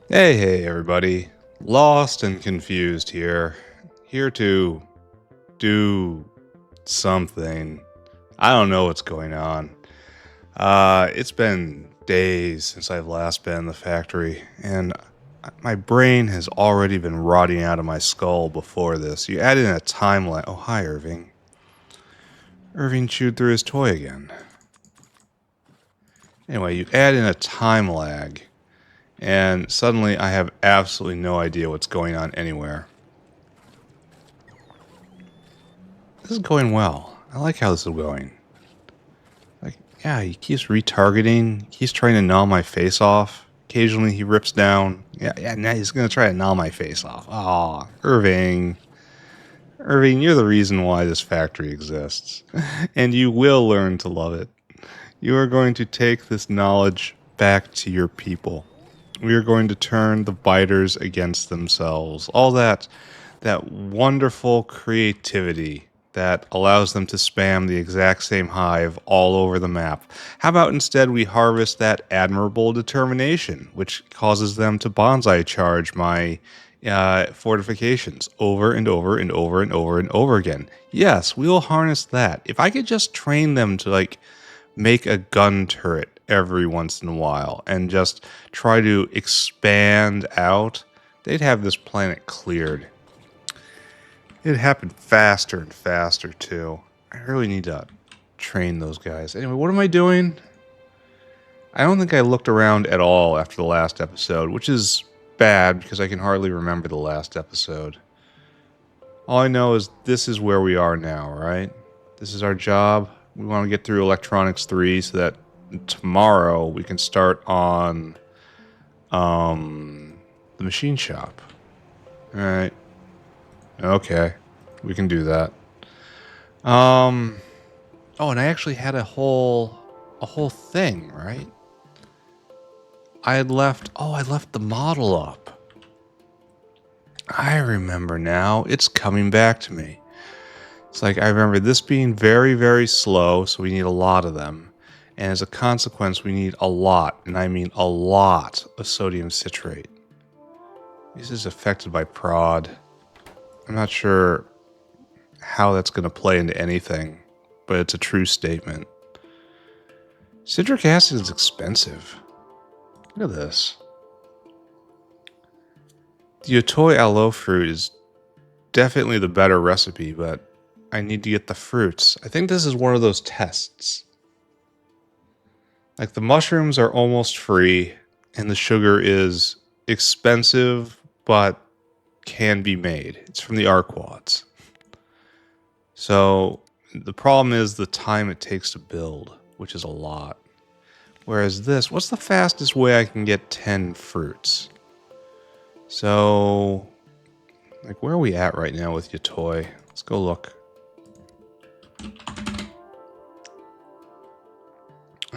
Hey, everybody. Lost and confused here. Here to do something. I don't know what's going on. It's been days since I've last been in the factory, and my brain has already been rotting out of my skull before this. You add in a time lag. Oh, hi, Irving. Irving chewed through his toy again. Anyway, you add in a time lag, and suddenly I have absolutely no idea what's going on anywhere. This is going well. I like how this is going. Like, yeah, he keeps retargeting. He's trying to gnaw my face off. Occasionally he rips down. Yeah, now he's going to try to gnaw my face off. Aw, Irving. Irving, you're the reason why this factory exists. And you will learn to love it. You are going to take this knowledge back to your people. We are going to turn the biters against themselves. All that wonderful creativity that allows them to spam the exact same hive all over the map. How about instead we harvest that admirable determination, which causes them to bonsai charge my fortifications over and over and over and over and over again. Yes, we will harness that. If I could just train them to make a gun turret every once in a while and just try to expand out, they'd have this planet cleared. It happened faster and faster, too. I really need to train those guys. Anyway, what am I doing? I don't think I looked around at all after the last episode, which is bad because I can hardly remember the last episode. All I know is this is where we are now, right? This is our job. We want to get through Electronics 3 so that tomorrow we can start on the machine shop. All right. Okay, we can do that. Oh, and I actually had a whole thing, right? I left the model up. I remember now. It's coming back to me. It's like I remember this being very, very slow, so we need a lot of them. And as a consequence, we need a lot, and I mean a lot, of sodium citrate. This is affected by prod. I'm not sure how that's going to play into anything, but it's a true statement. Citric acid is expensive. Look at this. The Yotoi aloe fruit is definitely the better recipe, but I need to get the fruits. I think this is one of those tests. Like the mushrooms are almost free, and the sugar is expensive, but can be made. It's from the Arquads. So the problem is the time it takes to build, which is a lot. Whereas this, what's the fastest way I can get 10 fruits? So, like, where are we at right now with Yotoi? Let's go look.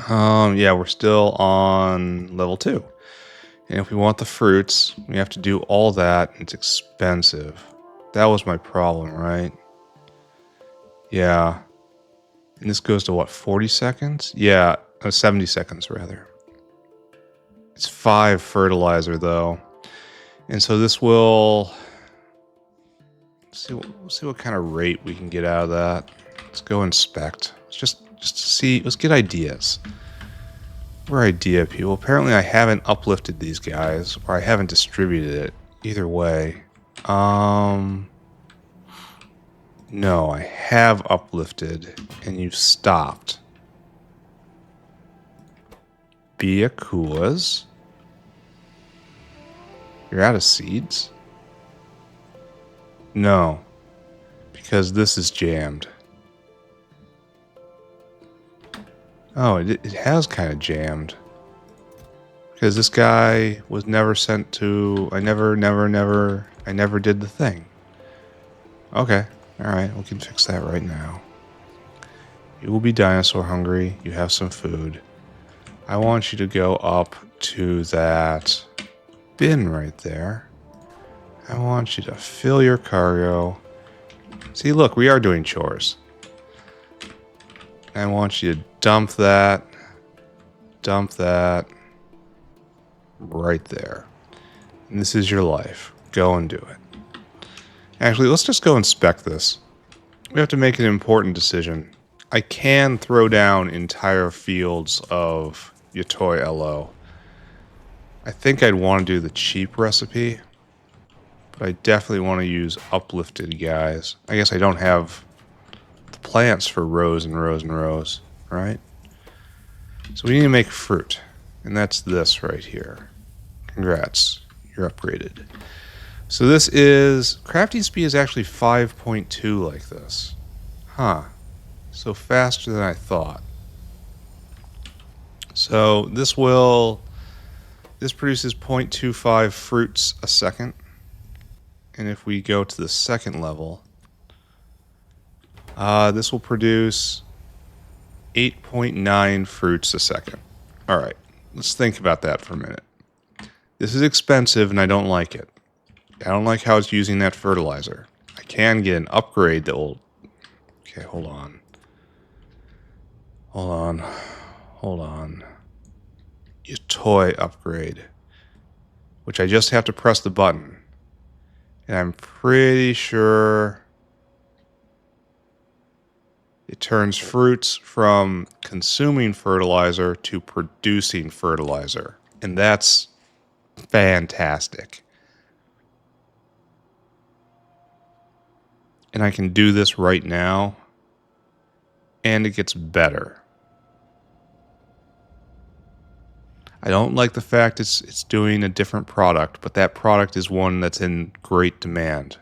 Yeah, we're still on level 2. And if we want the fruits, we have to do all that. It's expensive. That was my problem, right? Yeah. And this goes to what, 40 seconds? Yeah, 70 seconds rather. It's 5 fertilizer though. And so this will see what kind of rate we can get out of that. Let's go inspect. Let's just see, let's get ideas. We're idea people. Apparently I haven't uplifted these guys, or I haven't distributed it. Either way. No, I have uplifted, and you've stopped. Biakuas. You're out of seeds? No, because this is jammed. Oh, it has kind of jammed. Because this guy was never sent to... I never did the thing. Okay, alright, we can fix that right now. You will be dinosaur hungry. You have some food. I want you to go up to that bin right there. I want you to fill your cargo. See, look, we are doing chores. I want you to dump that right there. And this is your life. Go and do it. Actually, let's just go inspect this. We have to make an important decision. I can throw down entire fields of Yotoi LO. I think I'd want to do the cheap recipe, but I definitely want to use uplifted guys. I guess I don't have the plants for rows and rows and rows, right? So we need to make fruit, and that's this right here. Congrats, you're upgraded. So this is, crafting speed is actually 5.2 like this. Huh. So faster than I thought. So this produces 0.25 fruits a second. And if we go to the second level, this will produce 8.9 fruits a second. All right, let's think about that for a minute. This is expensive and I don't like it. I don't like how it's using that fertilizer. I can get an upgrade that will... Okay, hold on. Yotoi Upgrade. Which I just have to press the button. And I'm pretty sure it turns fruits from consuming fertilizer to producing fertilizer. And that's fantastic. And I can do this right now. And it gets better. I don't like the fact it's doing a different product, but that product is one that's in great demand.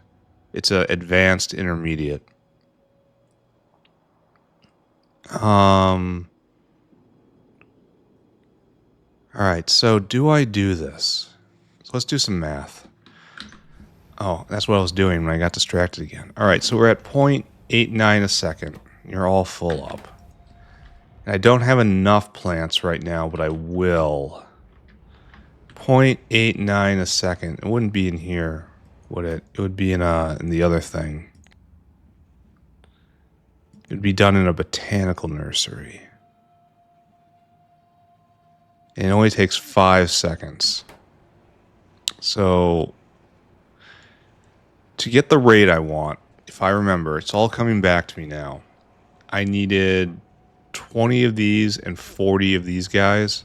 It's an advanced intermediate. Alright, so do I do this? So let's do some math. Oh, that's what I was doing when I got distracted again. Alright, so we're at 0.89 a second. You're all full up. And I don't have enough plants right now, but I will. 0.89 a second. It wouldn't be in here, would it? It would be in the other thing. It would be done in a botanical nursery. And it only takes 5 seconds. So, to get the rate I want, if I remember, it's all coming back to me now. I needed 20 of these and 40 of these guys.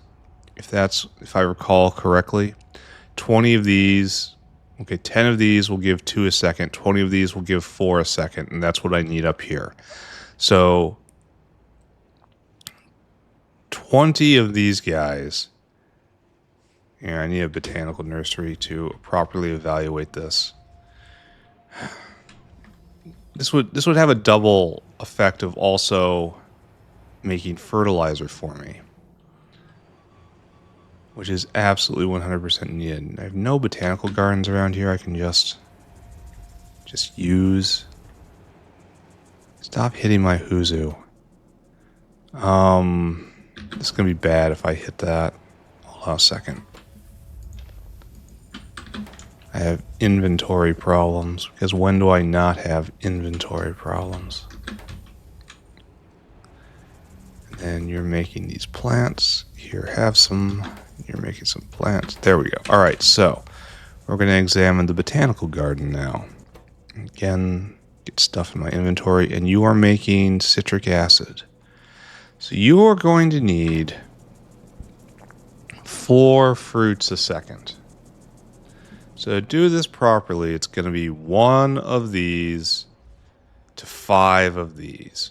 If I recall correctly. 20 of these, okay, 10 of these will give 2 a second. 20 of these will give 4 a second. And that's what I need up here. So 20 of these guys. Yeah, I need a botanical nursery to properly evaluate this. This would have a double effect of also making fertilizer for me, which is absolutely 100% needed. I have no botanical gardens around here I can just use. Stop hitting my Huzu. This is going to be bad if I hit that. Hold on a second. I have inventory problems, because when do I not have inventory problems? And then you're making these plants. Here, have some. You're making some plants. There we go. All right, so we're going to examine the botanical garden now. Again, get stuff in my inventory, and you are making citric acid. So you are going to need 4 fruits a second. So to do this properly, it's going to be 1 of these to 5 of these.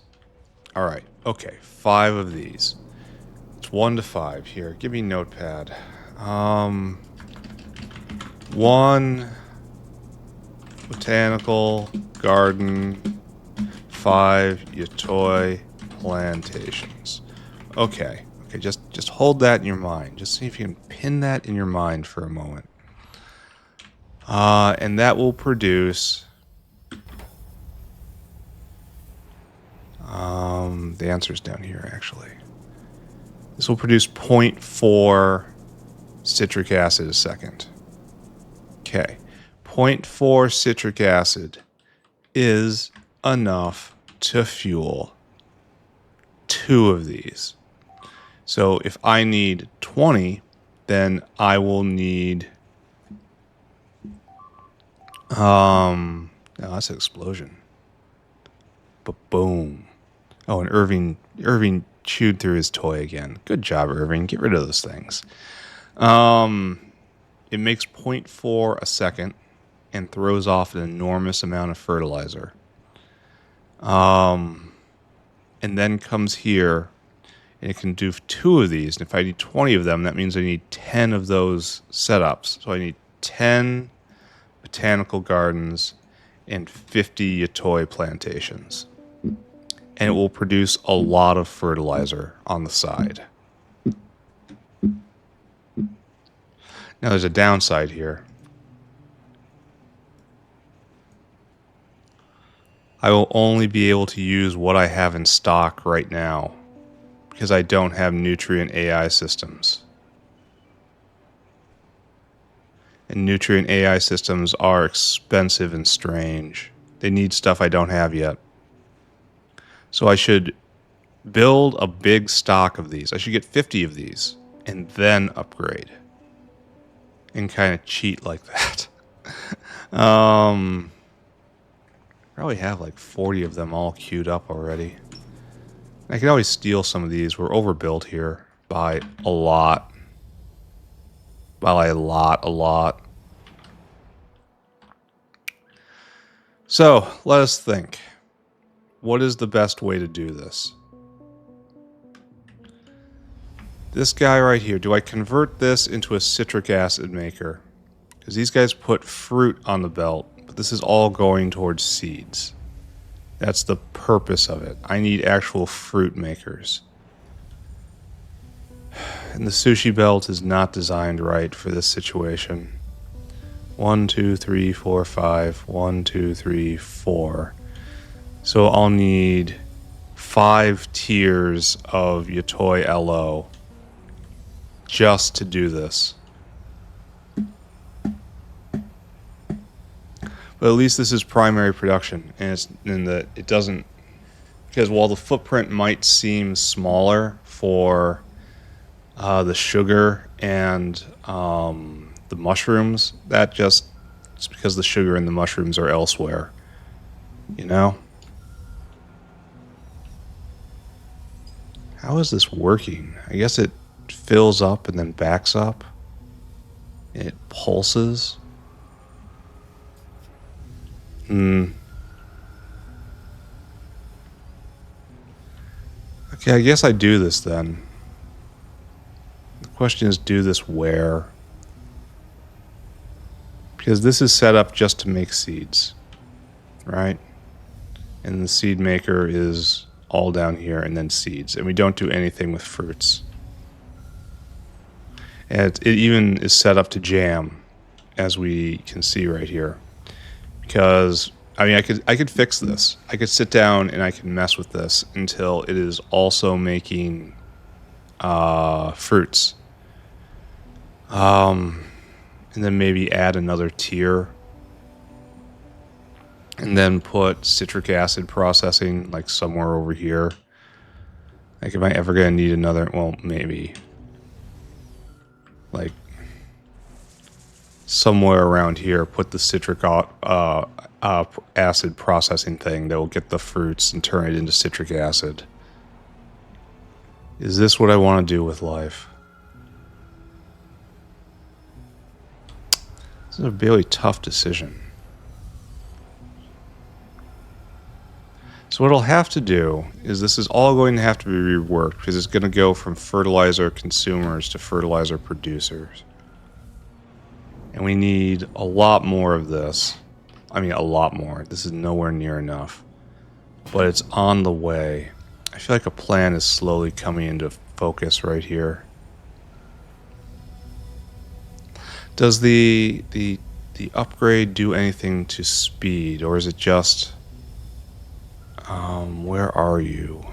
All right, okay, 5 of these. It's 1 to 5. Here, give me a notepad. 1 botanical garden, 5 Yotoi plantations. Okay, just hold that in your mind. Just see if you can pin that in your mind for a moment. And that will produce... the answer's down here, actually. This will produce 0.4 citric acid a second. Okay. 0.4 citric acid is enough to fuel 2 of these. So if I need 20, then I will need No, that's an explosion. But boom. Oh, and Irving chewed through his toy again. Good job, Irving. Get rid of those things. It makes 0.4 a second and throws off an enormous amount of fertilizer. And then comes here, and it can do 2 of these. And if I need 20 of them, that means I need 10 of those setups. So I need 10 botanical gardens and 50 Yotoi plantations. And it will produce a lot of fertilizer on the side. Now there's a downside here. I will only be able to use what I have in stock right now because I don't have nutrient AI systems. And nutrient AI systems are expensive and strange. They need stuff I don't have yet. So I should build a big stock of these. I should get 50 of these and then upgrade. And kind of cheat like that. Probably have like 40 of them all queued up already. I can always steal some of these. We're overbuilt here by a lot. By a lot. So, let us think. What is the best way to do this? This guy right here, do I convert this into a citric acid maker? Because these guys put fruit on the belt, but this is all going towards seeds. That's the purpose of it. I need actual fruit makers. And the sushi belt is not designed right for this situation. 1, 2, 3, 4, 5. 1, 2, 3, 4. So I'll need 5 tiers of Yotoi LO just to do this. But at least this is primary production, and it's in that it doesn't, because while the footprint might seem smaller for the sugar and the mushrooms, that just it's because the sugar and the mushrooms are elsewhere, you know? How is this working? I guess it fills up and then backs up. And it pulses. Okay, I guess I do this then. The question is, do this where? Because this is set up just to make seeds, right? And the seed maker is all down here and then seeds. And we don't do anything with fruits. And it even is set up to jam, as we can see right here. Because, I mean, I could fix this. I could sit down and I can mess with this until it is also making fruits. And then maybe add another tier. And then put citric acid processing like somewhere over here. Like, am I ever going to need another? Well, maybe. Like, somewhere around here, put the citric acid processing thing that will get the fruits and turn it into citric acid. Is this what I want to do with life? This is a really tough decision. So what I'll have to do is this is all going to have to be reworked because it's going to go from fertilizer consumers to fertilizer producers. And we need a lot more of this. I mean, a lot more. This is nowhere near enough. But it's on the way. I feel like a plan is slowly coming into focus right here. Does the upgrade do anything to speed, or is it just... where are you?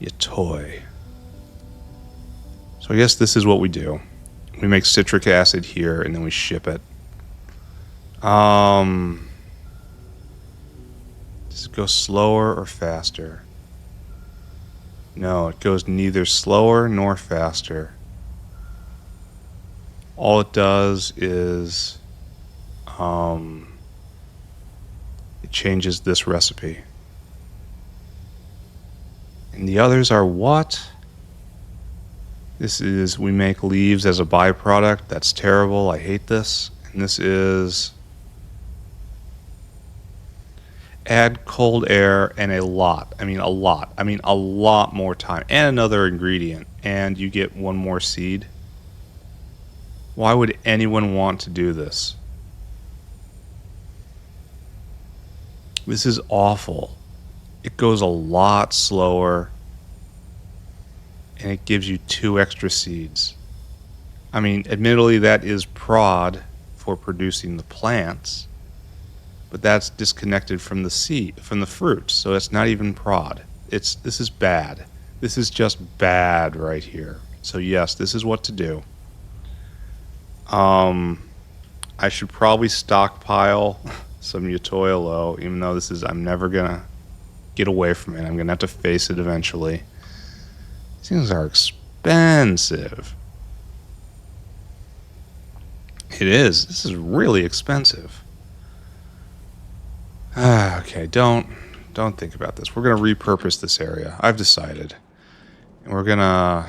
Yotoi. So I guess this is what we do. We make citric acid here, and then we ship it. Does it go slower or faster? No, it goes neither slower nor faster. All it does is it changes this recipe. And the others are what? This is, we make leaves as a byproduct. That's terrible. I hate this. And this is add cold air and a lot. I mean a lot more time. And another ingredient. And you get one more seed. Why would anyone want to do this? This is awful. It goes a lot slower. And it gives you 2 extra seeds. I mean, admittedly, that is prod for producing the plants, but that's disconnected from the seed, from the fruits, so it's not even prod. This is bad. This is just bad right here. So yes, this is what to do. I should probably stockpile some Yotoi Upgrade, even though this is, I'm never gonna get away from it. I'm gonna have to face it eventually. These things are expensive. It is. This is really expensive. Okay, don't think about this. We're gonna repurpose this area. I've decided. And we're gonna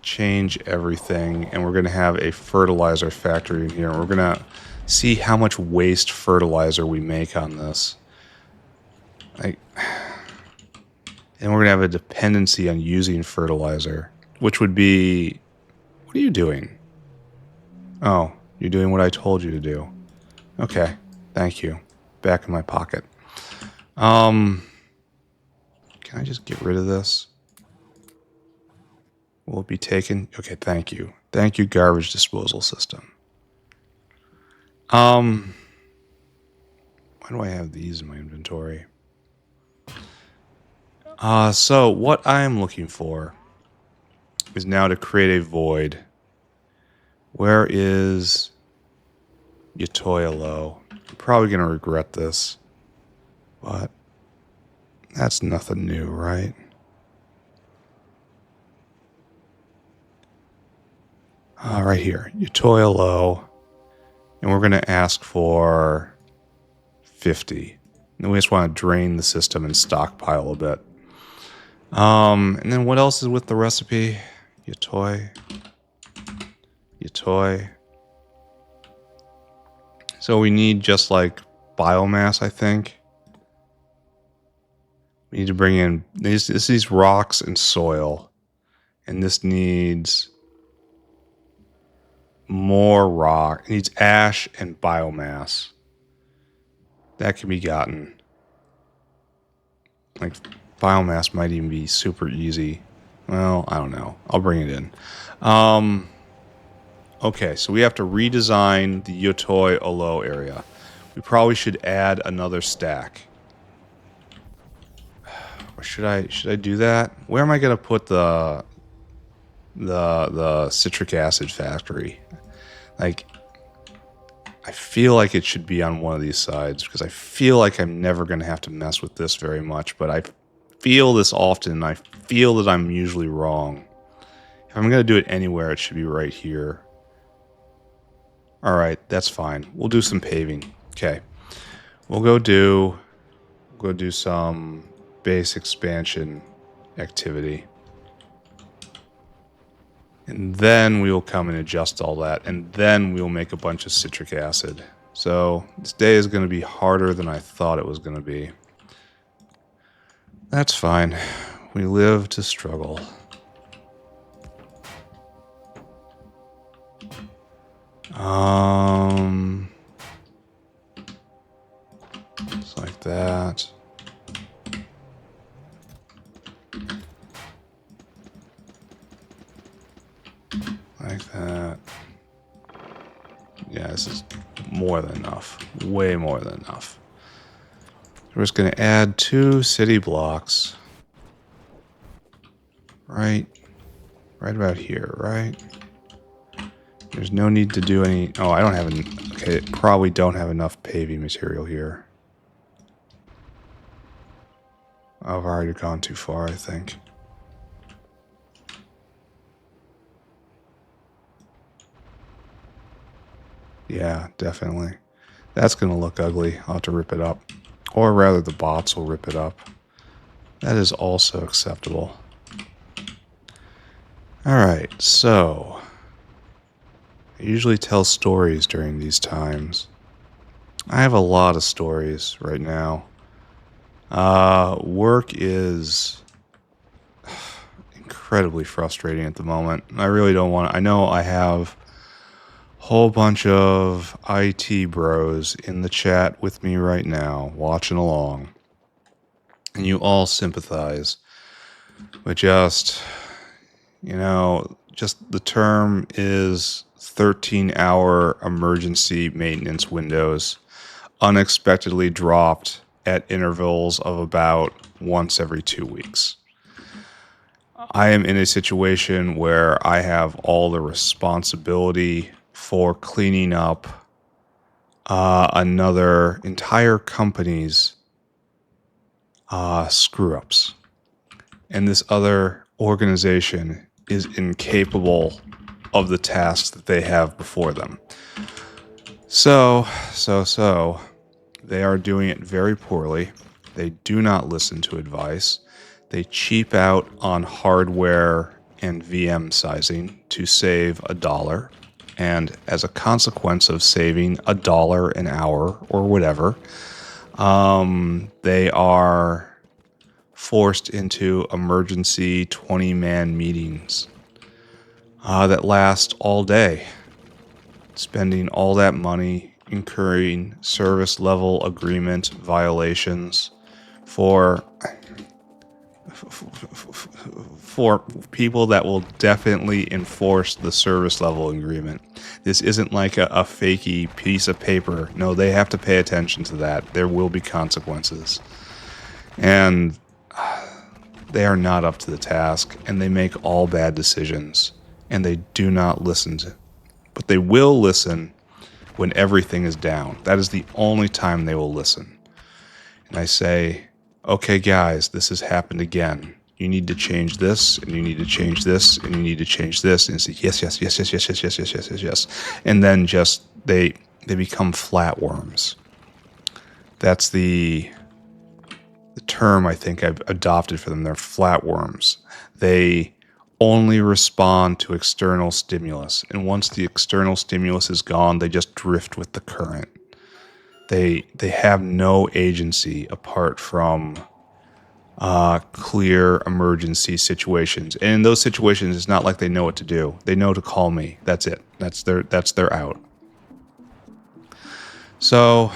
change everything, and we're gonna have a fertilizer factory in here. We're gonna see how much waste fertilizer we make on this. And we're gonna have a dependency on using fertilizer, which would be, what are you doing? Oh, you're doing what I told you to do. Okay, thank you. Back in my pocket. Can I just get rid of this? Will it be taken? Okay, thank you. Thank you, garbage disposal system. Why do I have these in my inventory? So what I'm looking for is now to create a void. Where is Yotoi Upgrade? I'm probably going to regret this, but that's nothing new, right? Right here, Yotoi Upgrade, and we're going to ask for 50. And then we just want to drain the system and stockpile a bit. And then what else is with the recipe? Yotoi. So we need just like biomass, I think. We need to bring in these rocks and soil. And this needs more rock. It needs ash and biomass. That can be gotten. Like, biomass might even be super easy. Well, I don't know. I'll bring it in. Okay, so we have to redesign the Yotoi Upgrade area. We probably should add another stack. Or should I do that? Where am I going to put the citric acid factory? Like, I feel like it should be on one of these sides because I feel like I'm never going to have to mess with this very much, but I feel this often and I feel that I'm usually wrong. If I'm going to do it anywhere, it should be right here. All right, that's fine. We'll do some paving. Okay. We'll go do some base expansion activity. And then we will come and adjust all that. And then we'll make a bunch of citric acid. So this day is going to be harder than I thought it was going to be. That's fine. We live to struggle. Just like that. Like that. Yeah, this is more than enough. Way more than enough. We're just going to add 2 city blocks. Right about here, right? There's no need to do any... Oh, I don't have any... Okay, probably don't have enough paving material here. I've already gone too far, I think. Yeah, definitely. That's going to look ugly. I'll have to rip it up. Or rather, the bots will rip it up. That is also acceptable. Alright, so I usually tell stories during these times. I have a lot of stories right now. Work is incredibly frustrating at the moment. I really don't want to. I know I have a whole bunch of IT bros in the chat with me right now, watching along. And you all sympathize with just the term is 13-hour emergency maintenance windows unexpectedly dropped at intervals of about once every 2 weeks. I am in a situation where I have all the responsibility for cleaning up another entire company's screw ups. And this other organization is incapable of the tasks that they have before them. So, they are doing it very poorly. They do not listen to advice. They cheap out on hardware and VM sizing to save $1. And as a consequence of saving $1 an hour or whatever, they are forced into emergency 20-man meetings that last all day, spending all that money, incurring service level agreement violations for people that will definitely enforce the service level agreement. This isn't like a fakey piece of paper. No, they have to pay attention to that. There will be consequences. And they are not up to the task, and they make all bad decisions, and they do not listen to. But they will listen when everything is down. That is the only time they will listen. And I say, okay, guys, this has happened again. You need to change this, and you need to change this, and you need to change this. And say, yes. And then just, they become flatworms. That's the term I think I've adopted for them. They're flatworms. They only respond to external stimulus. And once the external stimulus is gone, they just drift with the current. They have no agency apart from clear emergency situations. And in those situations, it's not like they know what to do. They know to call me. That's it. That's their out. So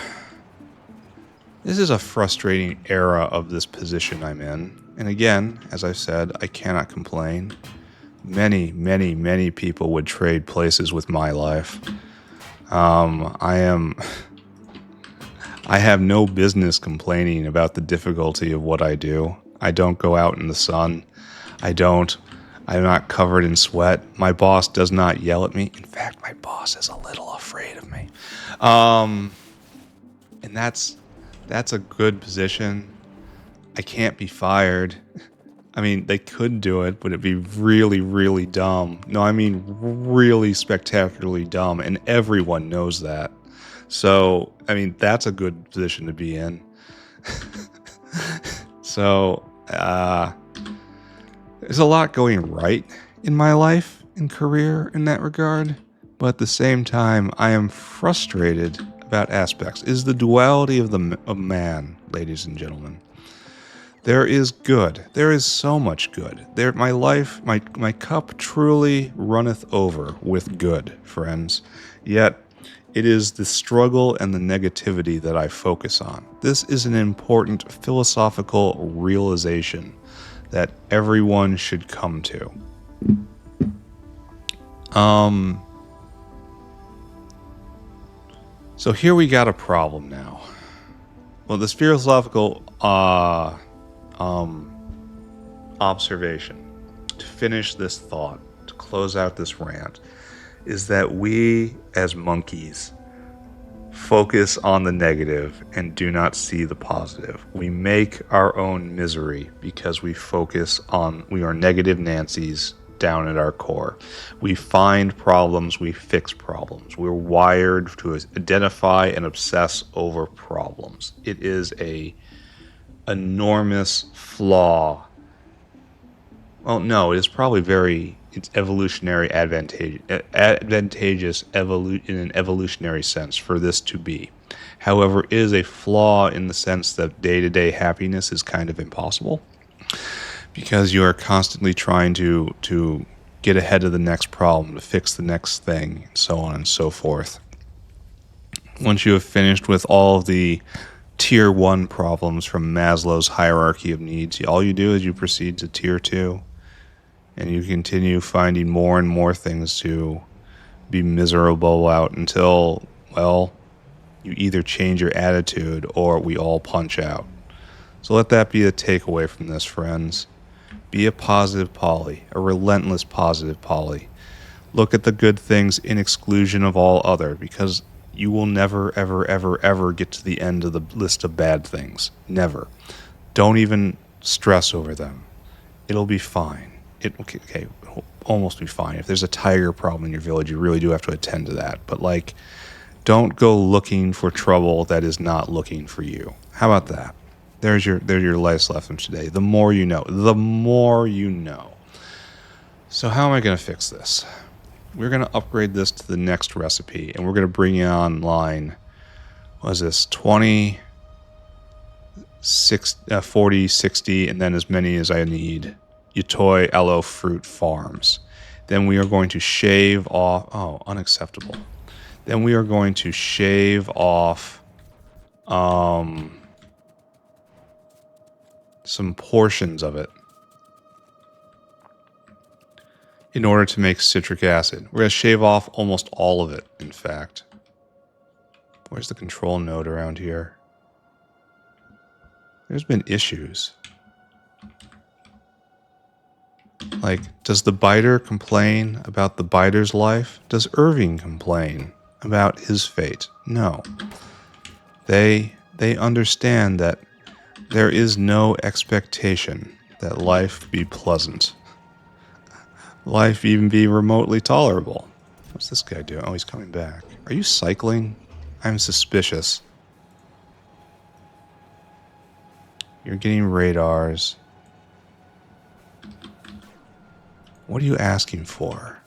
this is a frustrating era of this position I'm in. And again, as I've said, I cannot complain. Many people would trade places with my life. I have no business complaining about the difficulty of what I do. I don't go out in the sun. I'm not covered in sweat. My boss does not yell at me. In fact, my boss is a little afraid of me. And that's a good position. I can't be fired. I mean, they could do it, but it'd be really, really dumb. No, I mean really spectacularly dumb, and everyone knows that. So, I mean, that's a good position to be in. So, there's a lot going right in my life and career in that regard, but at the same time, I am frustrated about aspects. Is the duality of man, ladies and gentlemen. There is good. There is so much good. My cup truly runneth over with good, friends. Yet, it is the struggle and the negativity that I focus on. This is an important philosophical realization that everyone should come to. So here we got a problem now. Well, this philosophical observation, to finish this thought, to close out this rant, is that we as monkeys focus on the negative and do not see the positive. We make our own misery because we are negative Nancy's down at our core. We find problems, we fix problems. We're wired to identify and obsess over problems. It is a enormous flaw. Well, no, it is probably it's evolutionary advantageous in an evolutionary sense for this to be. However, it is a flaw in the sense that day-to-day happiness is kind of impossible because you are constantly trying to get ahead of the next problem, to fix the next thing, and so on and so forth. Once you have finished with all of the tier 1 problems from Maslow's hierarchy of needs, all you do is you proceed to tier 2. And you continue finding more and more things to be miserable about until, well, you either change your attitude or we all punch out. So let that be the takeaway from this, friends. Be a positive poly, a relentless positive poly. Look at the good things in exclusion of all other, because you will never, ever, ever, ever get to the end of the list of bad things. Never. Don't even stress over them. It'll be fine. It'll almost be fine. If there's a tiger problem in your village, you really do have to attend to that. But, like, don't go looking for trouble that is not looking for you. How about that? There's your life's lesson today. The more you know. The more you know. So how am I going to fix this? We're going to upgrade this to the next recipe, and we're going to bring it online. What is this? 20, 40, 60, and then as many as I need. Yotoi Aloe Fruit Farms. Then we are going to shave off... Oh, unacceptable. Then we are going to shave off some portions of it in order to make citric acid. We're going to shave off almost all of it, in fact. Where's the control node around here? There's been issues. Like, does the biter complain about the biter's life? Does Irving complain about his fate? No. They understand that there is no expectation that life be pleasant. Life even be remotely tolerable. What's this guy doing? Oh, he's coming back. Are you cycling? I'm suspicious. You're getting radars. What are you asking for?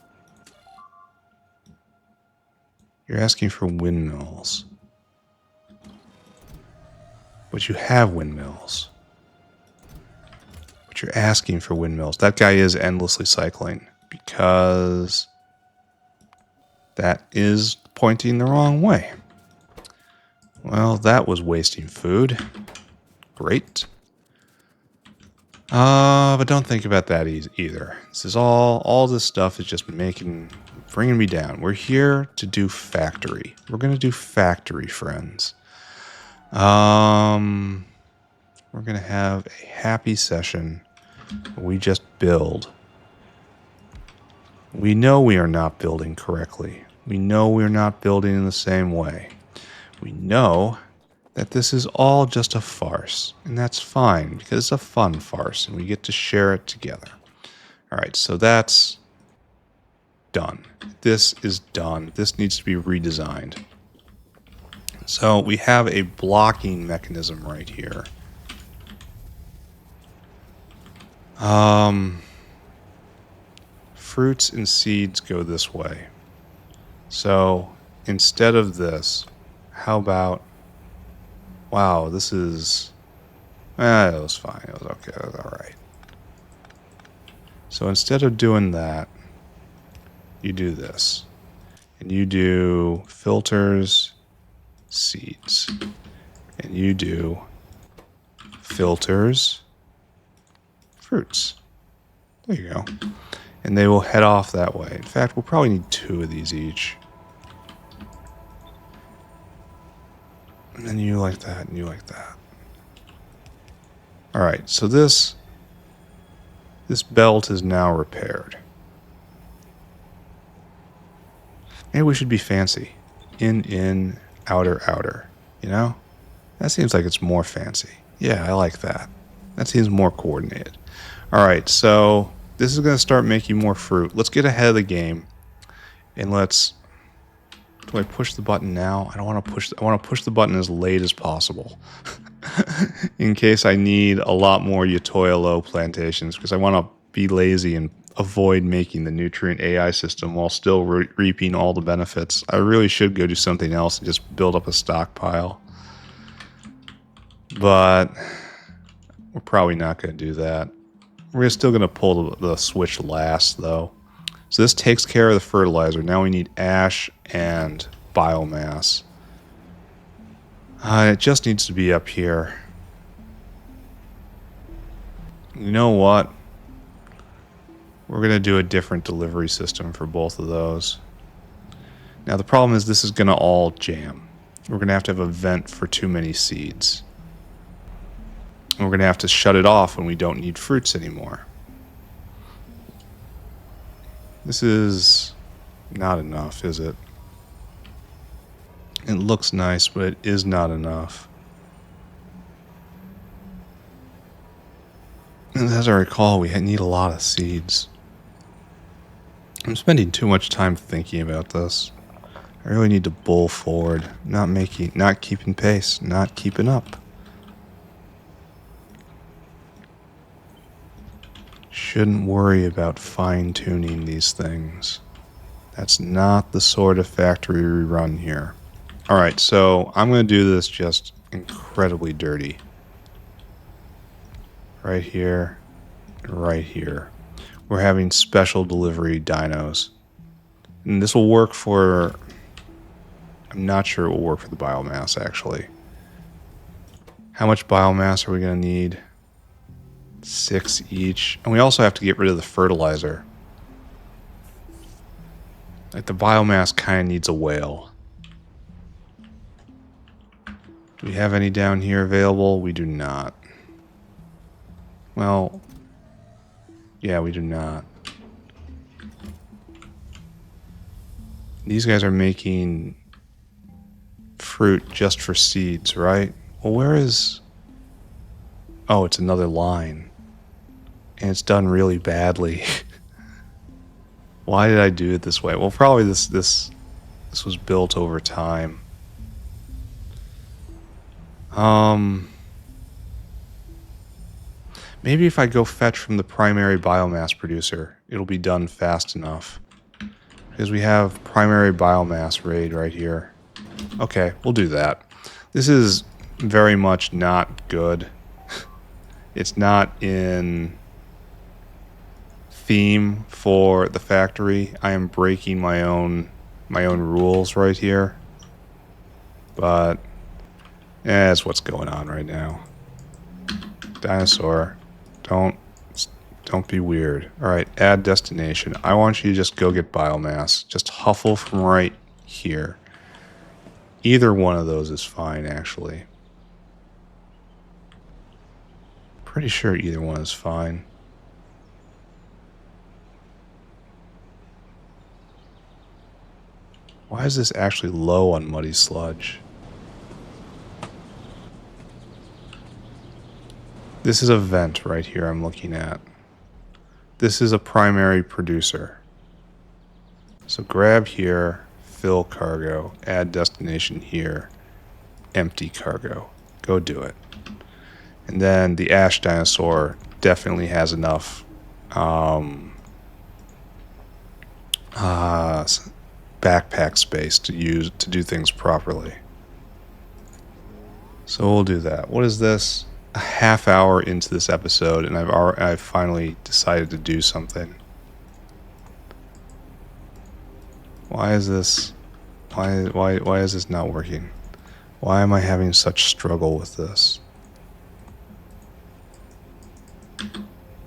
You're asking for windmills. But you have windmills. But you're asking for windmills. That guy is endlessly cycling because that is pointing the wrong way. Well, that was wasting food. Great. But don't think about that either. This is all this stuff is just bringing me down. We're here to do factory. We're going to do factory, friends. We're going to have a happy session. We just build. We know we are not building correctly. We know we're not building in the same way. We know that this is all just a farce, and that's fine because it's a fun farce and we get to share it together. All right, so that's done. This is done. This needs to be redesigned. So we have a blocking mechanism right here. Fruits and seeds go this way. So instead of this, how about... Wow, this is... it was fine. It was okay. It was all right. So instead of doing that, you do this. And you do filters, seeds. And you do filters, fruits. There you go. And they will head off that way. In fact, we'll probably need 2 of these each. And then you like that, and you like that. Alright, so this belt is now repaired. Maybe we should be fancy. In, outer. You know? That seems like it's more fancy. Yeah, I like that. That seems more coordinated. Alright, so This is going to start making more fruit. Let's get ahead of the game. And let's... Do I push the button now? I don't want to push... I want to push the button as late as possible. In case I need a lot more Yotoi plantations. Because I want to be lazy and avoid making the nutrient AI system while still reaping all the benefits. I really should go do something else and just build up a stockpile. But we're probably not going to do that. We're still going to pull the switch last, though. So this takes care of the fertilizer. Now we need ash and biomass. It just needs to be up here. You know what? We're going to do a different delivery system for both of those. Now the problem is this is going to all jam. We're going to have a vent for too many seeds. We're going to have to shut it off when we don't need fruits anymore. This is not enough, is it? It looks nice, but it is not enough. And as I recall, we need a lot of seeds. I'm spending too much time thinking about this. I really need to bull forward, not keeping pace, not keeping up. Shouldn't worry about fine-tuning these things. That's not the sort of factory we run here. Alright, so I'm going to do this just incredibly dirty. Right here, and right here. We're having special delivery dynos. And this will work for... I'm not sure it will work for the biomass, actually. How much biomass are we going to need? 6 each. And we also have to get rid of the fertilizer. Like, the biomass kind of needs a whale. Do we have any down here available? We do not. Well, yeah, we do not. These guys are making fruit just for seeds, right? Well, where is... Oh, it's another line. And it's done really badly. Why did I do it this way? Well, probably this was built over time. Maybe if I go fetch from the primary biomass producer, it'll be done fast enough. Because we have primary biomass raid right here. Okay, we'll do that. This is very much not good. It's not in theme for the factory. I am breaking my own rules right here. But that's what's going on right now. Dinosaur, don't be weird. Alright, add destination. I want you to just go get biomass. Just huffle from right here. Either one of those is fine, actually. Pretty sure either one is fine. Why is this actually low on muddy sludge? This is a vent right here I'm looking at. This is a primary producer. So grab here, fill cargo, add destination here, empty cargo. Go do it. And then the ash dinosaur definitely has enough backpack space to do things properly. So we'll do that. What is this? A half hour into this episode, and I've finally decided to do something. Why is this? Why is this not working? Why am I having such struggle with this?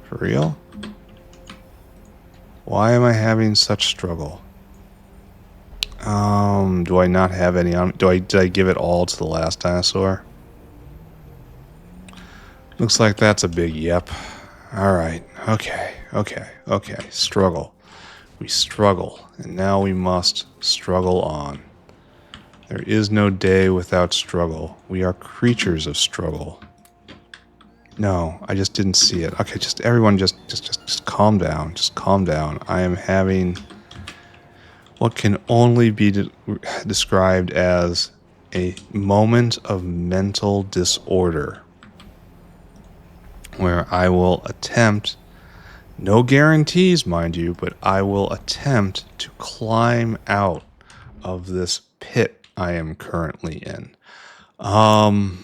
For real? Why am I having such struggle? Do I not have any on? Did I give it all to the last dinosaur? Looks like that's a big yep. Alright, okay. Struggle. We struggle, and now we must struggle on. There is no day without struggle. We are creatures of struggle. No, I just didn't see it. Okay, just everyone just calm down. Just calm down. I am having what can only be described as a moment of mental disorder where I will attempt, no guarantees, mind you, but I will attempt to climb out of this pit I am currently in. You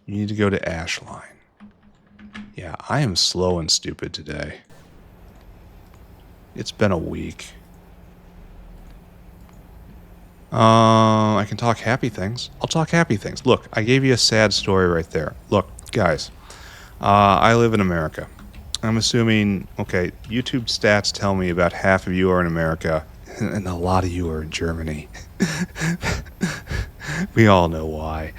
need to go to Ashline. Yeah, I am slow and stupid today. It's been a week. I can talk happy things. I'll talk happy things. Look, I gave you a sad story right there. Look, guys, I live in America. I'm assuming, okay, YouTube stats tell me about half of you are in America, and a lot of you are in Germany. We all know why.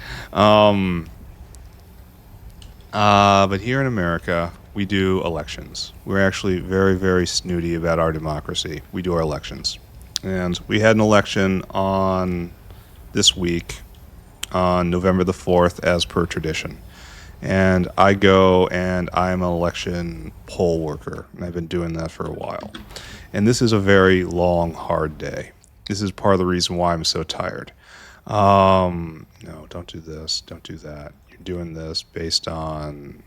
But here in America, we do elections. We're actually very, very snooty about our democracy. We do our elections. And we had an election on this week, on November the 4th, as per tradition. And I go and I'm an election poll worker, and I've been doing that for a while. And this is a very long, hard day. This is part of the reason why I'm so tired. No, don't do this. Don't do that. You're doing this based on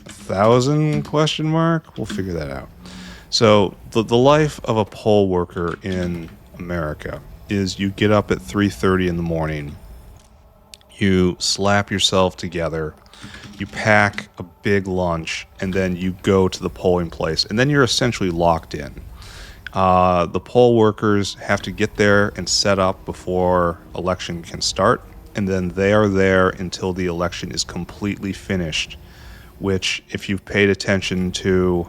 1,000 question mark? We'll figure that out. So the life of a poll worker in America is you get up at 3:30 in the morning, you slap yourself together, you pack a big lunch, and then you go to the polling place, and then you're essentially locked in. The poll workers have to get there and set up before election can start, and then they are there until the election is completely finished, which, if you've paid attention to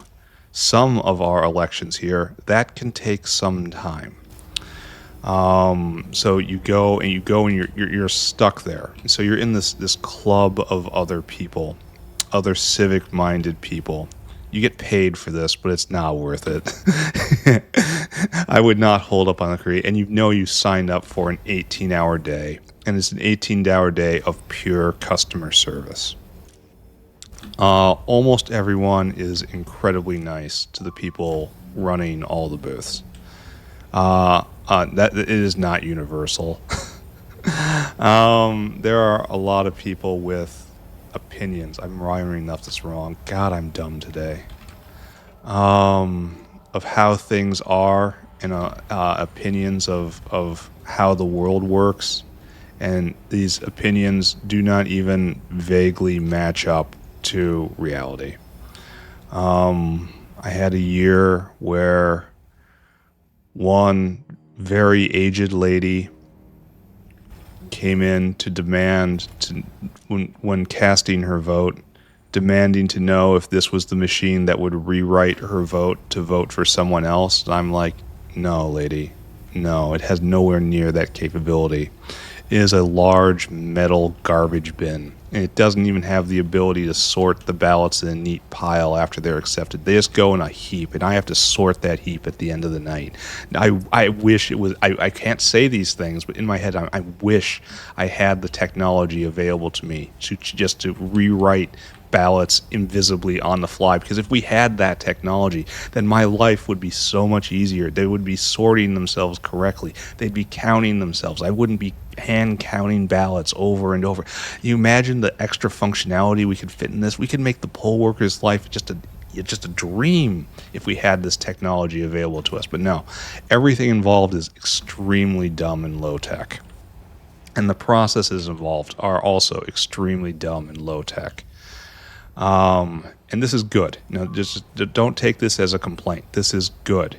some of our elections here, that can take some time. So you go and you're stuck there. So you're in this club of other people, other civic-minded people. You get paid for this, but it's not worth it. I would not hold up on the create. And you signed up for an 18-hour day, and it's an 18-hour day of pure customer service. Almost everyone is incredibly nice to the people running all the booths. That it is not universal. There are a lot of people with opinions. I'm rhyming enough that's wrong. God, I'm dumb today. Of how things are and opinions of how the world works. And these opinions do not even vaguely match up to reality. I had a year where one very aged lady came in to demand when casting her vote, demanding to know if this was the machine that would rewrite her vote to vote for someone else. And I'm like, no, lady, no, it has nowhere near that capability. It is a large metal garbage bin, and it doesn't even have the ability to sort the ballots in a neat pile after they're accepted. They just go in a heap, and I have to sort that heap at the end of the night. I wish it was, I can't say these things, but in my head, I wish I had the technology available to me to rewrite ballots invisibly on the fly, because if we had that technology, then my life would be so much easier. They would be sorting themselves correctly. They'd be counting themselves. I wouldn't be hand counting ballots over and over. You imagine the extra functionality we could fit in this? We could make the poll worker's life just a dream if we had this technology available to us. But no, everything involved is extremely dumb and low tech. And the processes involved are also extremely dumb and low tech. And this is good. Just don't take this as a complaint. This is good.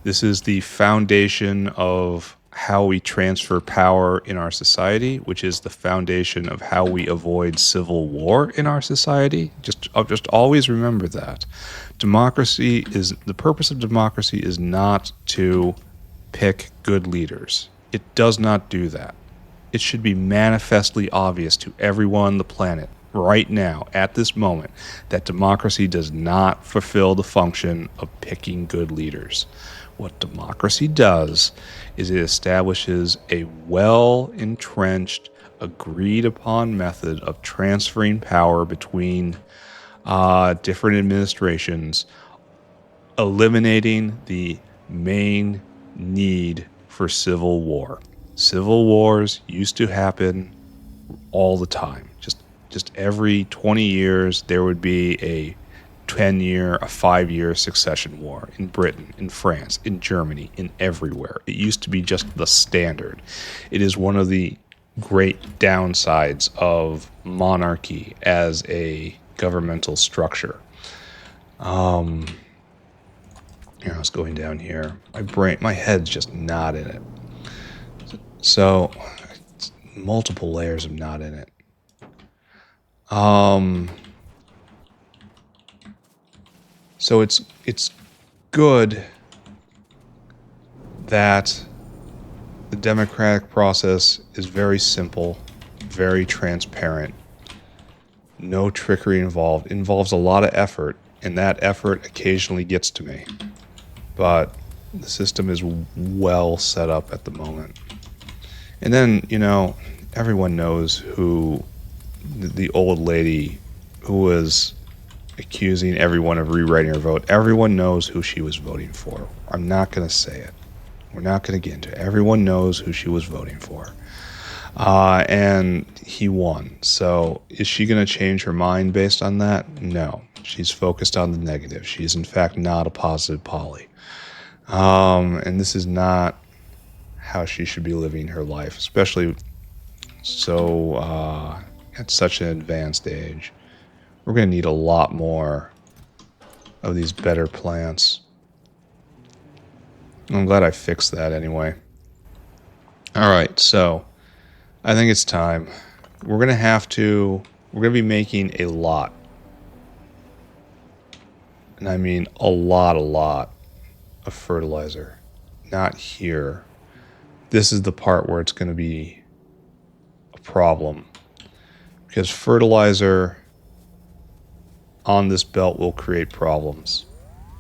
This is the foundation of how we transfer power in our society, which is the foundation of how we avoid civil war in our society. Just always remember that. The purpose of democracy is not to pick good leaders. It does not do that. It should be manifestly obvious to everyone on the planet right now, at this moment, that democracy does not fulfill the function of picking good leaders. What democracy does is it establishes a well-entrenched, agreed upon method of transferring power between different administrations, eliminating the main need for civil war. Civil wars used to happen all the time. Just every 20 years, there would be a 10-year, a 5-year succession war in Britain, in France, in Germany, in everywhere. It used to be just the standard. It is one of the great downsides of monarchy as a governmental structure. Here, I was going down here. My head's just not in it. So, multiple layers of not in it. So it's good that the democratic process is very simple, very transparent. No trickery involved. It involves a lot of effort, and that effort occasionally gets to me. But the system is well set up at the moment. And then, everyone knows who the old lady who was accusing everyone of rewriting her vote. Everyone knows who she was voting for. I'm not going to say it. We're not going to get into it. Everyone knows who she was voting for. And he won. So is she going to change her mind based on that? No. She's focused on the negative. She is, in fact, not a positive Polly. And this is not how she should be living her life, especially at such an advanced age. We're going to need a lot more of these better plants. I'm glad I fixed that anyway. Alright, so I think it's time. We're going to be making a lot. And I mean a lot of fertilizer. Not here. This is the part where it's going to be a problem. Because fertilizer on this belt will create problems.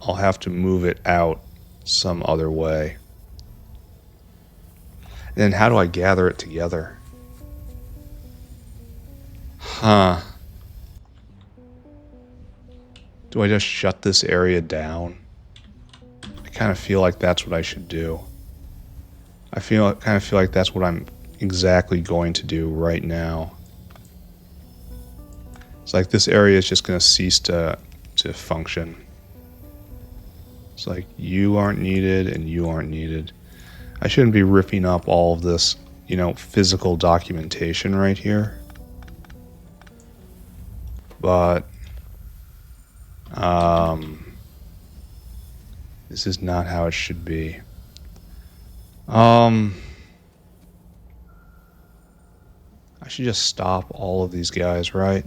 I'll have to move it out some other way. And then how do I gather it together? Do I just shut this area down? I kind of feel like that's what I should do. I kind of feel like that's what I'm exactly going to do right now. It's like this area is just going to cease to function. It's like you aren't needed and you aren't needed. I shouldn't be ripping up all of this, physical documentation right here. But this is not how it should be. I should just stop all of these guys, right?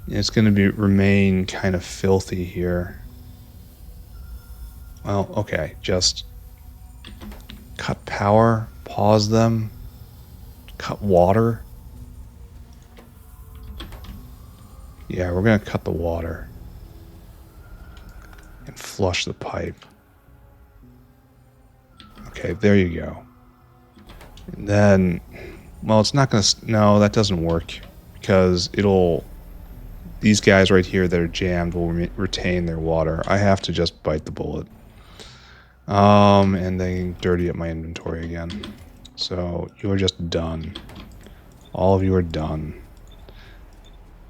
It's going to remain kind of filthy here. Well, okay, just cut power, pause them, cut water. Yeah, we're going to cut the water and flush the pipe. Okay, there you go. And then, well, it's not going to, no, that doesn't work because these guys right here that are jammed will retain their water. I have to just bite the bullet. And then dirty up my inventory again. So you are just done. All of you are done.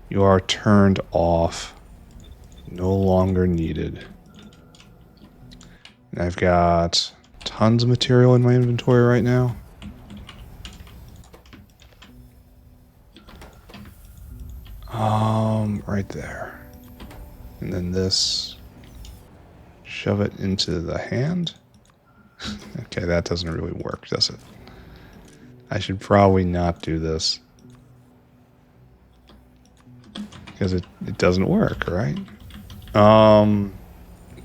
You are turned off. No longer needed. And I've got tons of material in my inventory right now. Right there. And then this, shove it into the hand. Okay, that doesn't really work, does it? I should probably not do this. Because it doesn't work, right?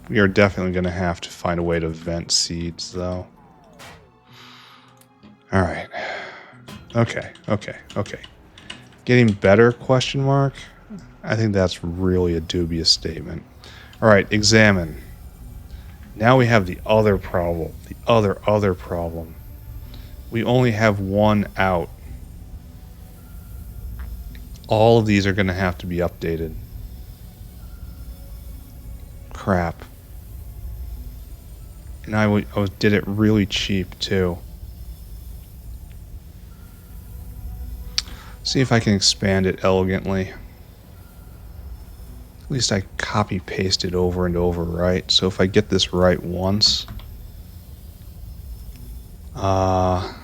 We are definitely going to have to find a way to vent seeds, though. Alright. Okay. Getting better, question mark? I think that's really a dubious statement. Alright, examine. Now we have the other problem. The other problem. We only have one out. All of these are going to have to be updated. Crap. And I did it really cheap too. See if I can expand it elegantly. At least I copy paste it over and over, right? So if I get this right once, yeah,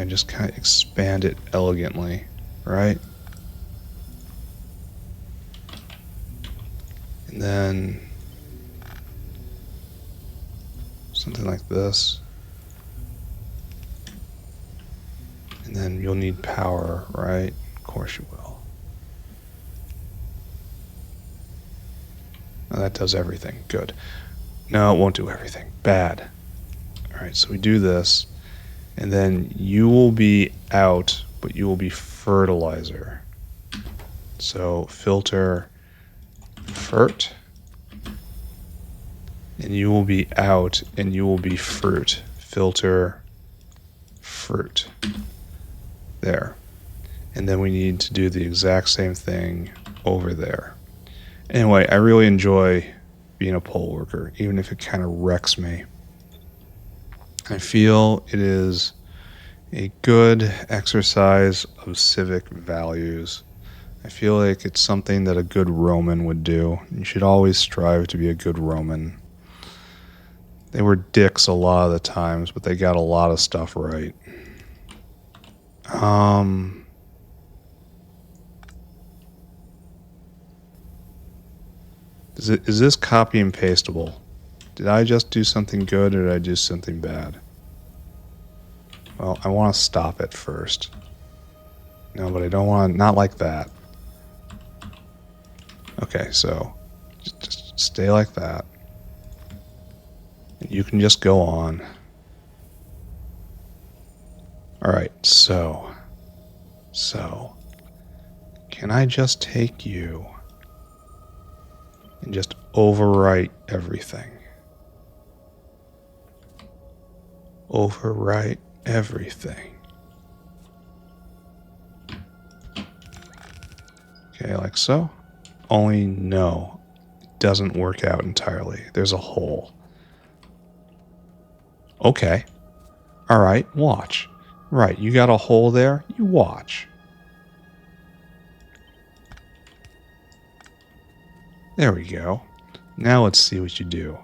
just kind of expand it elegantly, right? And then something like this. And then you'll need power, right? Of course you will. Now that does everything. Good. No, it won't do everything. Bad. Alright, so we do this. And then you will be out, but you will be fertilizer. So filter fert. And you will be out, and you will be fruit. Filter fruit. There. And then we need to do the exact same thing over there. Anyway, I really enjoy being a poll worker, even if it kind of wrecks me. I feel it is a good exercise of civic values. I feel like it's something that a good Roman would do. You should always strive to be a good Roman. They were dicks a lot of the times, but they got a lot of stuff right. Is this copy and pasteable? Did I just do something good or did I do something bad? Well, I want to stop it first. No, but I don't want to, not like that. Okay, so just stay like that. You can just go on. Alright, so can I just take you and just overwrite everything? Overwrite everything. Okay, like so. Only no, it doesn't work out entirely. There's a hole. Okay. Alright, watch. Right, you got a hole there? You watch. There we go. Now let's see what you do.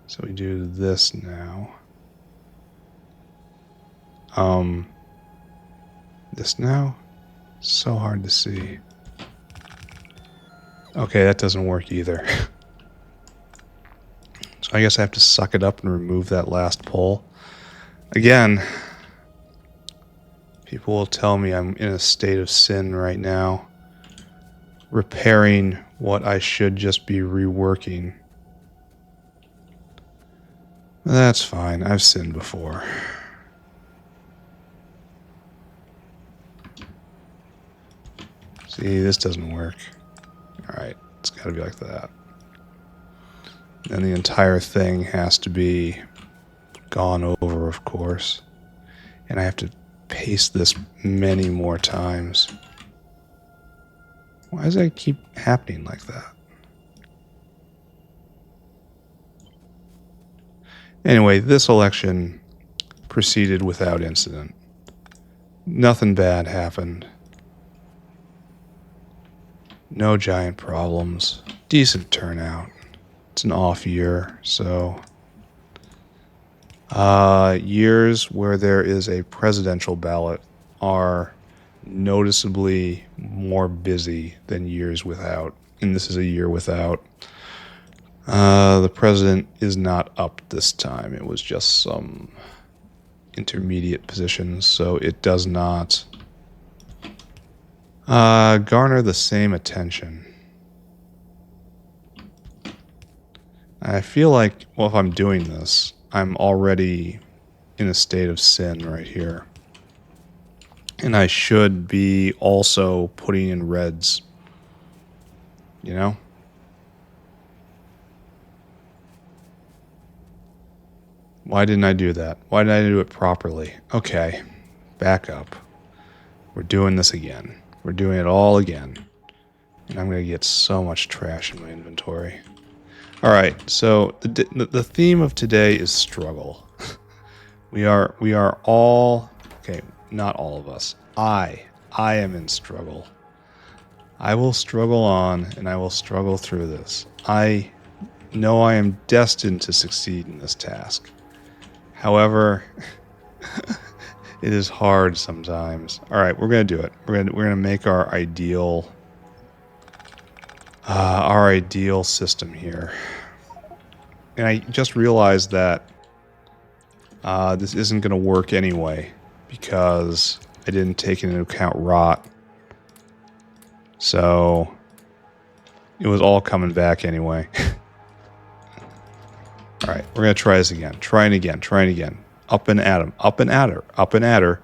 So we do this now. This now? So hard to see. Okay, that doesn't work either. So I guess I have to suck it up and remove that last pole. Again, people will tell me I'm in a state of sin right now, repairing what I should just be reworking. That's fine. I've sinned before. See, this doesn't work. Alright, it's got to be like that. And the entire thing has to be gone over, of course. And I have to paste this many more times. Why does that keep happening like that? Anyway, this election proceeded without incident. Nothing bad happened. No giant problems. Decent turnout. It's an off year, so... years where there is a presidential ballot are noticeably more busy than years without. And this is a year without. The president is not up this time. It was just some intermediate positions, so it does not garner the same attention. I feel like, well, if I'm doing this, I'm already in a state of sin right here. And I should be also putting in reds. You know? Why didn't I do that? Why did I do it properly? Okay, back up. We're doing this again. We're doing it all again. And I'm going to get so much trash in my inventory. All right, so the theme of today is struggle. we are all, okay, not all of us. I am in struggle. I will struggle on, and I will struggle through this. I know I am destined to succeed in this task. However, it is hard sometimes. All right, we're gonna do it. We're gonna make our ideal system here. And I just realized that this isn't gonna work anyway because I didn't take into account rot. So it was all coming back anyway. All right, we're gonna try this again. Trying again. Up and at him. Up and at her.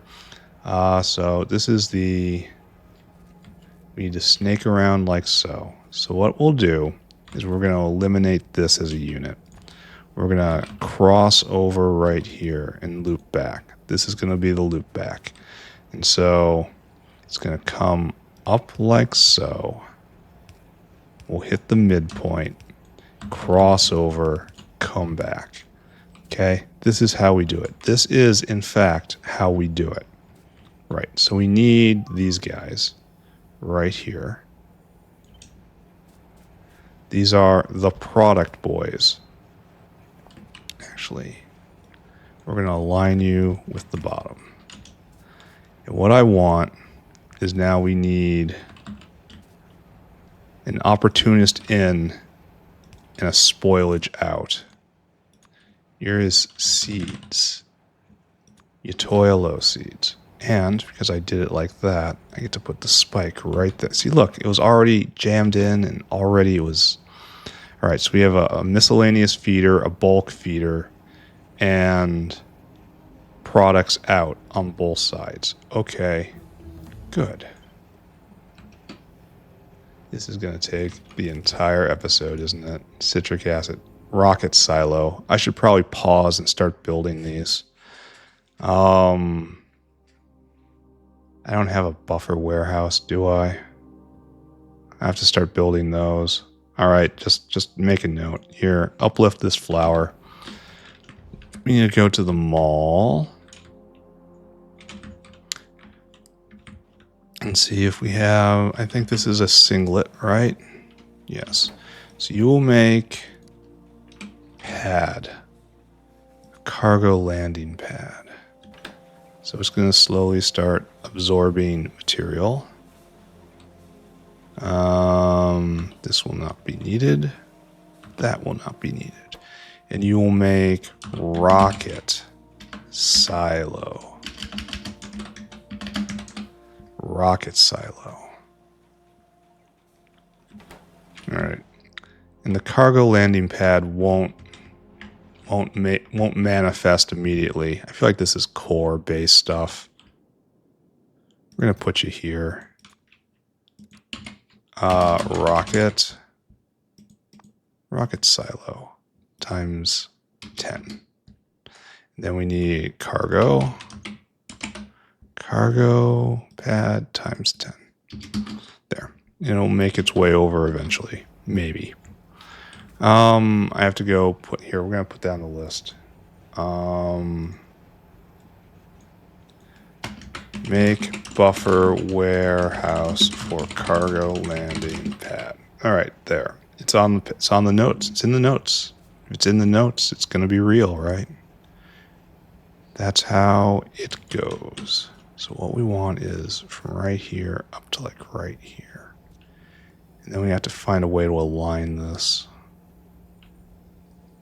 So this is the... We need to snake around like so. So what we'll do is we're going to eliminate this as a unit. We're going to cross over right here and loop back. This is going to be the loop back. And so it's going to come up like so. We'll hit the midpoint, cross over, come back. Okay, this is how we do it. This is, in fact, how we do it. Right, so we need these guys right here. These are the product boys. Actually, we're going to align you with the bottom. And what I want is now we need an opportunist in and a spoilage out. Here is seeds. Yotoi seeds. And because I did it like that, I get to put the spike right there. See, look, it was already jammed in and already it was... All right, so we have a miscellaneous feeder, a bulk feeder, and products out on both sides. Okay, good. This is going to take the entire episode, isn't it? Citric acid. Rocket silo. I should probably pause and start building these. I don't have a buffer warehouse, do I? I have to start building those. All right, just make a note here. Uplift this flower. We need to go to the mall and see if we have... I think this is a singlet, right? Yes. So you will make pad, a cargo landing pad. So it's going to slowly start absorbing material. This will not be needed. That will not be needed. And you will make rocket silo. Rocket silo. All right. And the cargo landing pad won't manifest immediately. I feel like this is core based stuff. We're gonna put you here. Rocket silo times 10. Then we need cargo pad times 10. There. It'll make its way over eventually. Maybe. I have to go put here. We're going to put that on the list. Make buffer warehouse for cargo landing pad. All right, there. It's on the notes. It's in the notes. If it's in the notes, it's going to be real, right? That's how it goes. So what we want is from right here up to like right here. And then we have to find a way to align this.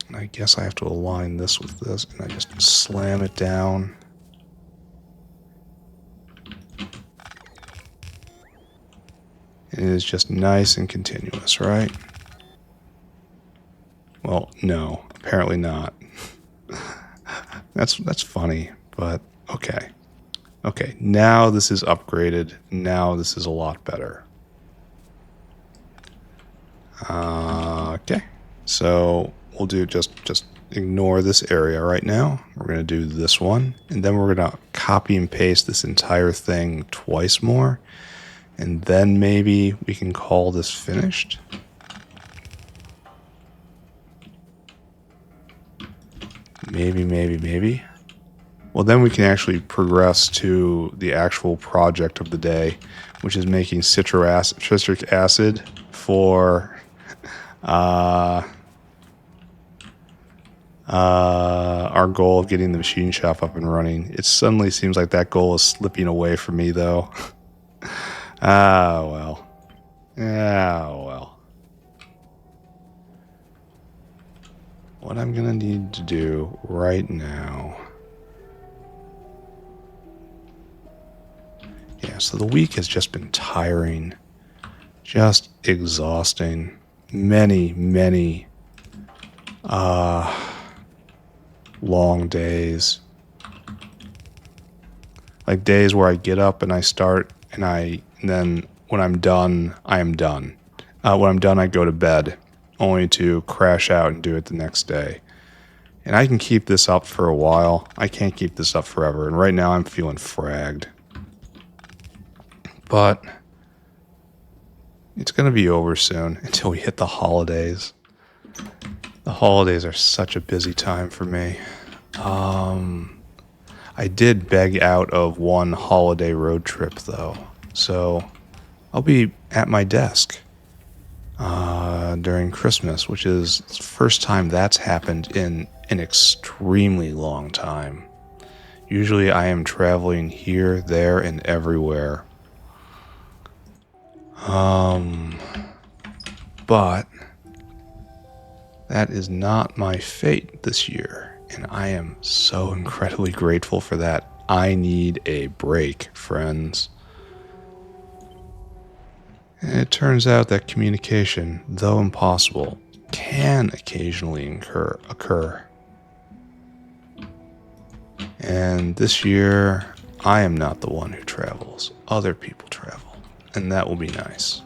And I guess I have to align this with this, and I just slam it down. It is just nice and continuous, right? Well, no, apparently not. That's funny, but okay. Okay, now this is upgraded. Now this is a lot better. Okay, so we'll do just ignore this area right now. We're going to do this one, and then we're going to copy and paste this entire thing twice more, and then maybe we can call this finished. Maybe. Well, then we can actually progress to the actual project of the day, which is making citric acid for our goal of getting the machine shop up and running. It suddenly seems like that goal is slipping away from me, though. Well. What I'm gonna need to do right now. Yeah, so the week has just been tiring. Just exhausting. Many long days. Like days where I get up and I start and then when I'm done, I am done. When I'm done, I go to bed, only to crash out and do it the next day. And I can keep this up for a while. I can't keep this up forever. And right now I'm feeling fragged. But it's going to be over soon until we hit the holidays. The holidays are such a busy time for me. I did beg out of one holiday road trip, though. So I'll be at my desk during Christmas, which is the first time that's happened in an extremely long time. Usually I am traveling here, there, and everywhere. But that is not my fate this year, and I am so incredibly grateful for that. I need a break, friends. And it turns out that communication, though impossible, can occasionally occur. And this year, I am not the one who travels. Other people travel, and that will be nice.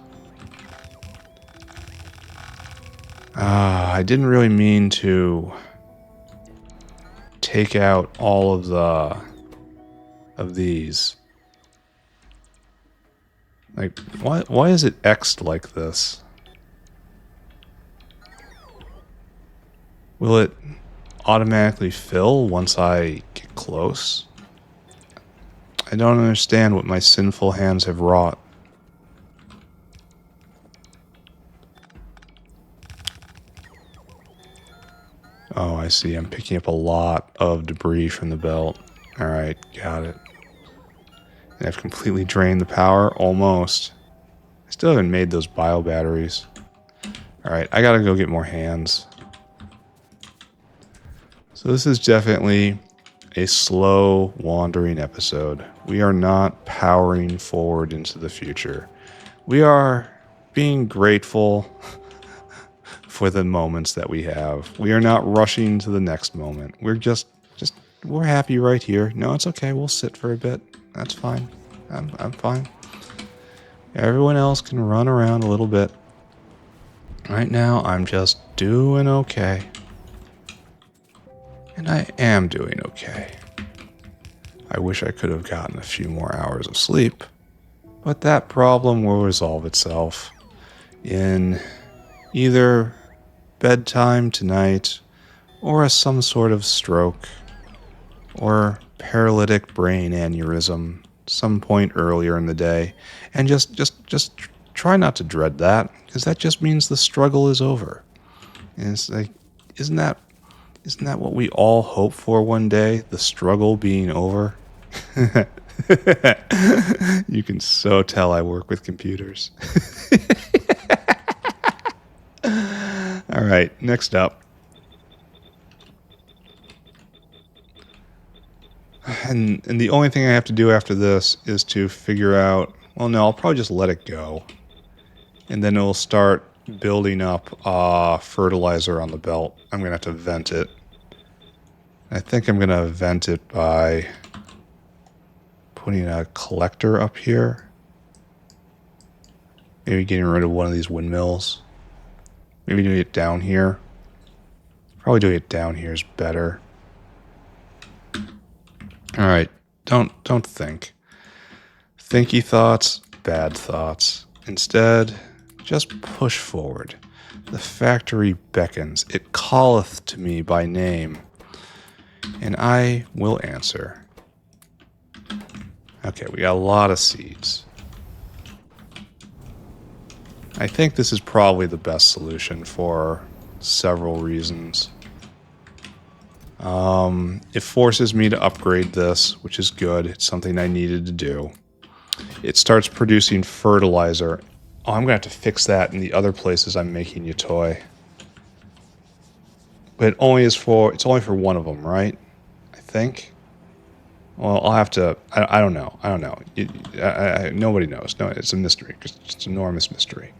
I didn't really mean to take out all of these. Like, why is it X'd like this? Will it automatically fill once I get close? I don't understand what my sinful hands have wrought. Oh, I see. I'm picking up a lot of debris from the belt. Alright, got it. And I've completely drained the power, almost. I still haven't made those bio batteries. Alright, I gotta go get more hands. So this is definitely a slow, wandering episode. We are not powering forward into the future. We are being grateful for the moments that we have. We are not rushing to the next moment. We're we're happy right here. No, it's okay. We'll sit for a bit. That's fine. I'm fine. Everyone else can run around a little bit. Right now, I'm just doing okay. And I am doing okay. I wish I could have gotten a few more hours of sleep, but that problem will resolve itself in either bedtime tonight or some sort of stroke or paralytic brain aneurysm some point earlier in the day. And just try not to dread that, because that just means the struggle is over. And it's like, isn't that what we all hope for one day? The struggle being over? You can so tell I work with computers. All right, next up. And the only thing I have to do after this is to figure out... Well, no, I'll probably just let it go. And then it'll start building up fertilizer on the belt. I'm going to have to vent it. I think I'm going to vent it by putting a collector up here. Maybe getting rid of one of these windmills. Maybe doing it down here. Probably doing it down here is better. All right, don't think. Thinky thoughts, bad thoughts. Instead, just push forward. The factory beckons. It calleth to me by name, and I will answer. Okay, we got a lot of seeds. I think this is probably the best solution for several reasons. It forces me to upgrade this, which is good. It's something I needed to do. It starts producing fertilizer. Oh, I'm going to have to fix that in the other places I'm making Yotoi. But it's only for one of them, right? I think. Well, I'll have to. I don't know. I don't know. Nobody knows. No, it's a mystery. It's an enormous mystery.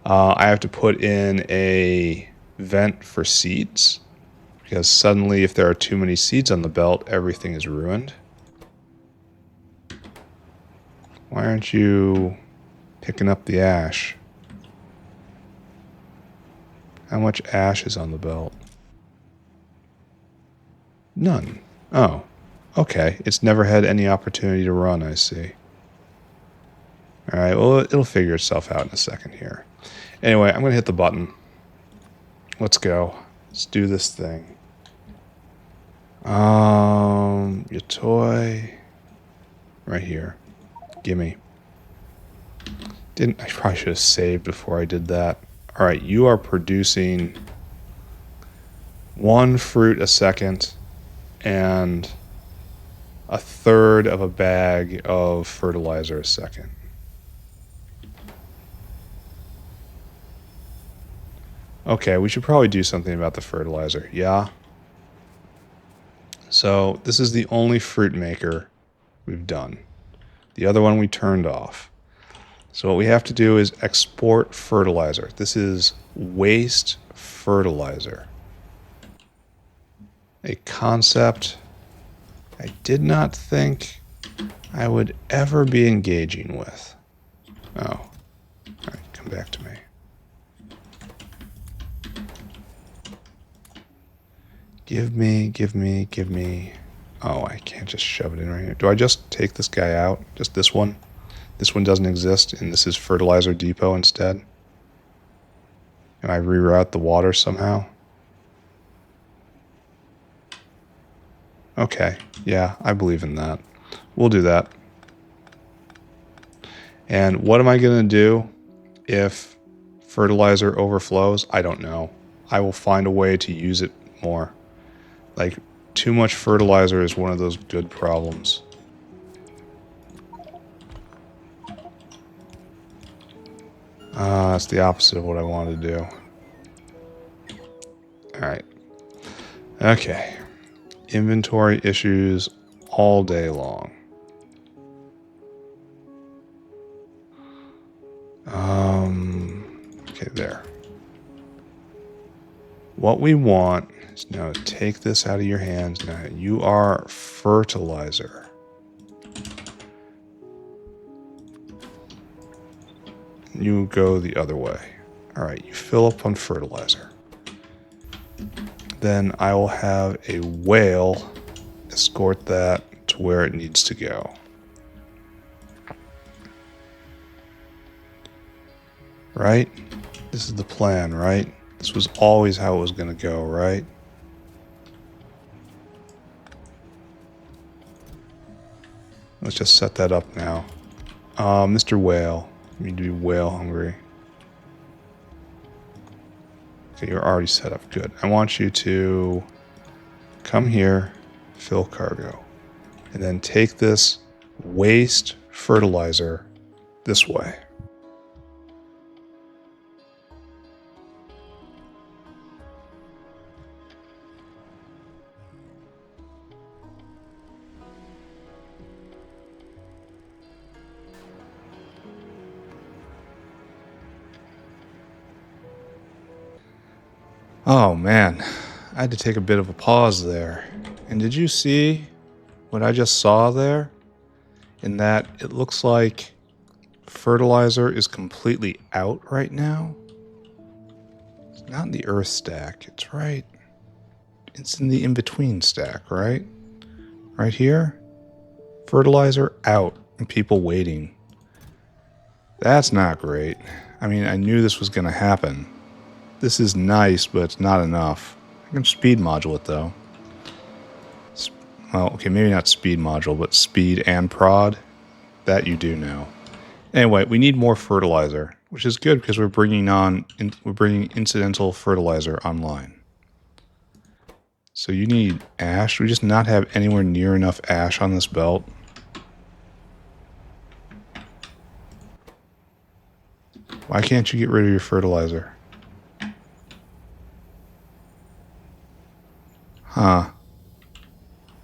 I have to put in a vent for seeds, because suddenly, if there are too many seeds on the belt, everything is ruined. Why aren't you picking up the ash? How much ash is on the belt? None. Oh, okay. It's never had any opportunity to run, I see. Alright, well, it'll figure itself out in a second here. Anyway, I'm going to hit the button. Let's go. Let's do this thing. Yotoi. Right here. Gimme. I probably should have saved before I did that. Alright, you are producing 1 fruit a second and 1/3 of a bag of fertilizer a second. Okay, we should probably do something about the fertilizer. Yeah? So, this is the only fruit maker we've done. The other one we turned off. So what we have to do is export fertilizer. This is waste fertilizer. A concept I did not think I would ever be engaging with. Oh. Alright, come back to me. Give me. Oh, I can't just shove it in right here. Do I just take this guy out? Just this one? This one doesn't exist, and this is fertilizer depot instead? Can I reroute the water somehow? Okay, yeah, I believe in that. We'll do that. And what am I going to do if fertilizer overflows? I don't know. I will find a way to use it more. Like, too much fertilizer is one of those good problems. That's the opposite of what I wanted to do. Alright. Okay. Inventory issues all day long. Okay, there. What we want is now to take this out of your hands. Now, you are fertilizer. You go the other way. Alright, you fill up on fertilizer. Then I will have a whale escort that to where it needs to go. Right? This is the plan, right? This was always how it was going to go, right? Let's just set that up now. Mr. Whale. You need to be whale hungry. Okay, you're already set up. Good. I want you to come here, fill cargo, and then take this waste fertilizer this way. Oh man, I had to take a bit of a pause there. And did you see what I just saw there? In that it looks like fertilizer is completely out right now. It's not in the earth stack, it's right It's in the in-between stack, right? Right here. Fertilizer out and people waiting. That's not great. I mean, I knew this was going to happen. This is nice, but it's not enough. I can speed module it, though. Well, okay, maybe not speed module, but speed and prod. That you do now. Anyway, we need more fertilizer, which is good because we're bringing incidental fertilizer online. So you need ash. We just not have anywhere near enough ash on this belt. Why can't you get rid of your fertilizer? Huh.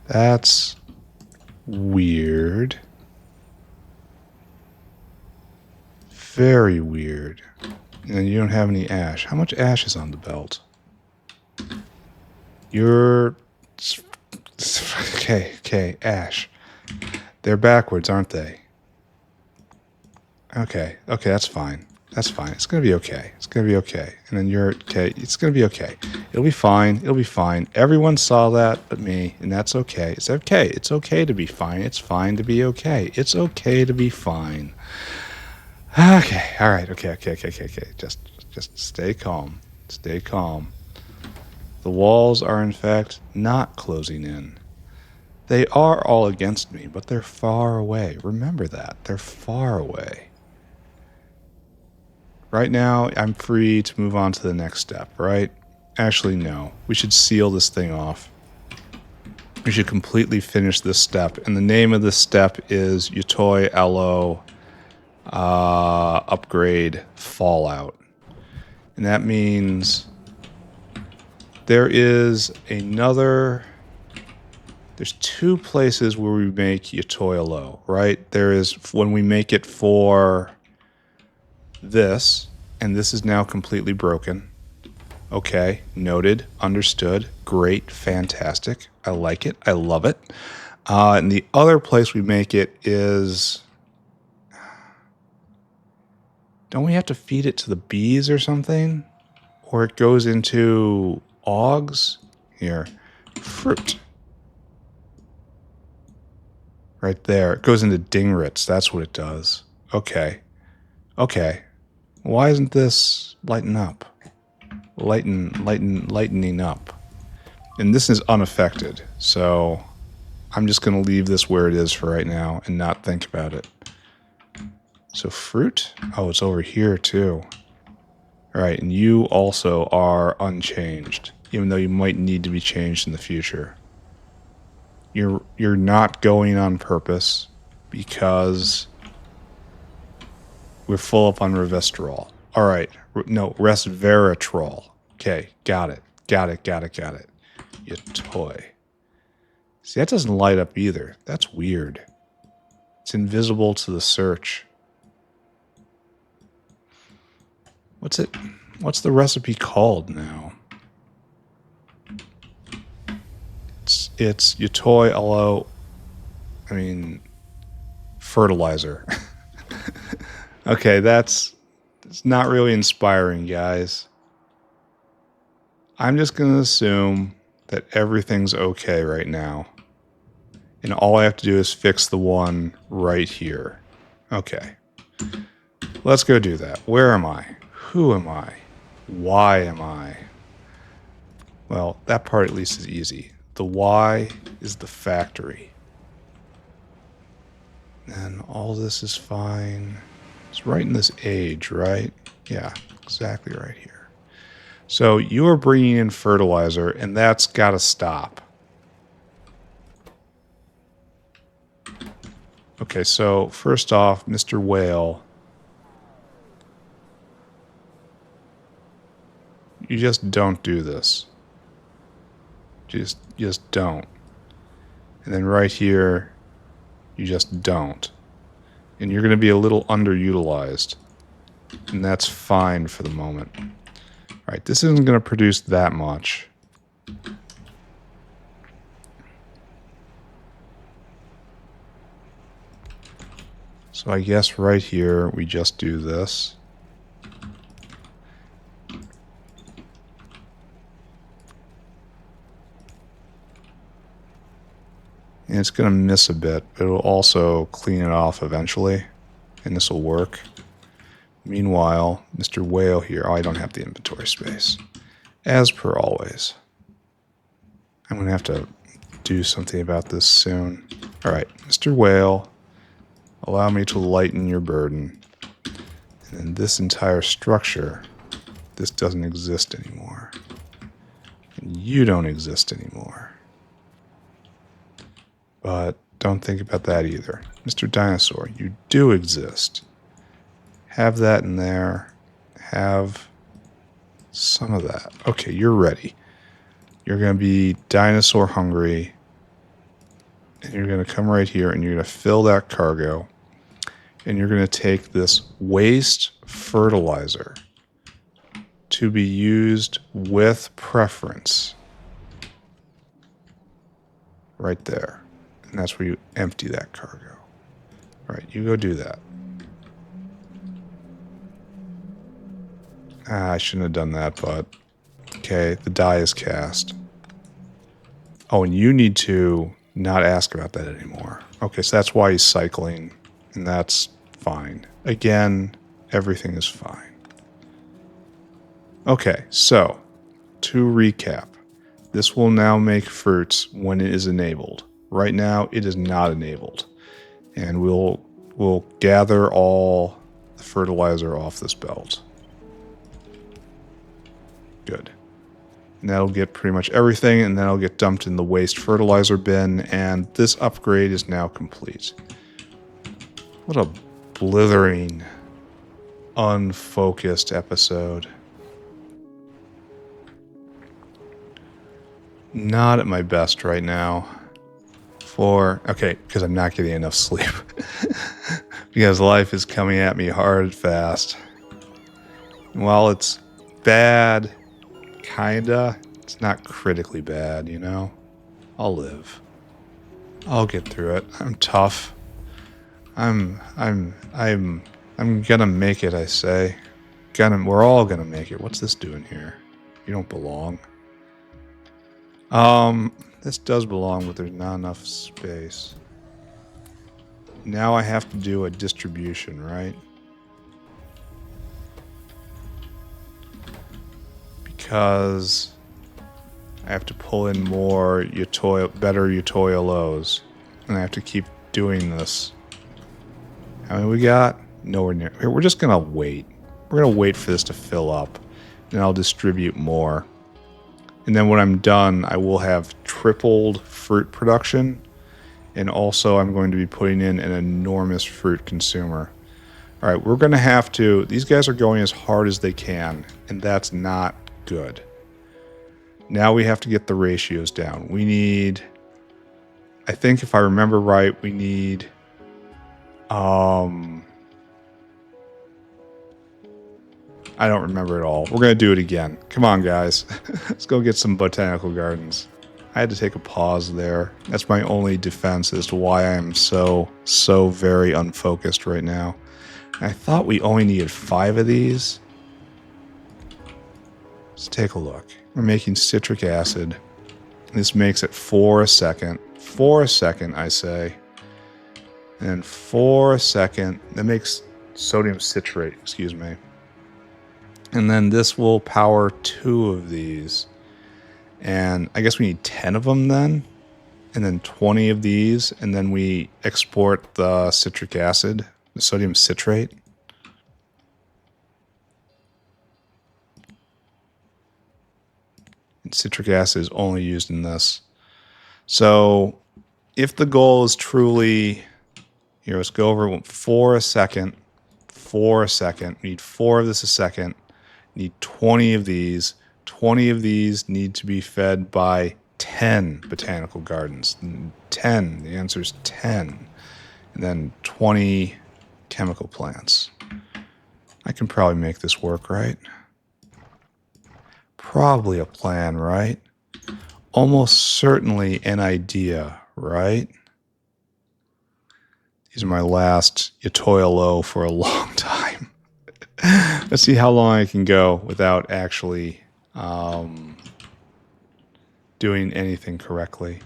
That's weird. Very weird. And you don't have any ash. How much ash is on the belt? You're... Okay, ash. They're backwards, aren't they? Okay, that's fine. That's fine. It's going to be okay. It's going to be okay. And then you're... Okay, it's going to be okay. It'll be fine. It'll be fine. Everyone saw that but me, and that's okay. It's okay. It's okay to be fine. It's fine to be okay. It's okay to be fine. Okay, alright, okay. Just stay calm. Stay calm. The walls are, in fact, not closing in. They are all against me, but they're far away. Remember that. They're far away. Right now, I'm free to move on to the next step, right? Actually, no. We should seal this thing off. We should completely finish this step. And the name of this step is Yotoi Upgrade Fallout. And that means there is another... There's two places where we make Yotoi Low, right? There is when we make it for this, and this is now completely broken. Okay, noted, understood, great, fantastic. I like it, I love it. And the other place we make it is... Don't we have to feed it to the bees or something? Or it goes into augs? Here, fruit. Right there. It goes into dingrits. That's what it does. Okay. Okay. Why isn't this lighting up? Lightening up. And this is unaffected. So I'm just going to leave this where it is for right now and not think about it. So fruit? Oh, it's over here too. All right. And you also are unchanged, even though you might need to be changed in the future. You're not going on purpose because we're full up on resveratrol. All right. No, resveratrol. Okay. Got it. Yotoi. See, that doesn't light up either. That's weird. It's invisible to the search. What's the recipe called now? It's Yotoi Aloe, fertilizer. Okay, it's not really inspiring, guys. I'm just going to assume that everything's okay right now. And all I have to do is fix the one right here. Okay. Let's go do that. Where am I? Who am I? Why am I? Well, that part at least is easy. The why is the factory. And all this is fine. It's right in this age, right? Yeah, exactly right here. So you are bringing in fertilizer, and that's got to stop. Okay, so first off, Mr. Whale, you just don't do this. Just don't. And then right here, you just don't. And you're going to be a little underutilized. And that's fine for the moment. All right, this isn't going to produce that much. So I guess right here, we just do this. And it's going to miss a bit, but it'll also clean it off eventually, and this will work. Meanwhile, Mr. Whale here, oh, I don't have the inventory space. As per always. I'm going to have to do something about this soon. Alright, Mr. Whale, allow me to lighten your burden. And then this entire structure, this doesn't exist anymore. And you don't exist anymore. But don't think about that either. Mr. Dinosaur, you do exist. Have that in there. Have some of that. Okay, you're ready. You're going to be dinosaur hungry. And you're going to come right here and you're going to fill that cargo. And you're going to take this waste fertilizer to be used with preference. Right there. And that's where you empty that cargo. All right, you go do that. I shouldn't have done that, but okay, the die is cast. Oh, and you need to not ask about that anymore. Okay, so that's why he's cycling, and that's fine. Again, everything is fine. Okay, so to recap, this will now make fruits when it is enabled. Right now, it is not enabled, and we'll gather all the fertilizer off this belt. Good. And that'll get pretty much everything, and then it'll get dumped in the waste fertilizer bin, and this upgrade is now complete. What a blithering, unfocused episode. Not at my best right now. Okay, because I'm not getting enough sleep. Because life is coming at me hard and fast. And while it's bad, kinda, it's not critically bad, you know? I'll live. I'll get through it. I'm tough. I'm gonna make it, I say. We're all gonna make it. What's this doing here? You don't belong. This does belong, but there's not enough space. Now I have to do a distribution, right? Because I have to pull in more better Yotoi lows. And I have to keep doing this. How many we got? Nowhere near. We're just gonna wait. We're gonna wait for this to fill up. And I'll distribute more. And then when I'm done, I will have tripled fruit production. And also I'm going to be putting in an enormous fruit consumer. Alright, we're going to have to... These guys are going as hard as they can. And that's not good. Now we have to get the ratios down. We need... I think if I remember right, we need... I don't remember it all. We're going to do it again. Come on, guys. Let's go get some botanical gardens. I had to take a pause there. That's my only defense as to why I am so very unfocused right now. I thought we only needed 5 of these. Let's take a look. We're making citric acid. This makes it 4 a second. 4 a second, I say. And 4 a second. That makes sodium citrate, excuse me. And then this will power 2 of these. And I guess we need 10 of them then. And then 20 of these. And then we export the citric acid, the sodium citrate. And citric acid is only used in this. So if the goal is truly... Here, let's go over 4 a second. 4 a second. We need 4 of this a second. Need 20 of these. 20 of these need to be fed by 10 botanical gardens. 10. The answer is 10. And then 20 chemical plants. I can probably make this work, right? Probably a plan, right? Almost certainly an idea, right? These are my last Yotoi low for a long time. Let's see how long I can go without actually doing anything correctly.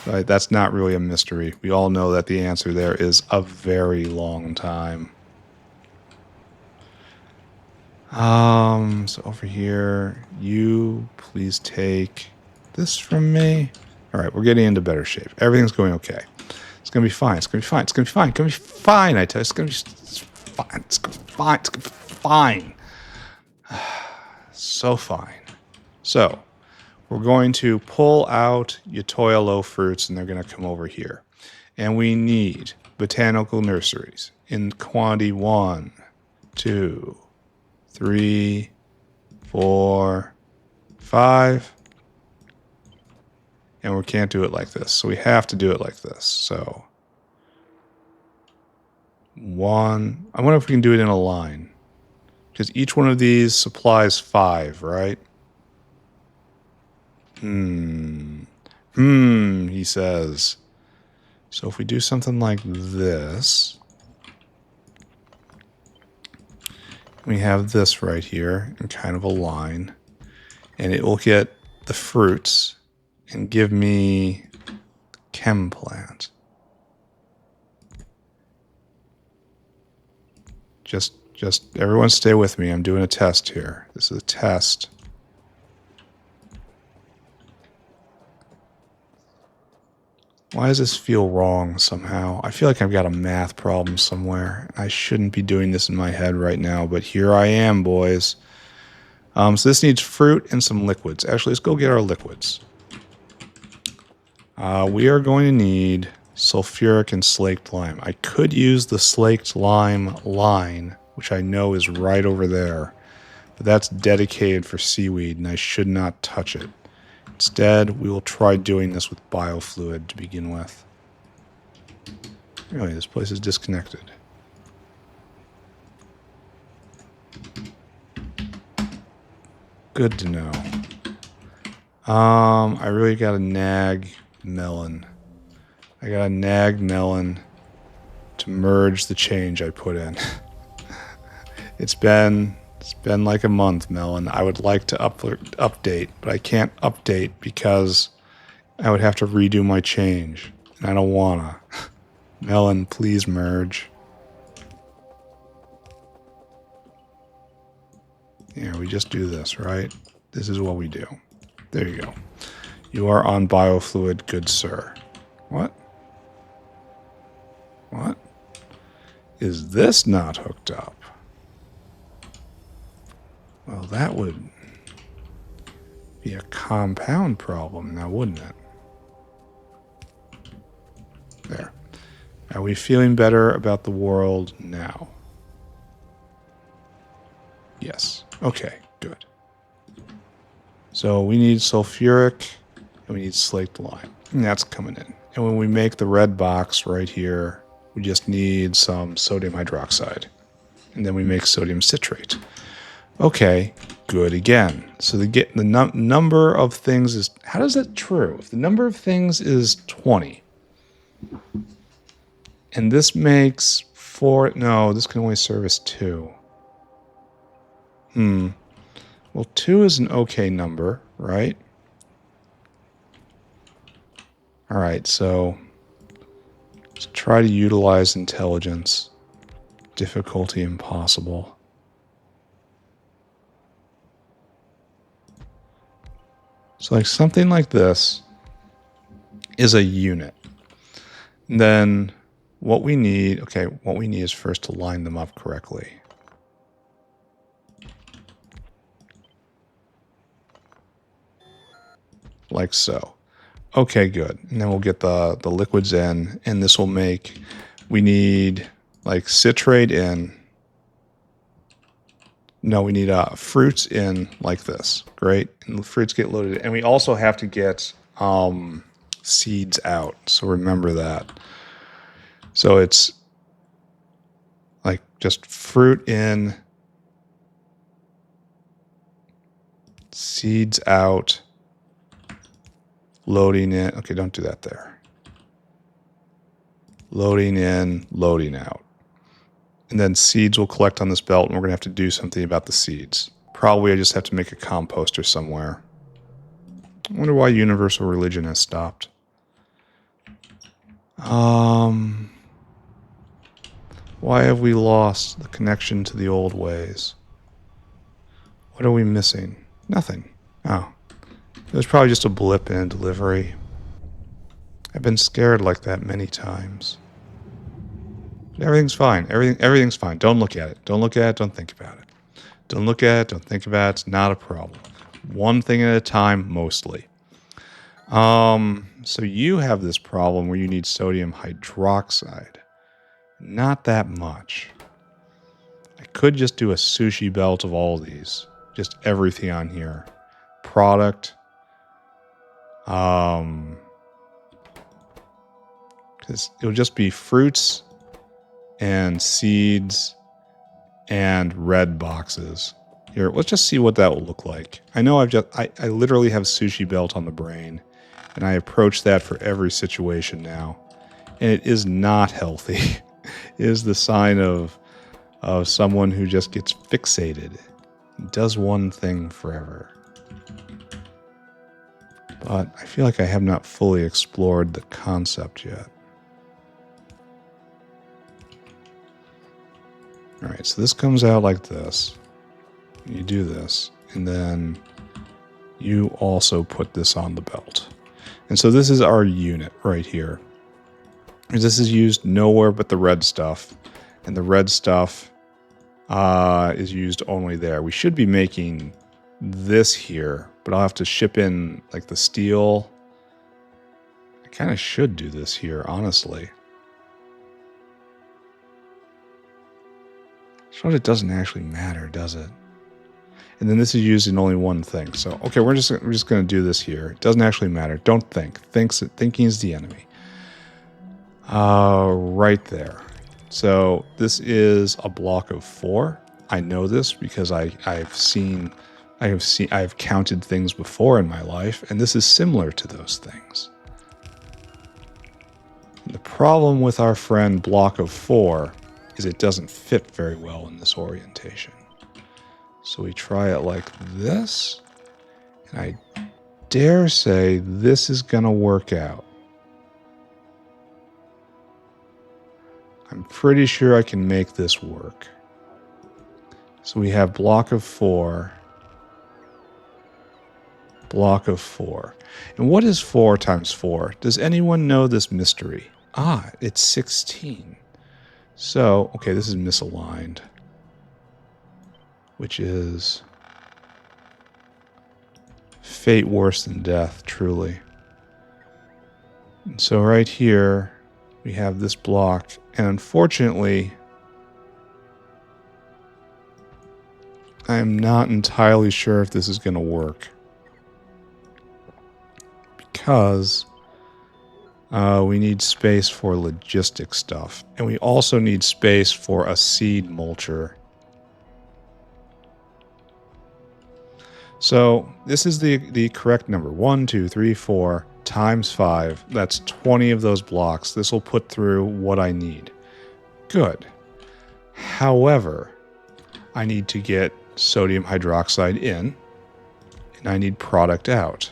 Right? That's not really a mystery. We all know that the answer there is a very long time. So over here, you please take this from me. All right, we're getting into better shape. Everything's going okay. It's gonna be fine. It's gonna be fine. It's gonna be fine. It's gonna be fine. I tell you, it's gonna be fine. It's gonna be fine. It's gonna be fine. So fine. So we're going to pull out Yotoi fruits, and they're going to come over here. And we need botanical nurseries in quantity 1, 2, 3, 4, 5. And we can't do it like this. So we have to do it like this. So 1. I wonder if we can do it in a line. Because each one of these supplies 5, right? He says. So if we do something like this, we have this right here in kind of a line, and it will get the fruits and give me chem plant. Just everyone stay with me. I'm doing a test here. This is a test. Why does this feel wrong somehow? I feel like I've got a math problem somewhere. I shouldn't be doing this in my head right now, but here I am, boys. So this needs fruit and some liquids. Actually, let's go get our liquids. We are going to need sulfuric and slaked lime. I could use the slaked lime line, which I know is right over there, but that's dedicated for seaweed, and I should not touch it. Instead, we will try doing this with biofluid to begin with. Really, this place is disconnected. Good to know. I really got a nag melon. I got a nag melon to merge the change I put in. It's been like a month, Melon. I would like to update, but I can't update because I would have to redo my change, and I don't wanna. Melon, please merge. Yeah, we just do this, right? This is what we do. There you go. You are on biofluid, good sir. What? What? Is this not hooked up? Well, that would be a compound problem now, wouldn't it? There. Are we feeling better about the world now? Yes. Okay, good. So we need sulfuric and we need slaked lime. And that's coming in. And when we make the red box right here, we just need some sodium hydroxide. And then we make sodium citrate. Okay, good again. So the number of things is... How does that true? If the number of things is 20, and this makes 4... No, this can only service 2. Well, 2 is an okay number, right? Alright, so... let's try to utilize intelligence. Difficulty impossible. So like something like this is a unit. And then what we need, what we need is first to line them up correctly. Like so. Okay, good. And then we'll get the liquids in, and this will make, we need like citrate in. No, we need fruits in like this. Great. And the fruits get loaded. And we also have to get seeds out. So remember that. So it's like just fruit in, seeds out, loading in. Okay, don't do that there. Loading in, loading out. And then seeds will collect on this belt, and we're going to have to do something about the seeds. Probably I just have to make a composter somewhere. I wonder why universal religion has stopped. Why have we lost the connection to the old ways? What are we missing? Nothing. Oh. It was probably just a blip in a delivery. I've been scared like that many times. But everything's fine. Everything's fine. Don't look at it. Don't look at it. Don't think about it. Don't look at it. Don't think about it. It's not a problem. One thing at a time, mostly. So you have this problem where you need sodium hydroxide. Not that much. I could just do a sushi belt of all these. Just everything on here. Product. Because it'll just be fruits and seeds and red boxes. Here, let's just see what that will look like. I know I literally have sushi belt on the brain, and I approach that for every situation now. And it is not healthy. It is the sign of someone who just gets fixated. Does one thing forever. But I feel like I have not fully explored the concept yet. Alright, so this comes out like this. You do this, and then you also put this on the belt. And so this is our unit right here. This is used nowhere but the red stuff, and the red stuff is used only there. We should be making this here, but I'll have to ship in like the steel. I kind of should do this here, honestly. So it doesn't actually matter, does it? And then this is used in only one thing. So, okay, we're just going to do this here. It doesn't actually matter. Don't think. Thinking is the enemy. Right there. So this is a block of 4. I know this because I've counted things before in my life, and this is similar to those things. The problem with our friend block of 4 is it doesn't fit very well in this orientation. So we try it like this, and I dare say this is going to work out. I'm pretty sure I can make this work. So we have block of 4, block of 4. And what is 4 times 4? Does anyone know this mystery? Ah, it's 16. So, okay, this is misaligned, which is fate worse than death, truly. And so right here, we have this block, and unfortunately, I am not entirely sure if this is going to work. Because we need space for logistic stuff. And we also need space for a seed mulcher. So this is the correct number. 1, 2, 3, 4 times 5. That's 20 of those blocks. This will put through what I need. Good. However, I need to get sodium hydroxide in, and I need product out.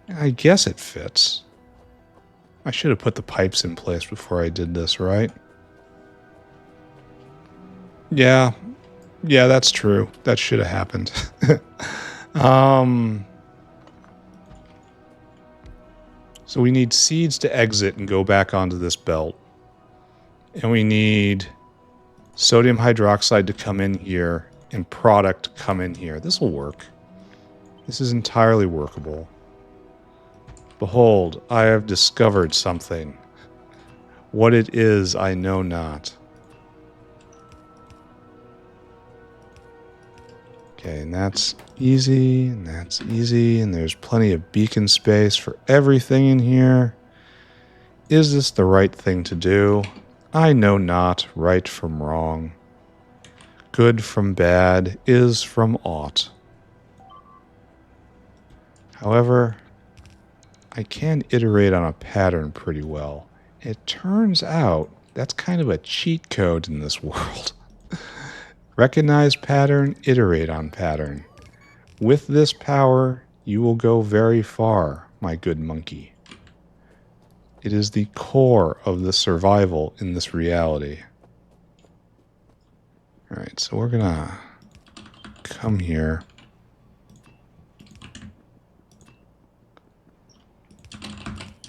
I guess it fits. I should have put the pipes in place before I did this, right? Yeah, that's true. That should have happened. So we need seeds to exit and go back onto this belt. And we need sodium hydroxide to come in here and product to come in here. This will work. This is entirely workable. Behold, I have discovered something. What it is, I know not. Okay, and that's easy, and that's easy, and there's plenty of beacon space for everything in here. Is this the right thing to do? I know not right from wrong. Good from bad is from aught. However, I can iterate on a pattern pretty well. It turns out that's kind of a cheat code in this world. Recognize pattern, iterate on pattern. With this power, you will go very far, my good monkey. It is the core of the survival in this reality. Alright, so we're gonna come here.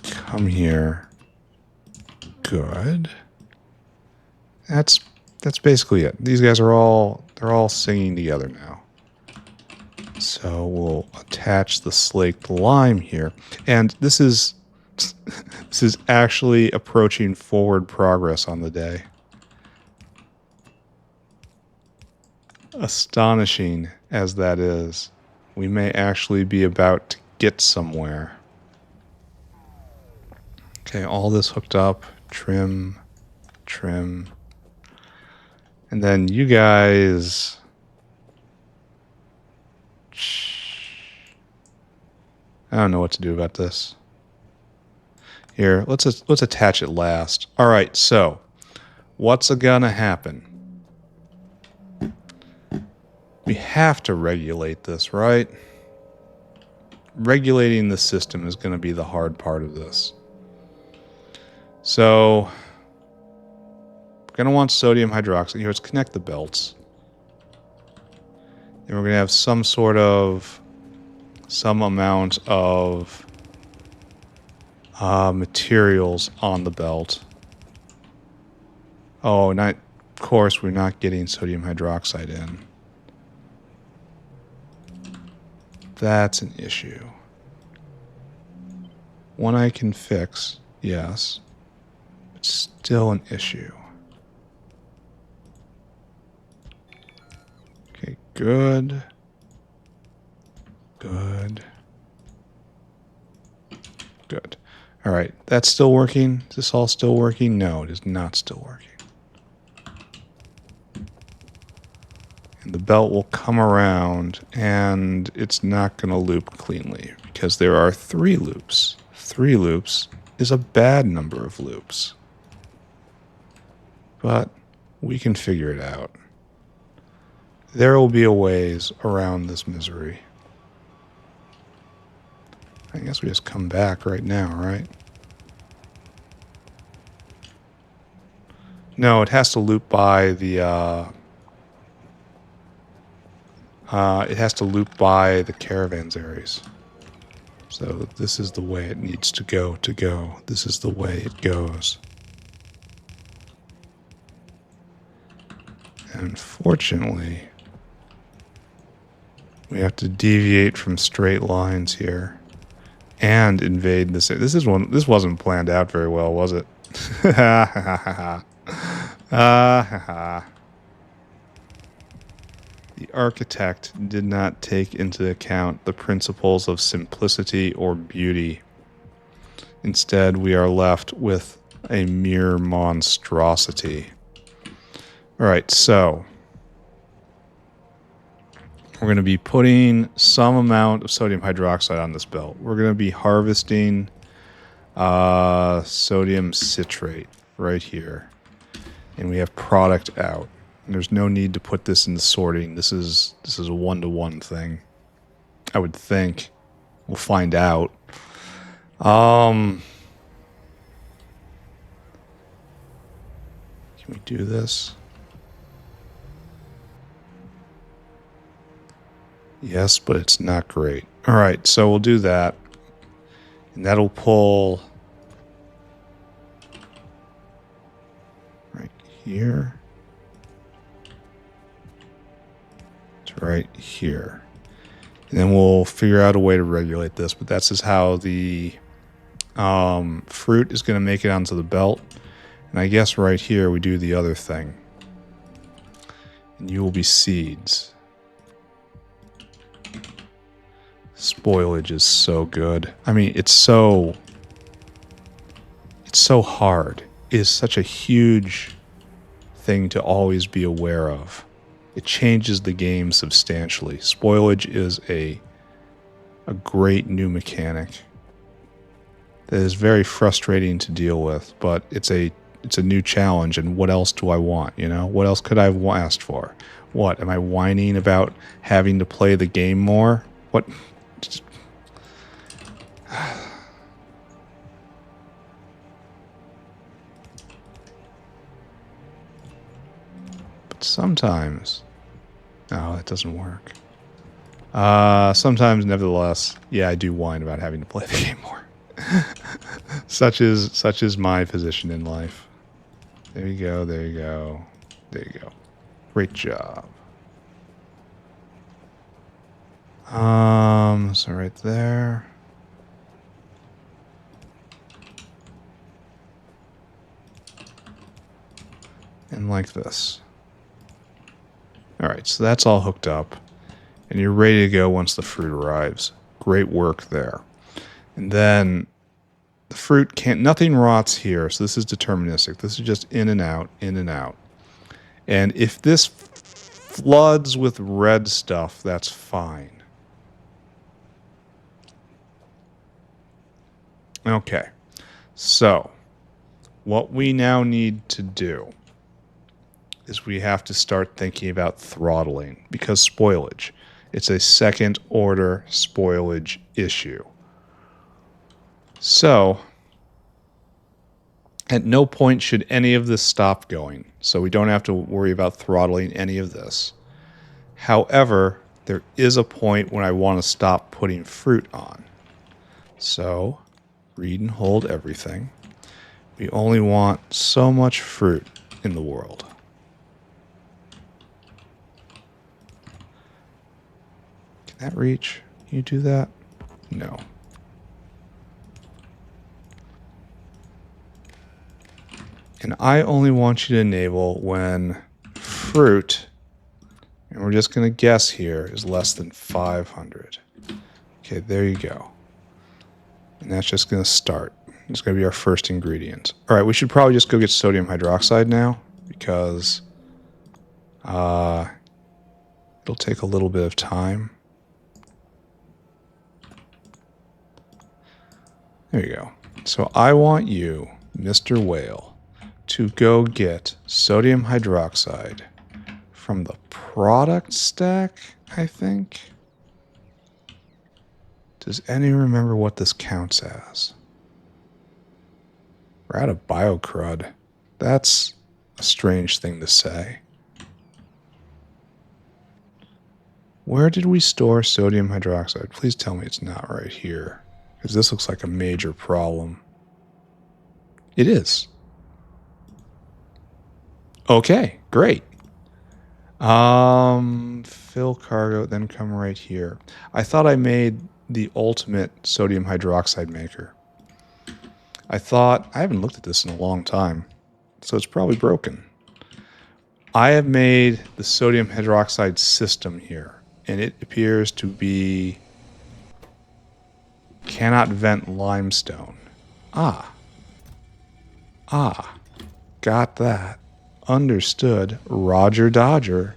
Come here. Good. That's basically it. These guys are they're all singing together now. So we'll attach the slaked lime here. And this is this is actually approaching forward progress on the day. Astonishing as that is, we may actually be about to get somewhere. Okay, all this hooked up, trim, trim. And then you guys... I don't know what to do about this. Here, let's attach it last. All right, so what's gonna happen? We have to regulate this, right? Regulating the system is going to be the hard part of this. So we're going to want sodium hydroxide. Here, let's connect the belts. And we're going to have some amount of materials on the belt. Oh, of course, we're not getting sodium hydroxide in. That's an issue. One I can fix, yes. But still an issue. Okay, good. Good. Good. Alright, that's still working. Is this all still working? No, it is not still working. The belt will come around and it's not going to loop cleanly because there are 3 loops. 3 loops is a bad number of loops. But we can figure it out. There will be a ways around this misery. I guess we just come back right now, right? No, it has to loop by the... it has to loop by the caravansaries. So this is the way it needs to go. This is the way it goes. Unfortunately, we have to deviate from straight lines here and invade this. This wasn't planned out very well, was it? Ha ha ha ha. Ah ha ha. The architect did not take into account the principles of simplicity or beauty. Instead, we are left with a mere monstrosity. Alright, so we're going to be putting some amount of sodium hydroxide on this belt. We're going to be harvesting sodium citrate right here. And we have product out. There's no need to put this in the sorting. This is a one-to-one thing, I would think. We'll find out. Can we do this? Yes, but it's not great. All right, so we'll do that. And that'll pull right here. Right here. And then we'll figure out a way to regulate this, but that's just how the fruit is going to make it onto the belt. And I guess right here we do the other thing. And you will be seeds. Spoilage is so good. I mean, it's so hard. It is such a huge thing to always be aware of. It changes the game substantially. Spoilage is a great new mechanic that is very frustrating to deal with, but it's a new challenge, and what else do I want, you know? What else could I have asked for? What, am I whining about having to play the game more? What? Sometimes. No, that doesn't work. Sometimes, nevertheless, yeah, I do whine about having to play the game more. Such is my position in life. There you go, there you go, there you go. Great job. So right there. And like this. Alright, so that's all hooked up. And you're ready to go once the fruit arrives. Great work there. And then the fruit can't, nothing rots here, so this is deterministic. This is just in and out, in and out. And if this floods with red stuff, that's fine. Okay, so what we now need to do is we have to start thinking about throttling, because spoilage. It's a second order spoilage issue. So, at no point should any of this stop going, so we don't have to worry about throttling any of this. However, there is a point when I want to stop putting fruit on. So, read and hold everything. We only want so much fruit in the world. Can that reach? Can you do that? No. And I only want you to enable when fruit, and we're just going to guess here, is less than 500. Okay, there you go. And that's just going to start. It's going to be our first ingredient. All right, we should probably just go get sodium hydroxide now, because it'll take a little bit of time. There you go. So I want you, Mr. Whale, to go get sodium hydroxide from the product stack, I think. Does anyone remember what this counts as? We're out of biocrud. That's a strange thing to say. Where did we store sodium hydroxide? Please tell me it's not right here, because this looks like a major problem. It is. Okay, great. Fill cargo, then come right here. I thought I made the ultimate sodium hydroxide maker. I haven't looked at this in a long time, so it's probably broken. I have made the sodium hydroxide system here, and it appears to be cannot vent limestone. Ah, got that. Understood. Roger Dodger.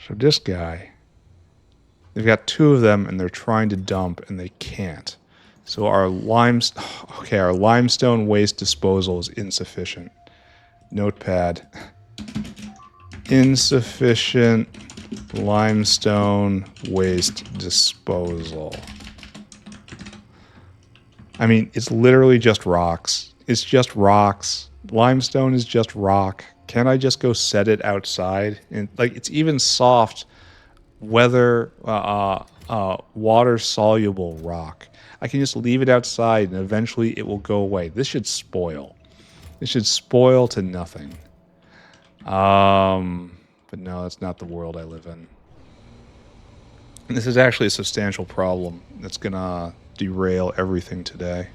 So this guy, they've got two of them and they're trying to dump and they can't. So our limestone waste disposal is insufficient. Notepad. Insufficient limestone waste disposal. I mean, it's literally just rocks. It's just rocks. Limestone is just rock. Can't I just go set it outside? And like, it's even soft, water soluble rock. I can just leave it outside and eventually it will go away. This should spoil. It should spoil to nothing. But no, that's not the world I live in. And this is actually a substantial problem that's gonna derail everything today.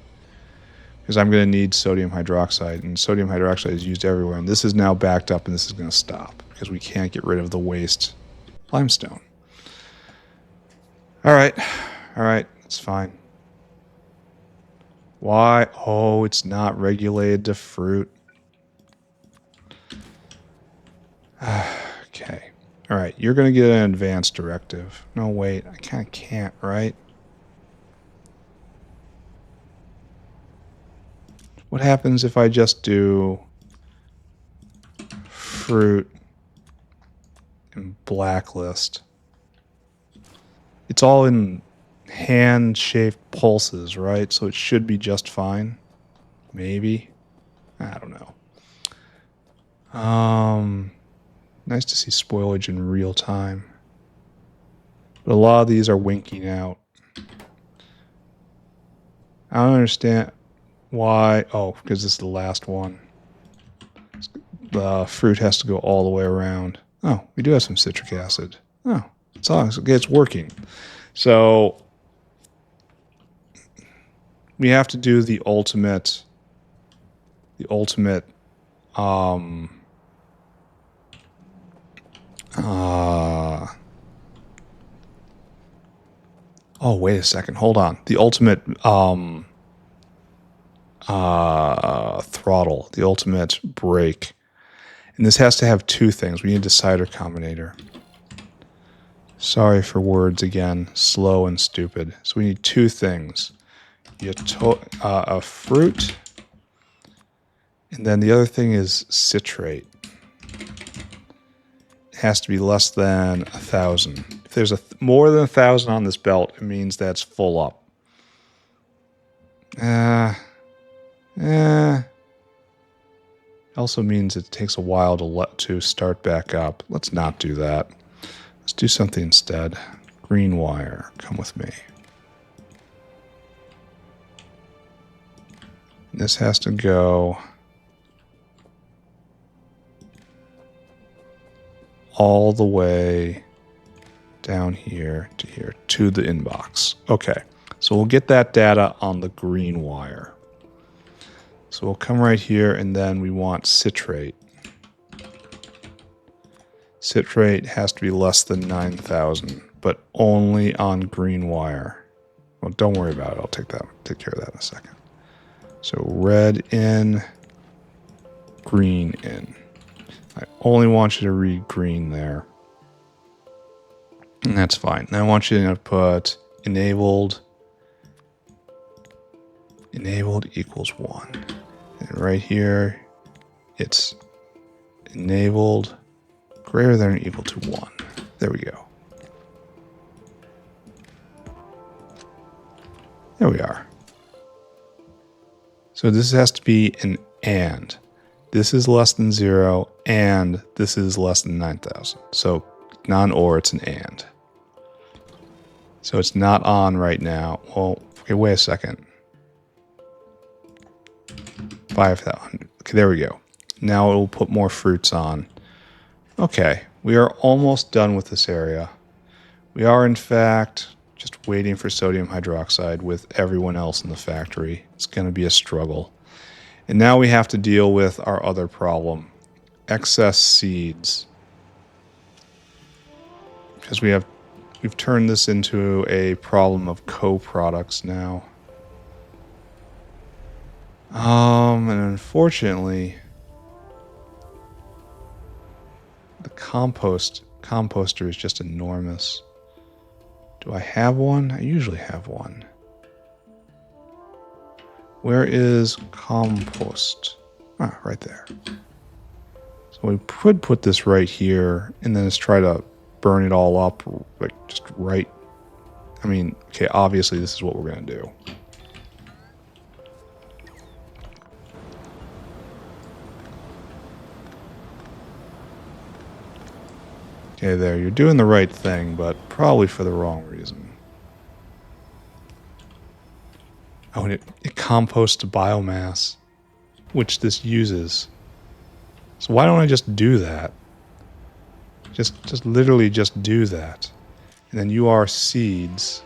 Because I'm going to need sodium hydroxide, and sodium hydroxide is used everywhere, and this is now backed up, and this is going to stop, because we can't get rid of the waste limestone. Alright, it's fine. Why? Oh, it's not regulated to fruit. Okay. Alright, you're going to get an advanced directive. No, wait, I kind of can't, right? What happens if I just do fruit and blacklist? It's all in hand-shaped pulses, right? So it should be just fine. Maybe. I don't know. Nice to see spoilage in real time. But a lot of these are winking out. I don't understand why. Oh, because this is the last one. The fruit has to go all the way around. Oh, we do have some citric acid. Oh, it's working. So we have to do the ultimate. Oh, wait a second. Hold on. The ultimate throttle, the ultimate brake. And this has to have two things. We need a decider combinator. Sorry for words again. Slow and stupid. So we need two things. A fruit. And then the other thing is citrate. It has to be less than 1,000. If there's more than 1,000 on this belt, it means that's full up. Also means it takes a while to start back up. Let's not do that. Let's do something instead. Green wire, come with me. This has to go all the way down here to the inbox. Okay, so we'll get that data on the green wire. So we'll come right here, and then we want citrate. Citrate has to be less than 9,000, but only on green wire. Well, don't worry about it. I'll take care of that in a second. So red in, green in. I only want you to read green there. And that's fine. And I want you to put enabled equals 1. And right here, it's enabled greater than or equal to 1. There we go. There we are. So this has to be an AND. This is less than 0, and this is less than 9,000. So non-OR, it's an AND. So it's not on right now. Well, okay, wait a second. 5,000. Okay, there we go. Now it will put more fruits on. Okay, we are almost done with this area. We are, in fact, just waiting for sodium hydroxide with everyone else in the factory. It's going to be a struggle. And now we have to deal with our other problem, excess seeds. Because we've turned this into a problem of co-products now. And unfortunately, the composter is just enormous. Do I have one? I usually have one. Where is compost? Ah, right there. So we could put this right here and then just try to burn it all up, like just right. I mean, okay, obviously this is what we're going to do. Okay, there, you're doing the right thing, but probably for the wrong reason. Oh, and it composts biomass, which this uses. So why don't I just do that? Just literally just do that. And then you are seeds.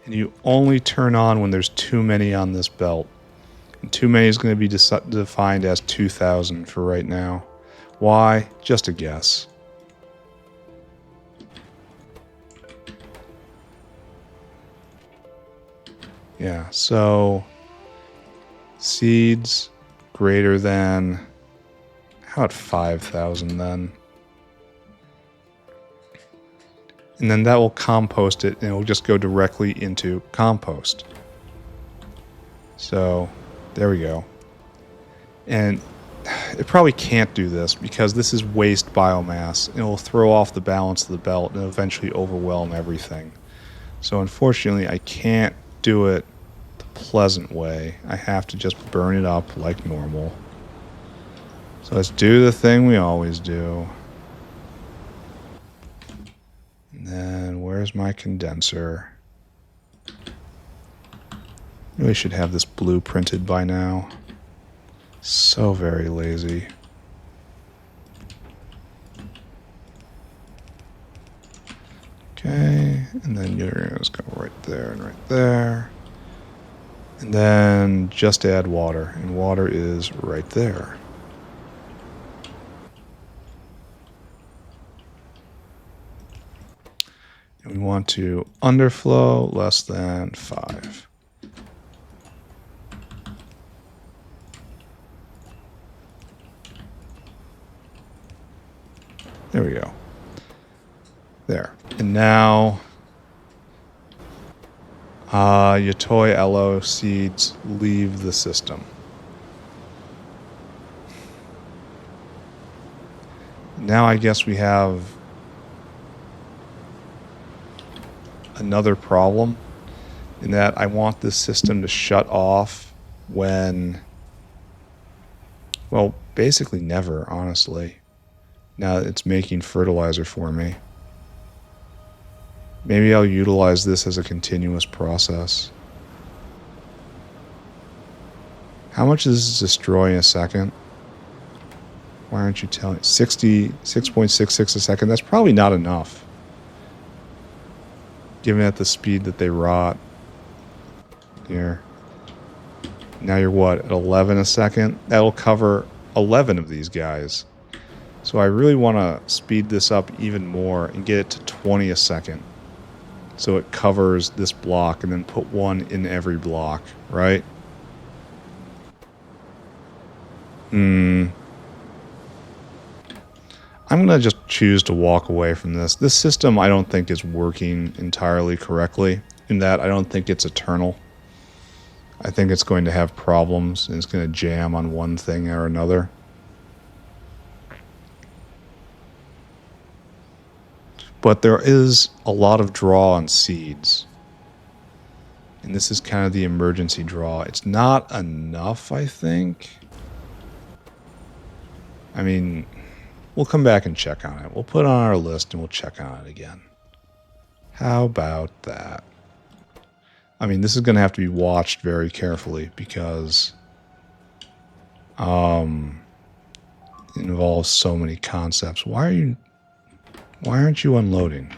And you only turn on when there's too many on this belt. And too many is going to be defined as 2,000 for right now. Why? Just a guess. Yeah, so seeds greater than, how about 5,000 then? And then that will compost it, and it will just go directly into compost. So there we go. And it probably can't do this because this is waste biomass, and it will throw off the balance of the belt and eventually overwhelm everything. So unfortunately, I can't do it the pleasant way. I have to just burn it up like normal. So let's do the thing we always do. And then where's my condenser? Really should have this blue printed by now. So very lazy. Okay, and then you're gonna just go right there and right there. And then just add water, and water is right there. And we want to underflow less than 5. There we go. There. And now Yotoi aloe seeds leave the system. Now I guess we have another problem in that I want this system to shut off when, well, basically never, honestly. Now it's making fertilizer for me. Maybe I'll utilize this as a continuous process. How much does this destroy in a second? Why aren't you telling? 66.66 a second. That's probably not enough. Given at the speed that they rot. Here. Now you're what? At 11 a second? That'll cover 11 of these guys. So I really want to speed this up even more and get it to 20 a second. So it covers this block and then put one in every block, right? I'm going to just choose to walk away from this. This system I don't think is working entirely correctly in that I don't think it's eternal. I think it's going to have problems and it's going to jam on one thing or another. But there is a lot of draw on seeds. And this is kind of the emergency draw. It's not enough, I think. I mean, we'll come back and check on it. We'll put it on our list and we'll check on it again. How about that? I mean, this is going to have to be watched very carefully because it involves so many concepts. Why aren't you unloading?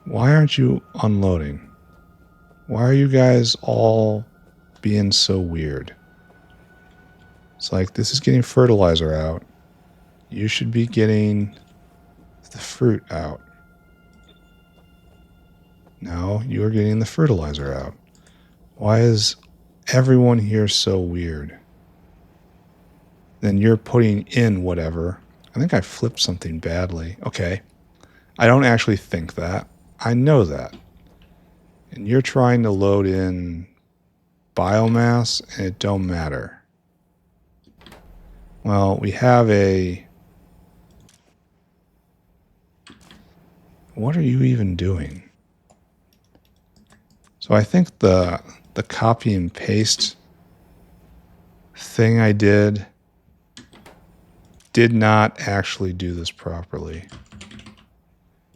Why aren't you unloading? Why are you guys all being so weird? It's like, this is getting fertilizer out. You should be getting the fruit out. No, you are getting the fertilizer out. Why is everyone here so weird? Then you're putting in whatever. I think I flipped something badly. Okay. I don't actually think that. I know that. And you're trying to load in biomass and it don't matter. Well, we have a... What are you even doing? So I think the copy and paste thing I did not actually do this properly.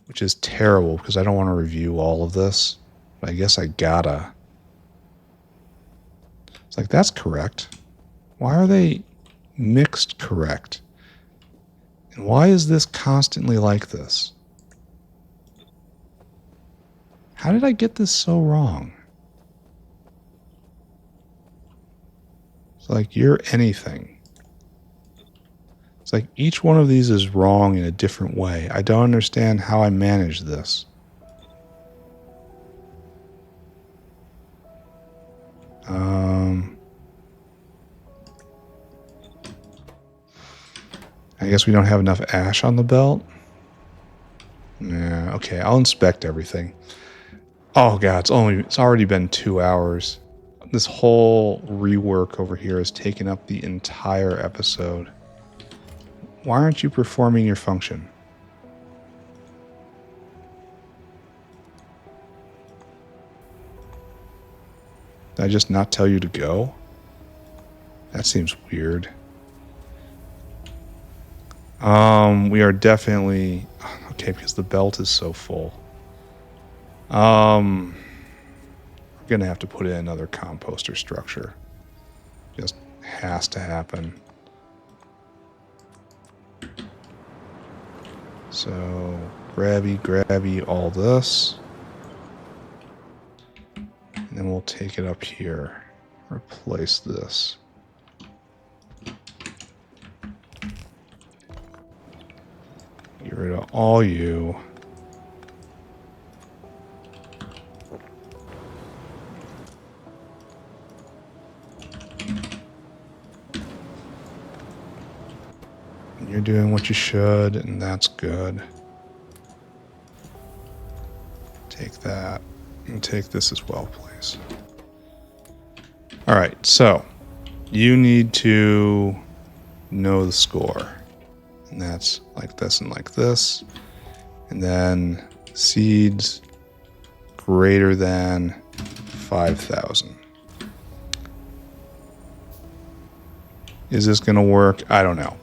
Which is terrible because I don't want to review all of this. But I guess I gotta. It's like, that's correct. Why are they mixed correct? And why is this constantly like this? How did I get this so wrong? It's like, you're anything. It's like each one of these is wrong in a different way. I don't understand how I manage this. I guess we don't have enough ash on the belt. Yeah, okay, I'll inspect everything. Oh god, it's already been 2 hours. This whole rework over here has taken up the entire episode. Why aren't you performing your function? Did I just not tell you to go? That seems weird. We are definitely... Okay, because the belt is so full. We're going to have to put in another composter structure. Just has to happen. So, grabby all this. And then we'll take it up here. Replace this. Get rid of all you. You're doing what you should, and that's good. Take that, and take this as well, please. Alright, so you need to know the score. And that's like this and like this. And then seeds greater than 5,000. Is this going to work? I don't know.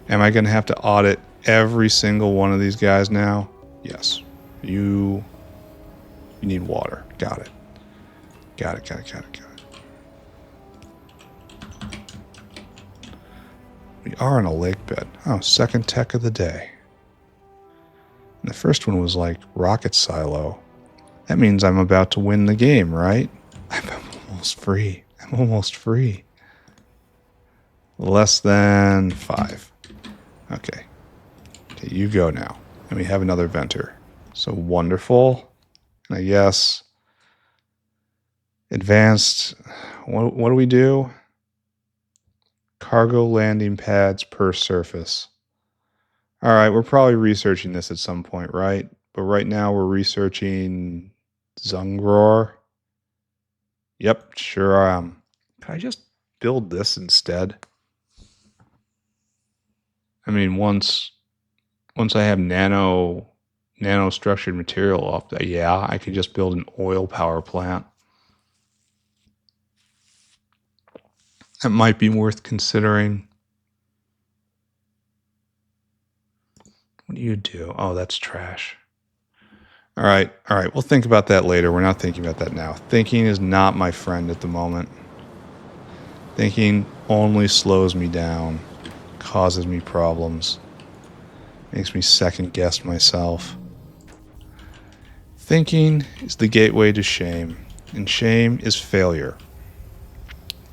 Am I going to have to audit every single one of these guys now? Yes. You need water. Got it. Got it. We are on a lake bed. Oh, second tech of the day. And the first one was like rocket silo. That means I'm about to win the game, right? I'm almost free. Less than 5. Okay, you go now. And we have another venter. So wonderful. And I guess advanced, what do we do? Cargo landing pads per surface. All right, we're probably researching this at some point, right? But right now we're researching Zungroar. Yep, sure am. Can I just build this instead? I mean, once I have nano structured material up there, yeah, I could just build an oil power plant. That might be worth considering. What do you do? Oh, that's trash. All right. We'll think about that later. We're not thinking about that now. Thinking is not my friend at the moment. Thinking only slows me down, causes me problems, makes me second guess myself. Thinking is the gateway to shame, and shame is failure.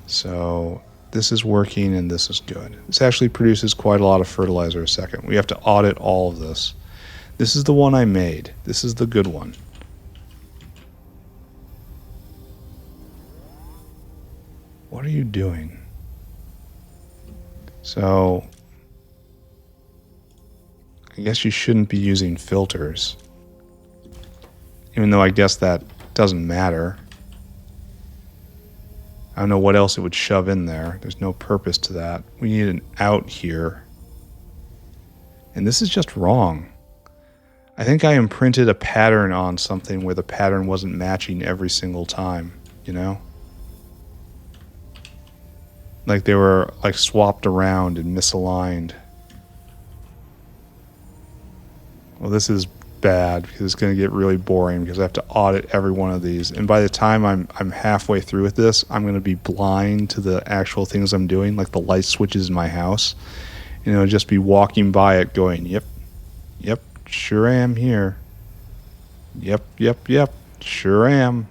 So this is working and this is good. This actually produces quite a lot of fertilizer a second. We have to audit all of this. This is the one I made. This is the good one. What are you doing? So I guess you shouldn't be using filters. Even though I guess that doesn't matter. I don't know what else it would shove in there. There's no purpose to that. We need an out here. And this is just wrong. I think I imprinted a pattern on something where the pattern wasn't matching every single time, you know? Like they were like swapped around and misaligned. Well, this is bad because it's going to get really boring because I have to audit every one of these. And by the time I'm halfway through with this, I'm going to be blind to the actual things I'm doing, like the light switches in my house. And it'll just be walking by it going, yep, sure am here. Yep, sure am.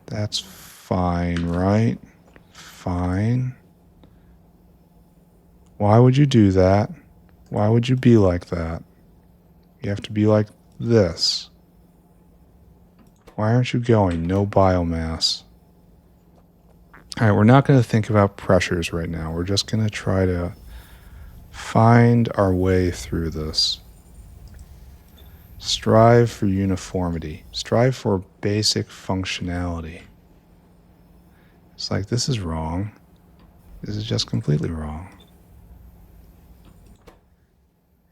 That's fine, right? Fine. Why would you do that? Why would you be like that? You have to be like this. Why aren't you going? No biomass. All right, we're not going to think about pressures right now. We're just going to try to find our way through this. Strive for uniformity. Strive for basic functionality. It's like, this is wrong. This is just completely wrong.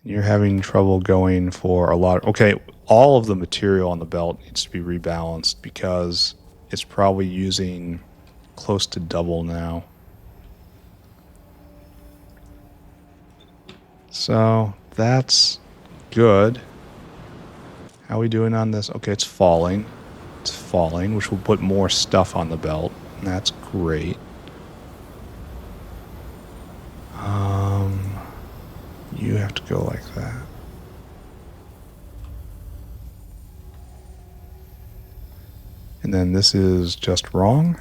You're having trouble going for a lot. Okay, all of the material on the belt needs to be rebalanced because it's probably using close to double now. So that's good. How are we doing on this? Okay, it's falling. It's falling, which will put more stuff on the belt. And that's great. You have to go like that. And then this is just wrong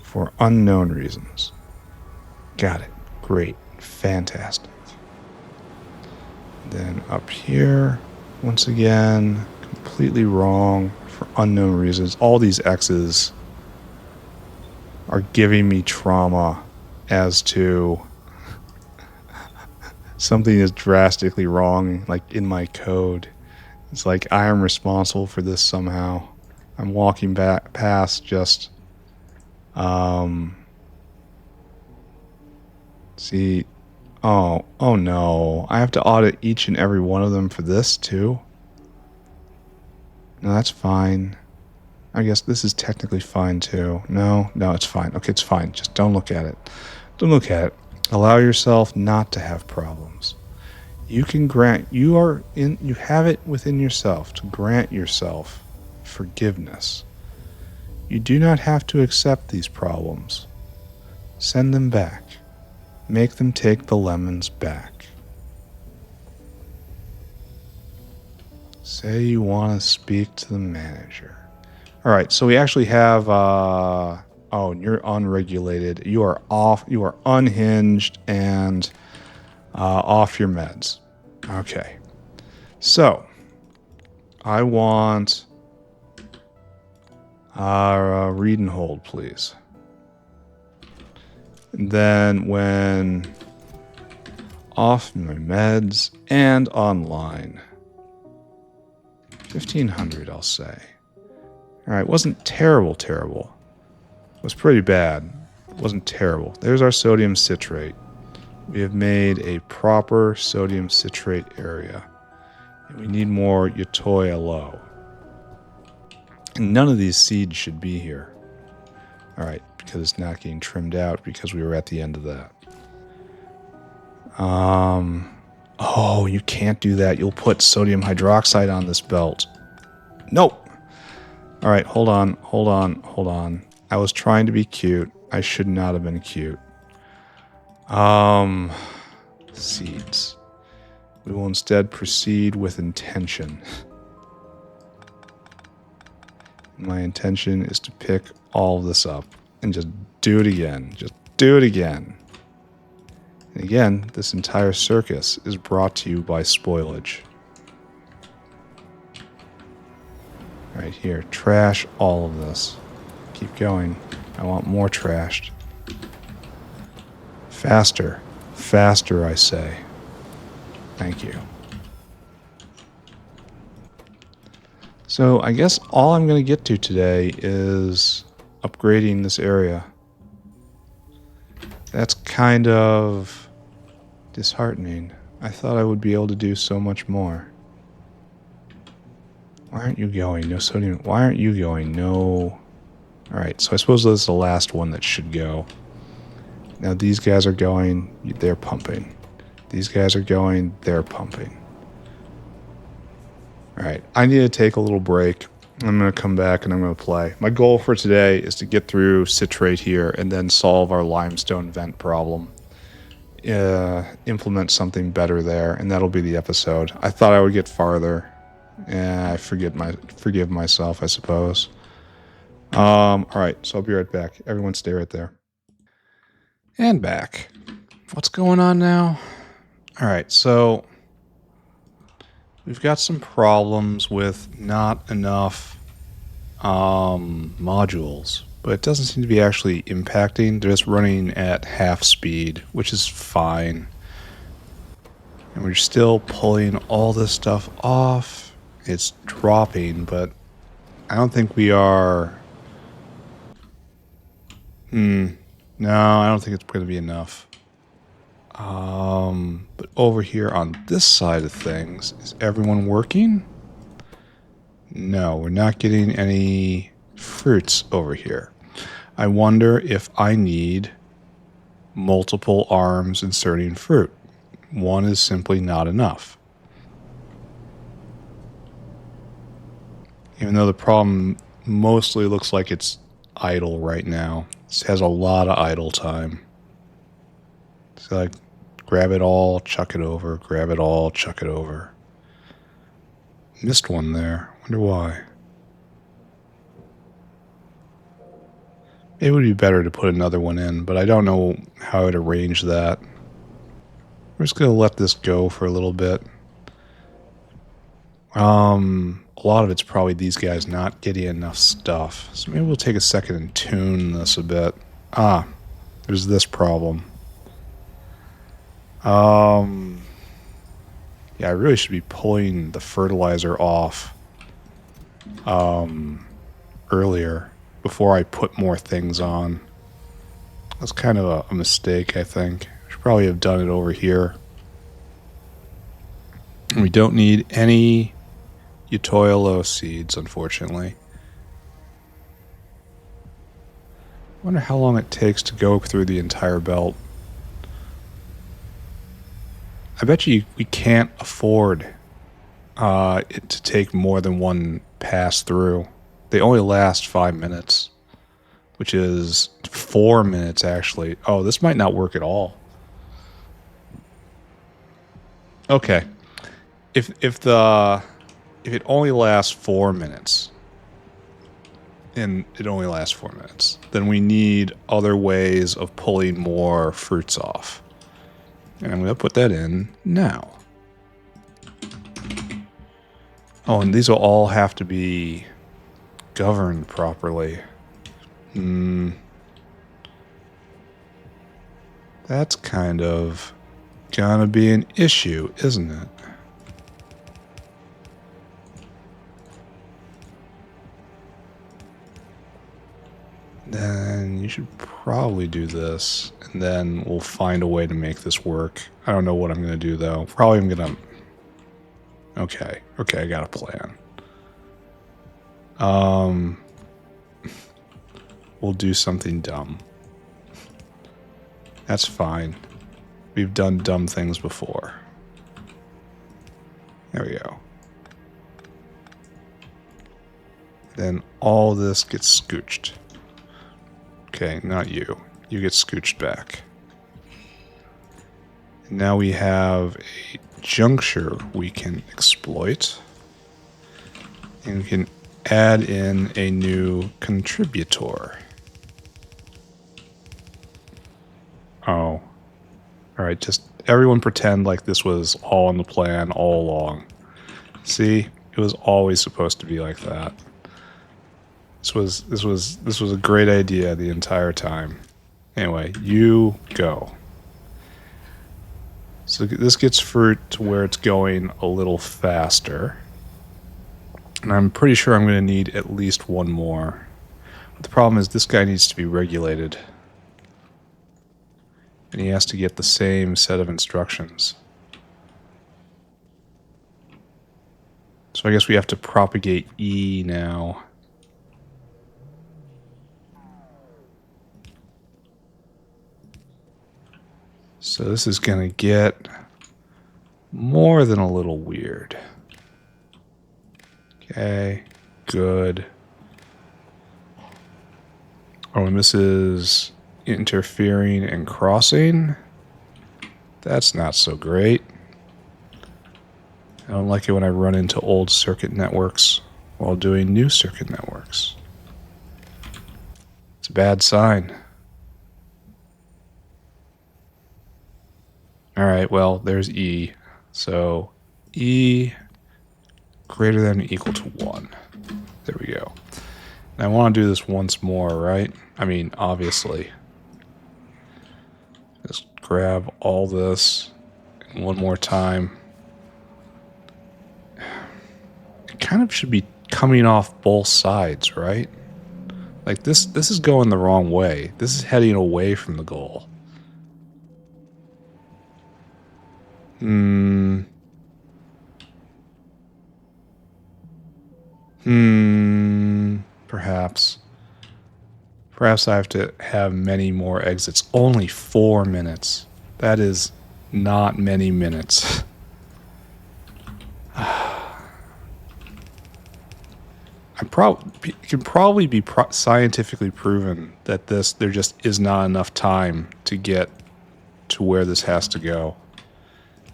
for unknown reasons. Got it. Great. Fantastic. Then up here, once again, completely wrong for unknown reasons. All these X's are giving me trauma as to something is drastically wrong, like in my code. It's like I am responsible for this somehow. I'm walking back past just see, oh no, I have to audit each and every one of them for this too. No, that's fine. I guess this is technically fine too. No, it's fine. Okay, it's fine. Just don't look at it. Don't look at it. Allow yourself not to have problems. You can grant, you have it within yourself to grant yourself forgiveness. You do not have to accept these problems. Send them back. Make them take the lemons back. Say you want to speak to the manager. All right, so we actually have, oh, you're unregulated. You are off, you are unhinged and off your meds. Okay. So, I want read and hold, please. And then when off my meds and online. 1500, I'll say. Alright, wasn't terrible. It was pretty bad. It wasn't terrible. There's our sodium citrate. We have made a proper sodium citrate area. And we need more Yotoi Upgrade. And none of these seeds should be here. Alright, because it's not getting trimmed out because we were at the end of that. Oh, you can't do that. You'll put sodium hydroxide on this belt. Nope. Alright, hold on. I was trying to be cute. I should not have been cute. Seeds. We will instead proceed with intention. My intention is to pick all of this up and just do it again. Just do it again. And again, this entire circus is brought to you by spoilage. Right here, trash all of this. Keep going. I want more trashed. Faster. Faster, I say. Thank you. So I guess all I'm going to get to today is upgrading this area. That's kind of disheartening. I thought I would be able to do so much more. Why aren't you going? No sodium. Why aren't you going? No. Alright, so I suppose this is the last one that should go. Now these guys are going, they're pumping. These guys are going, they're pumping. Alright, I need to take a little break. I'm going to come back and I'm going to play. My goal for today is to get through citrate here and then solve our limestone vent problem. Implement something better there, and that'll be the episode. I thought I would get farther. I forgive myself, I suppose. Alright, so I'll be right back. Everyone stay right there. And back. What's going on now? Alright, so we've got some problems with not enough modules, but it doesn't seem to be actually impacting. They're just running at half speed, which is fine. And we're still pulling all this stuff off. It's dropping, but I don't think we are... No, I don't think it's going to be enough. But over here on this side of things, is everyone working? No, we're not getting any fruits over here. I wonder if I need multiple arms inserting fruit. One is simply not enough. Even though the problem mostly looks like it's idle right now. It has a lot of idle time. So like, grab it all, chuck it over, grab it all, chuck it over. Missed one there. Wonder why. It would be better to put another one in, but I don't know how I would arrange that. We're just going to let this go for a little bit. A lot of it's probably these guys not getting enough stuff. So maybe we'll take a second and tune this a bit. Ah, there's this problem. Yeah, I really should be pulling the fertilizer off earlier before I put more things on. That's kind of a mistake, I think. I should probably have done it over here. We don't need any Yotoi seeds, unfortunately. I wonder how long it takes to go through the entire belt. I bet you we can't afford it to take more than one pass through. They only last 5 minutes, which is 4 minutes actually. Oh, this might not work at all. Okay, if it only lasts 4 minutes, and it only lasts 4 minutes, then we need other ways of pulling more fruits off. And I'm going to put that in now. Oh, and these will all have to be governed properly. That's kind of gonna be an issue, isn't it? Then you should probably do this, and then we'll find a way to make this work. I don't know what I'm gonna do though. Probably I'm gonna... Okay, I got a plan. We'll do something dumb. That's fine. We've done dumb things before. There we go. Then all this gets scooched. Okay, not you. You get scooched back. And now we have a juncture we can exploit. And we can add in a new contributor. Oh. Alright, just everyone pretend like this was all in the plan all along. See? It was always supposed to be like that. This was a great idea the entire time. Anyway, you go. So this gets fruit to where it's going a little faster. And I'm pretty sure I'm going to need at least one more. But the problem is this guy needs to be regulated. And he has to get the same set of instructions. So I guess we have to propagate E now. So this is going to get more than a little weird. Okay, good. Oh, and this is interfering and crossing. That's not so great. I don't like it when I run into old circuit networks while doing new circuit networks. It's a bad sign. Alright, well, there's E. So, E greater than or equal to 1. There we go. And I want to do this once more, right? I mean, obviously. Just grab all this one more time. It kind of should be coming off both sides, right? Like this is going the wrong way. This is heading away from the goal. Hmm. Perhaps. Perhaps I have to have many more exits. Only 4 minutes. That is not many minutes. It can probably be scientifically proven that there just is not enough time to get to where this has to go.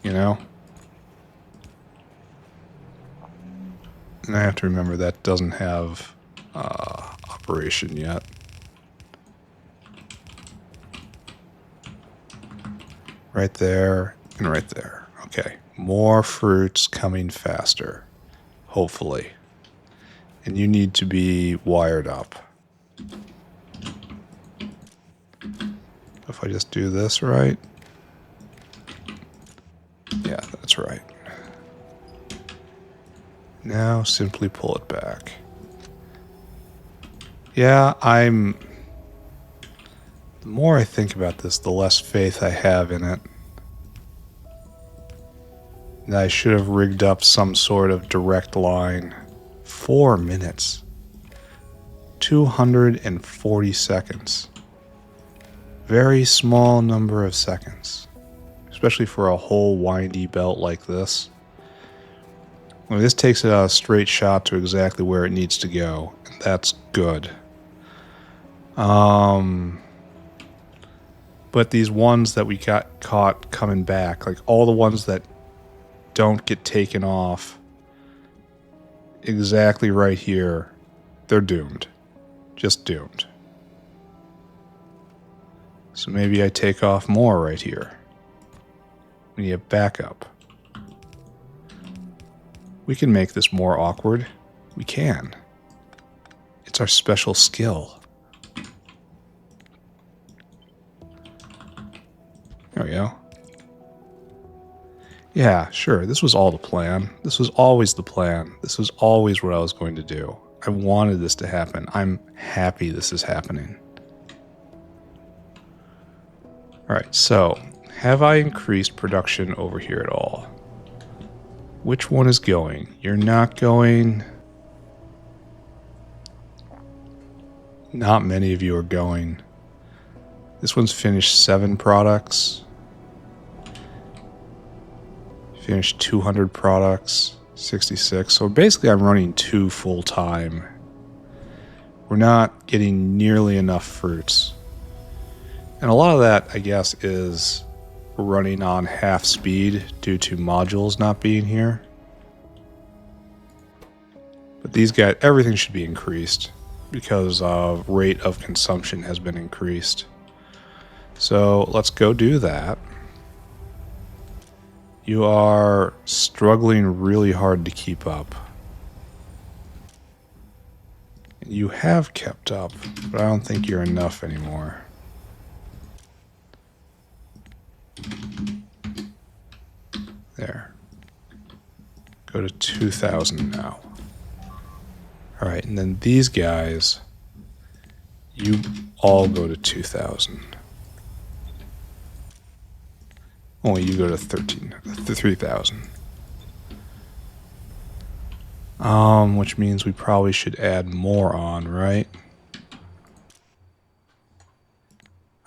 You know? And I have to remember that doesn't have operation yet. Right there and right there. Okay. More fruits coming faster. Hopefully. And you need to be wired up. If I just do this right. Yeah, that's right. Now simply pull it back. Yeah, the more I think about this, the less faith I have in it. And I should have rigged up some sort of direct line. 4 minutes. 240 seconds. Very small number of seconds. Especially for a whole windy belt like this. I mean, this takes it a straight shot to exactly where it needs to go. And that's good. But these ones that we got caught coming back, like all the ones that don't get taken off exactly right here, they're doomed. Just doomed. So maybe I take off more right here. We need a backup. We can make this more awkward. We can. It's our special skill. There we go. Yeah, sure, this was all the plan. This was always the plan. This was always what I was going to do. I wanted this to happen. I'm happy this is happening. Alright, so, have I increased production over here at all? Which one is going? You're not going. Not many of you are going. This one's finished 7 products. Finished 200 products, 66. So basically I'm running 2 full time. We're not getting nearly enough fruits. And a lot of that, I guess, is running on half speed due to modules not being here. But these guys, everything should be increased because rate of consumption has been increased. So let's go do that. You are struggling really hard to keep up. You have kept up, but I don't think you're enough anymore. There. Go to 2,000 now. Alright, and then these guys, you all go to 2,000. Only you go to 3,000. Which means we probably should add more on, right?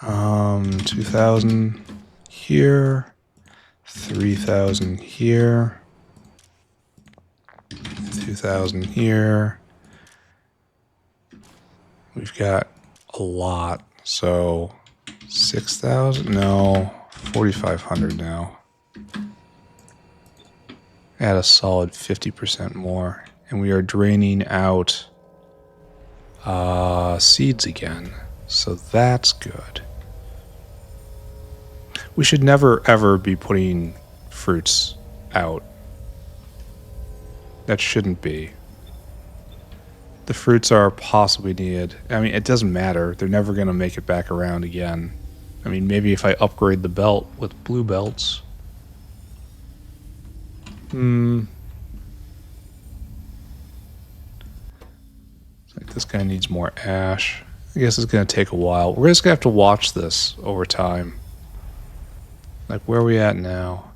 2,000 here, 3,000 here, 2,000 here. We've got a lot, so 6,000? No, 4,500 now. Add a solid 50% more, and we are draining out seeds again, so that's good. We should never ever be putting fruits out. That shouldn't be. The fruits are possibly needed. I mean, it doesn't matter. They're never going to make it back around again. I mean, maybe if I upgrade the belt with blue belts. It's like this guy needs more ash. I guess it's going to take a while. We're just going to have to watch this over time. Like, where are we at now?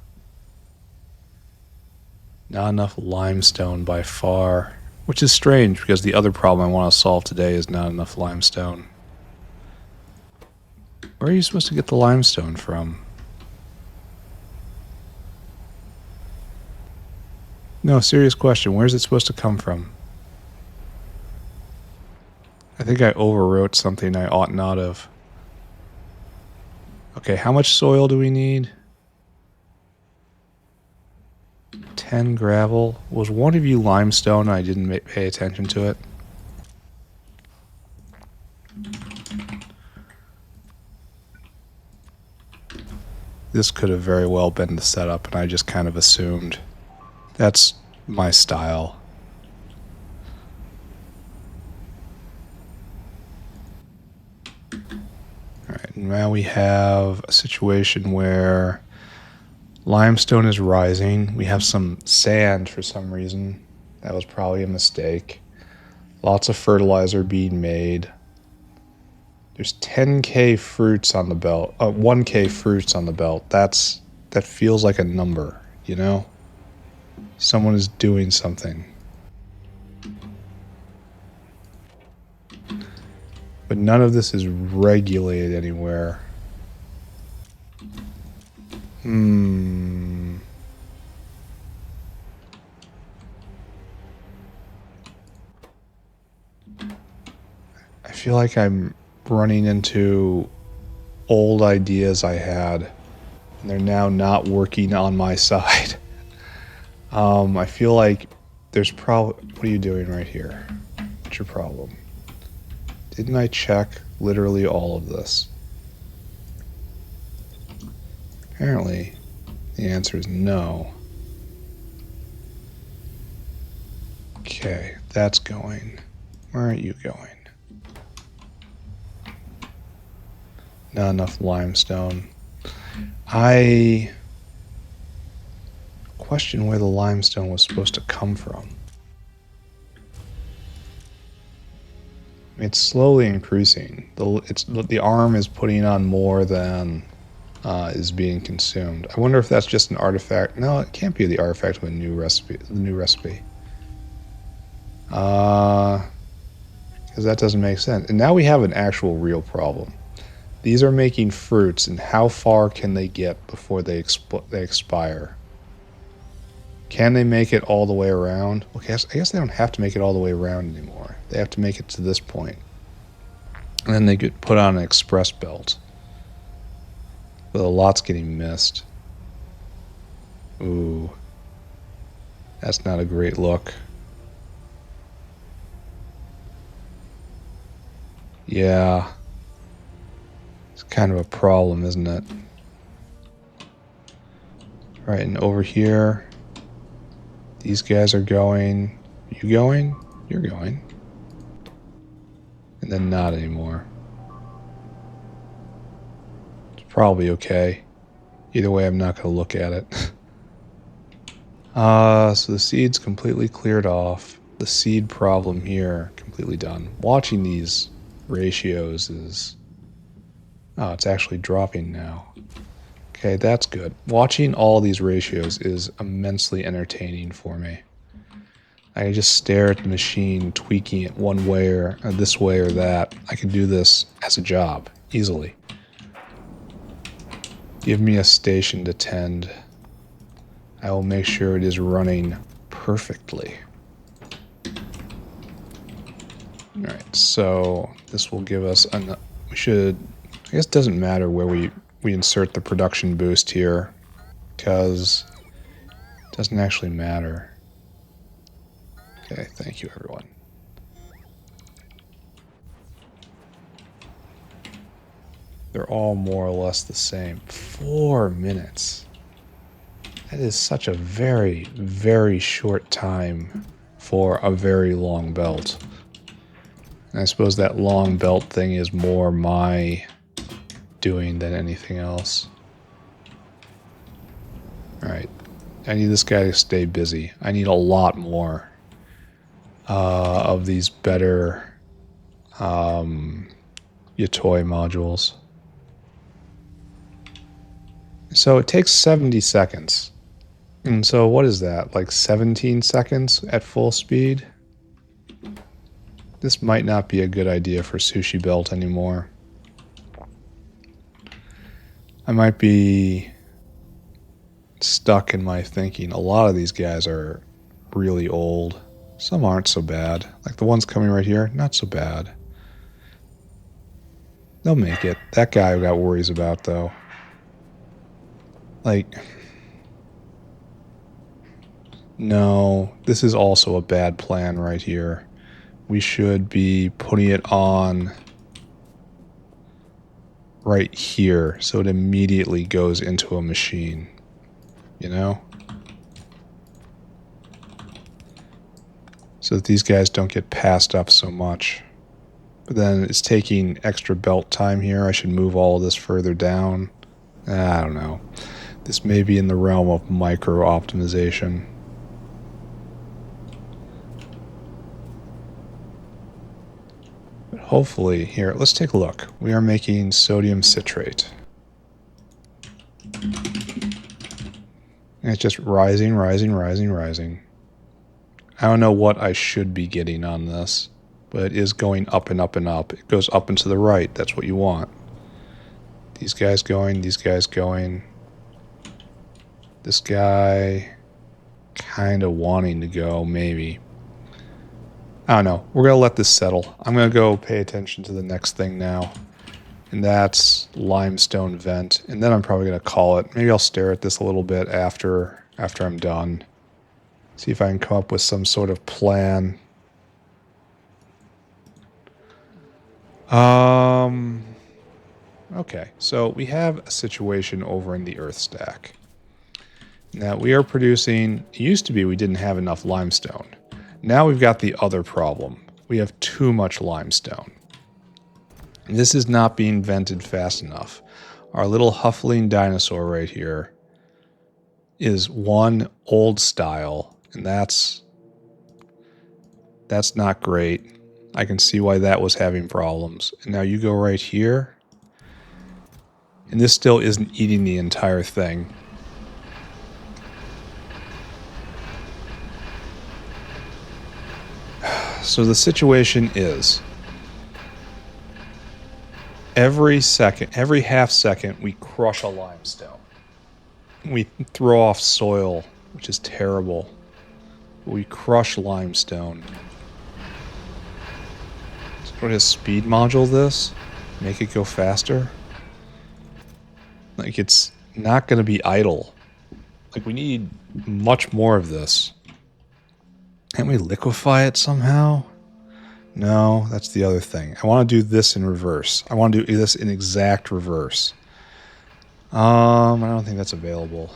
Not enough limestone by far, which is strange because the other problem I want to solve today is not enough limestone. Where are you supposed to get the limestone from? No, serious question. Where's it supposed to come from? I think I overwrote something I ought not have. Okay, how much soil do we need? 10 gravel. Was one of you limestone and I didn't pay attention to it? This could have very well been the setup and I just kind of assumed. That's my style. Alright, now we have a situation where limestone is rising. We have some sand for some reason. That was probably a mistake. Lots of fertilizer being made. There's 10k fruits on the belt. 1k fruits on the belt. That feels like a number, you know? Someone is doing something. But none of this is regulated anywhere. I feel like I'm running into old ideas I had, and they're now not working on my side. I feel like there's probably... What are you doing right here? What's your problem? Didn't I check literally all of this? Apparently, the answer is no. Okay, that's going. Where are you going? Not enough limestone. I question where the limestone was supposed to come from. It's slowly increasing. The arm is putting on more than is being consumed. I wonder if that's just an artifact. No, it can't be the artifact of a new recipe. The new recipe. Because that doesn't make sense. And now we have an actual real problem. These are making fruits, and how far can they get before they expire? Can they make it all the way around? Okay, I guess they don't have to make it all the way around anymore. They have to make it to this point. And then they get put on an express belt. But a lot's getting missed. Ooh. That's not a great look. Yeah. It's kind of a problem, isn't it? Right, and over here, these guys are going. You going? You're going. And then not anymore. It's probably okay. Either way, I'm not going to look at it. So the seed's completely cleared off. The seed problem here, completely done. Watching these ratios is... Oh, it's actually dropping now. Okay, that's good. Watching all these ratios is immensely entertaining for me. I can just stare at the machine, tweaking it one way or this way or that. I can do this as a job, easily. Give me a station to tend. I will make sure it is running perfectly. Alright, so this will give us... we should... I guess it doesn't matter where we insert the production boost here, because it doesn't actually matter. Okay, thank you everyone. They're all more or less the same. 4 minutes. That is such a very, very short time for a very long belt. And I suppose that long belt thing is more my doing than anything else. Alright. I need this guy to stay busy. I need a lot more of these better Yotoi modules. So it takes 70 seconds And so what is that? Like 17 seconds at full speed? This might not be a good idea for Sushi Belt anymore. I might be stuck in my thinking. A lot of these guys are really old. Some aren't so bad. Like the ones coming right here, not so bad. They'll make it. That guy I got worries about, though. Like, no, this is also a bad plan right here. We should be putting it on right here so it immediately goes into a machine. You know? So that these guys don't get passed up so much. But then it's taking extra belt time here. I should move all of this further down. I don't know. This may be in the realm of micro optimization. But hopefully, here, let's take a look. We are making sodium citrate. And it's just rising, rising, rising, rising. I don't know what I should be getting on this, but it is going up and up and up. It goes up and to the right. That's what you want. These guys going, these guys going. This guy kind of wanting to go, maybe. I don't know. We're going to let this settle. I'm going to go pay attention to the next thing now. And that's Limestone Vent. And then I'm probably going to call it. Maybe I'll stare at this a little bit after I'm done. See if I can come up with some sort of plan. Okay, so we have a situation over in the Earth stack. Now we are producing, it used to be we didn't have enough limestone. Now we've got the other problem. We have too much limestone. And this is not being vented fast enough. Our little huffling dinosaur right here is one old style, and that's not great. I can see why that was having problems. And now you go right here, and this still isn't eating the entire thing. So the situation is, every half second, we crush a limestone. We throw off soil, which is terrible. We crush limestone. So what is speed module this? Make it go faster? Like, it's not going to be idle. Like, we need much more of this. Can't we liquefy it somehow? No, that's the other thing. I want to do this in reverse. I want to do this in exact reverse. I don't think that's available.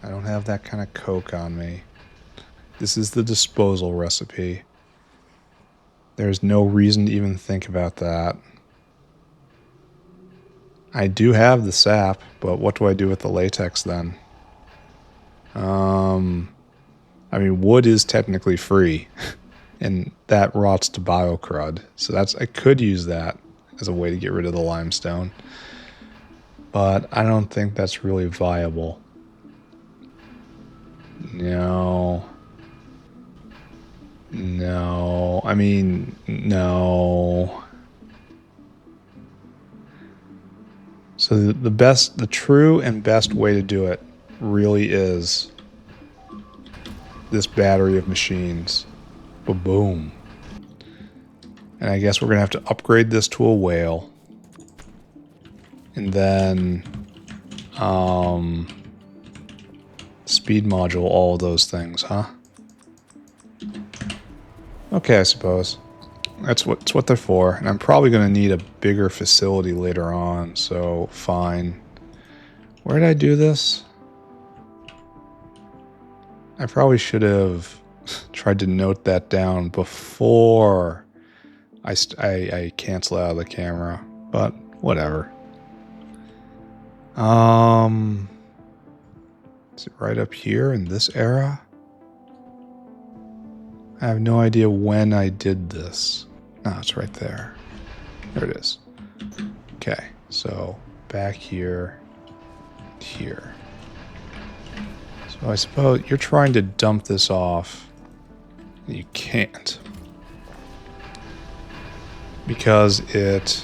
I don't have that kind of coke on me. This is the disposal recipe. There's no reason to even think about that. I do have the sap, but what do I do with the latex then? I mean, wood is technically free, and that rots to biocrud. So I could use that as a way to get rid of the limestone. But I don't think that's really viable. No. I mean, no. So the true and best way to do it really is this battery of machines. Boom. And I guess we're going to have to upgrade this to a whale. And then speed module, all of those things, huh? Okay, I suppose. That's what they're for. And I'm probably going to need a bigger facility later on, so fine. Where did I do this? I probably should have tried to note that down before I cancel out of the camera, but whatever. Is it right up here in this era? I have no idea when I did this. No, it's right there. There it is. Okay, so back here, here. So So I suppose you're trying to dump this off. You can't. Because it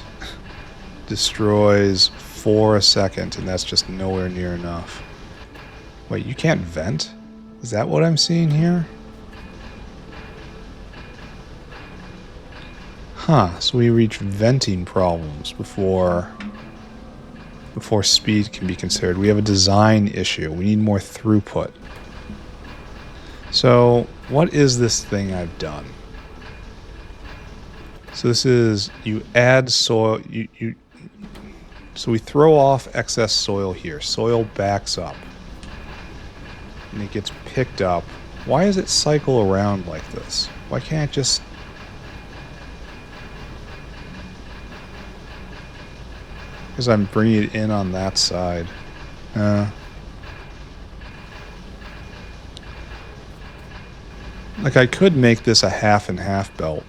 destroys 4 a second, and that's just nowhere near enough. Wait, you can't vent? Is that what I'm seeing here? Huh, so we reach venting problems before speed can be considered. We have a design issue. We need more throughput. So, what is this thing I've done? So this is, you add soil, so we throw off excess soil here. Soil backs up. And it gets picked up. Why does it cycle around like this? Why can't it just... Because I'm bringing it in on that side. Like I could make this a half and half belt.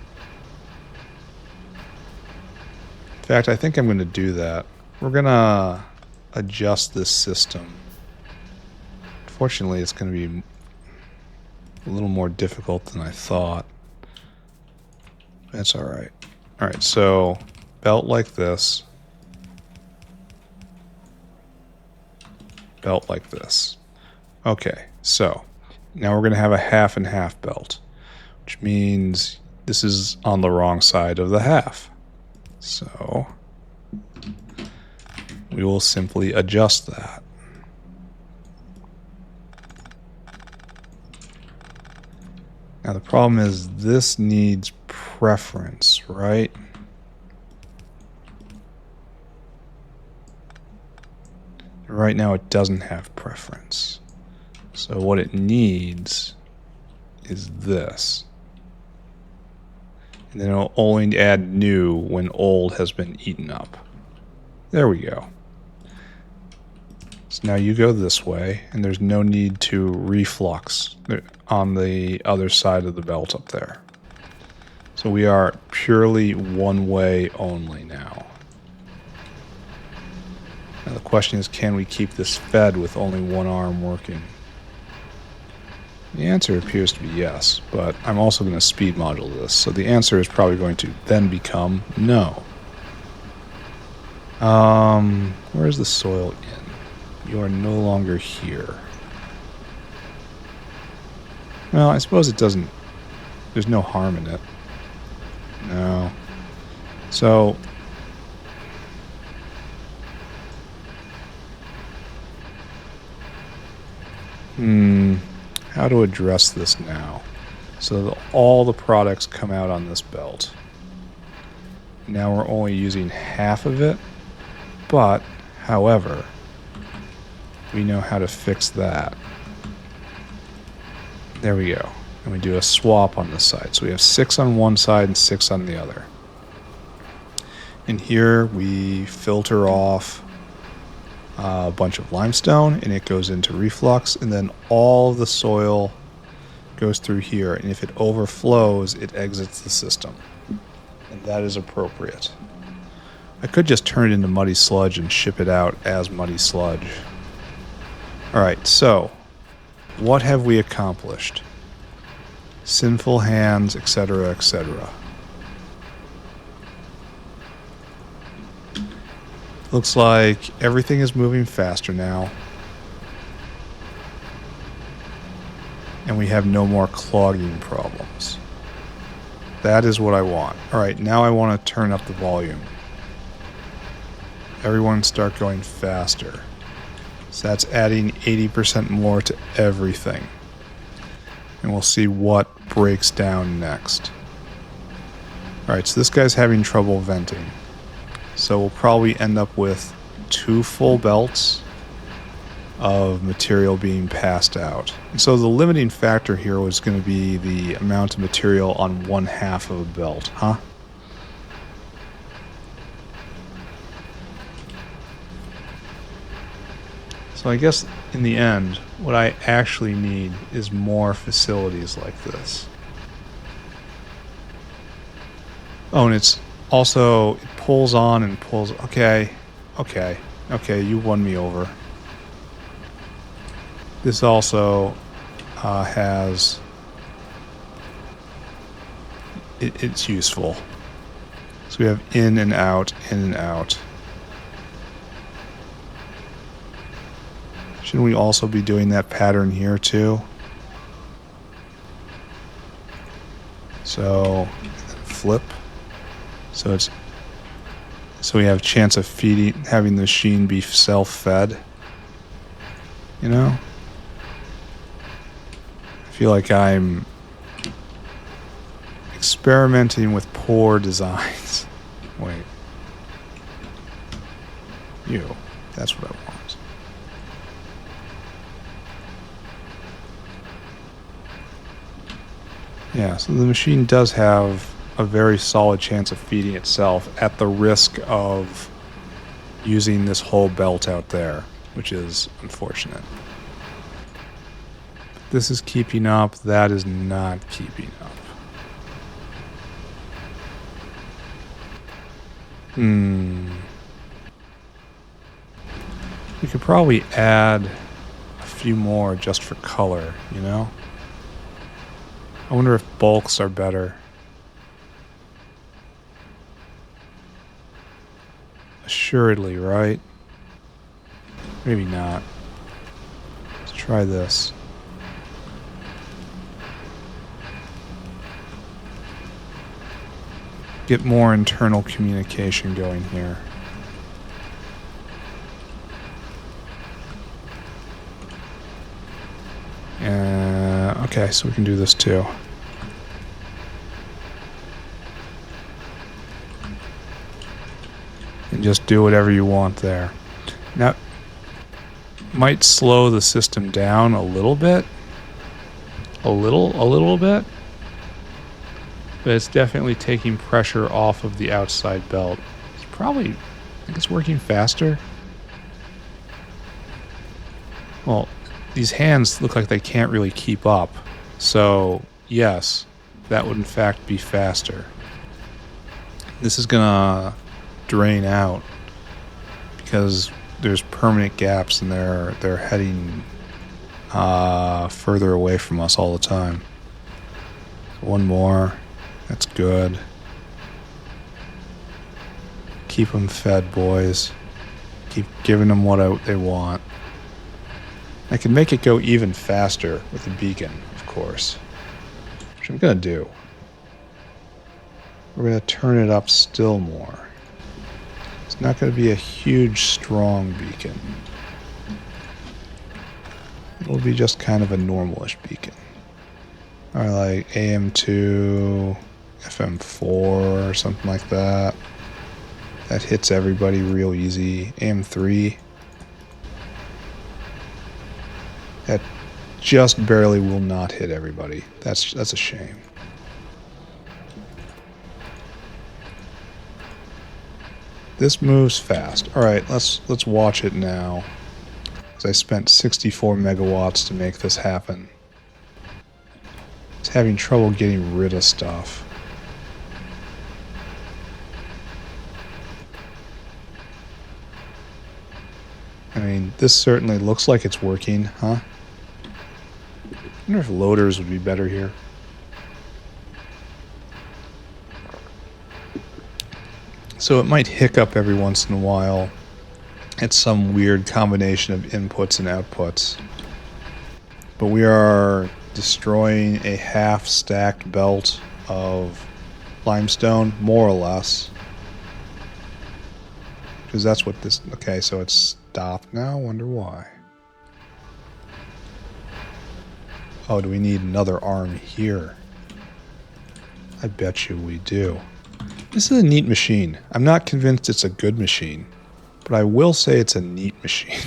In fact, I think I'm going to do that. We're going to adjust this system. Unfortunately, it's going to be a little more difficult than I thought. That's alright. Alright, so belt like this. Belt like this. Okay, so now we're going to have a half and half belt, which means this is on the wrong side of the half. So we will simply adjust that. Now the problem is this needs preference, right? Right now it doesn't have preference. So what it needs is this. And then it'll only add new when old has been eaten up. There we go. So now you go this way, and there's no need to reflux on the other side of the belt up there. So we are purely one way only now. Now the question is, can we keep this fed with only one arm working? The answer appears to be yes, but I'm also going to speed module this, so the answer is probably going to then become no. Where's the soil in? You are no longer here. Well, I suppose it doesn't... There's no harm in it. No. So... How to address this now? So that all the products come out on this belt. Now we're only using half of it, but, however, we know how to fix that. There we go. And we do a swap on this side. So we have 6 on one side and 6 on the other. And here we filter off a bunch of limestone, and it goes into reflux, and then all the soil goes through here, and if it overflows, it exits the system. And that is appropriate. I could just turn it into muddy sludge and ship it out as muddy sludge. Alright, so what have we accomplished? Sinful hands, etc., etc. Looks like everything is moving faster now. And we have no more clogging problems. That is what I want. Alright, now I want to turn up the volume. Everyone start going faster. So that's adding 80% more to everything. And we'll see what breaks down next. Alright, so this guy's having trouble venting. So we'll probably end up with 2 full belts of material being passed out. And so the limiting factor here was going to be the amount of material on one half of a belt, huh? So I guess in the end, what I actually need is more facilities like this. Oh, and it's also, it pulls on and pulls... Okay, you won me over. This also has... It's useful. So we have in and out, in and out. Shouldn't we also be doing that pattern here too? So flip. So we have chance of having the machine be self-fed. You know? I feel like I'm experimenting with poor designs. Wait. That's what I want. Yeah, so the machine does have a very solid chance of feeding itself at the risk of using this whole belt out there, which is unfortunate. This is keeping up, that is not keeping up. We could probably add a few more just for color, you know? I wonder if bulks are better. Assuredly, right? Maybe not. Let's try this. Get more internal communication going here. Okay, so we can do this too. And just do whatever you want there. Now, might slow the system down a little bit. A little bit. But it's definitely taking pressure off of the outside belt. It's probably, I think it's working faster. Well, these hands look like they can't really keep up. So, yes, that would in fact be faster. This is gonna drain out because there's permanent gaps and they're heading further away from us all the time. One more. That's good. Keep them fed, boys. Keep giving them what they want. I can make it go even faster with a beacon, of course. Which I'm going to do. We're going to turn it up still more. It's not going to be a huge, strong beacon. It'll be just kind of a normalish beacon. Or like AM2, FM4, or something like that. That hits everybody real easy. AM3. That just barely will not hit everybody. That's a shame. This moves fast. All right, let's watch it now. Because I spent 64 megawatts to make this happen. It's having trouble getting rid of stuff. I mean, this certainly looks like it's working, huh? I wonder if loaders would be better here. So it might hiccup every once in a while. It's some weird combination of inputs and outputs. But we are destroying a half-stacked belt of limestone, more or less. Because that's what this... Okay, so it's stopped now? Wonder why. Oh, do we need another arm here? I bet you we do. This is a neat machine. I'm not convinced it's a good machine, but I will say it's a neat machine.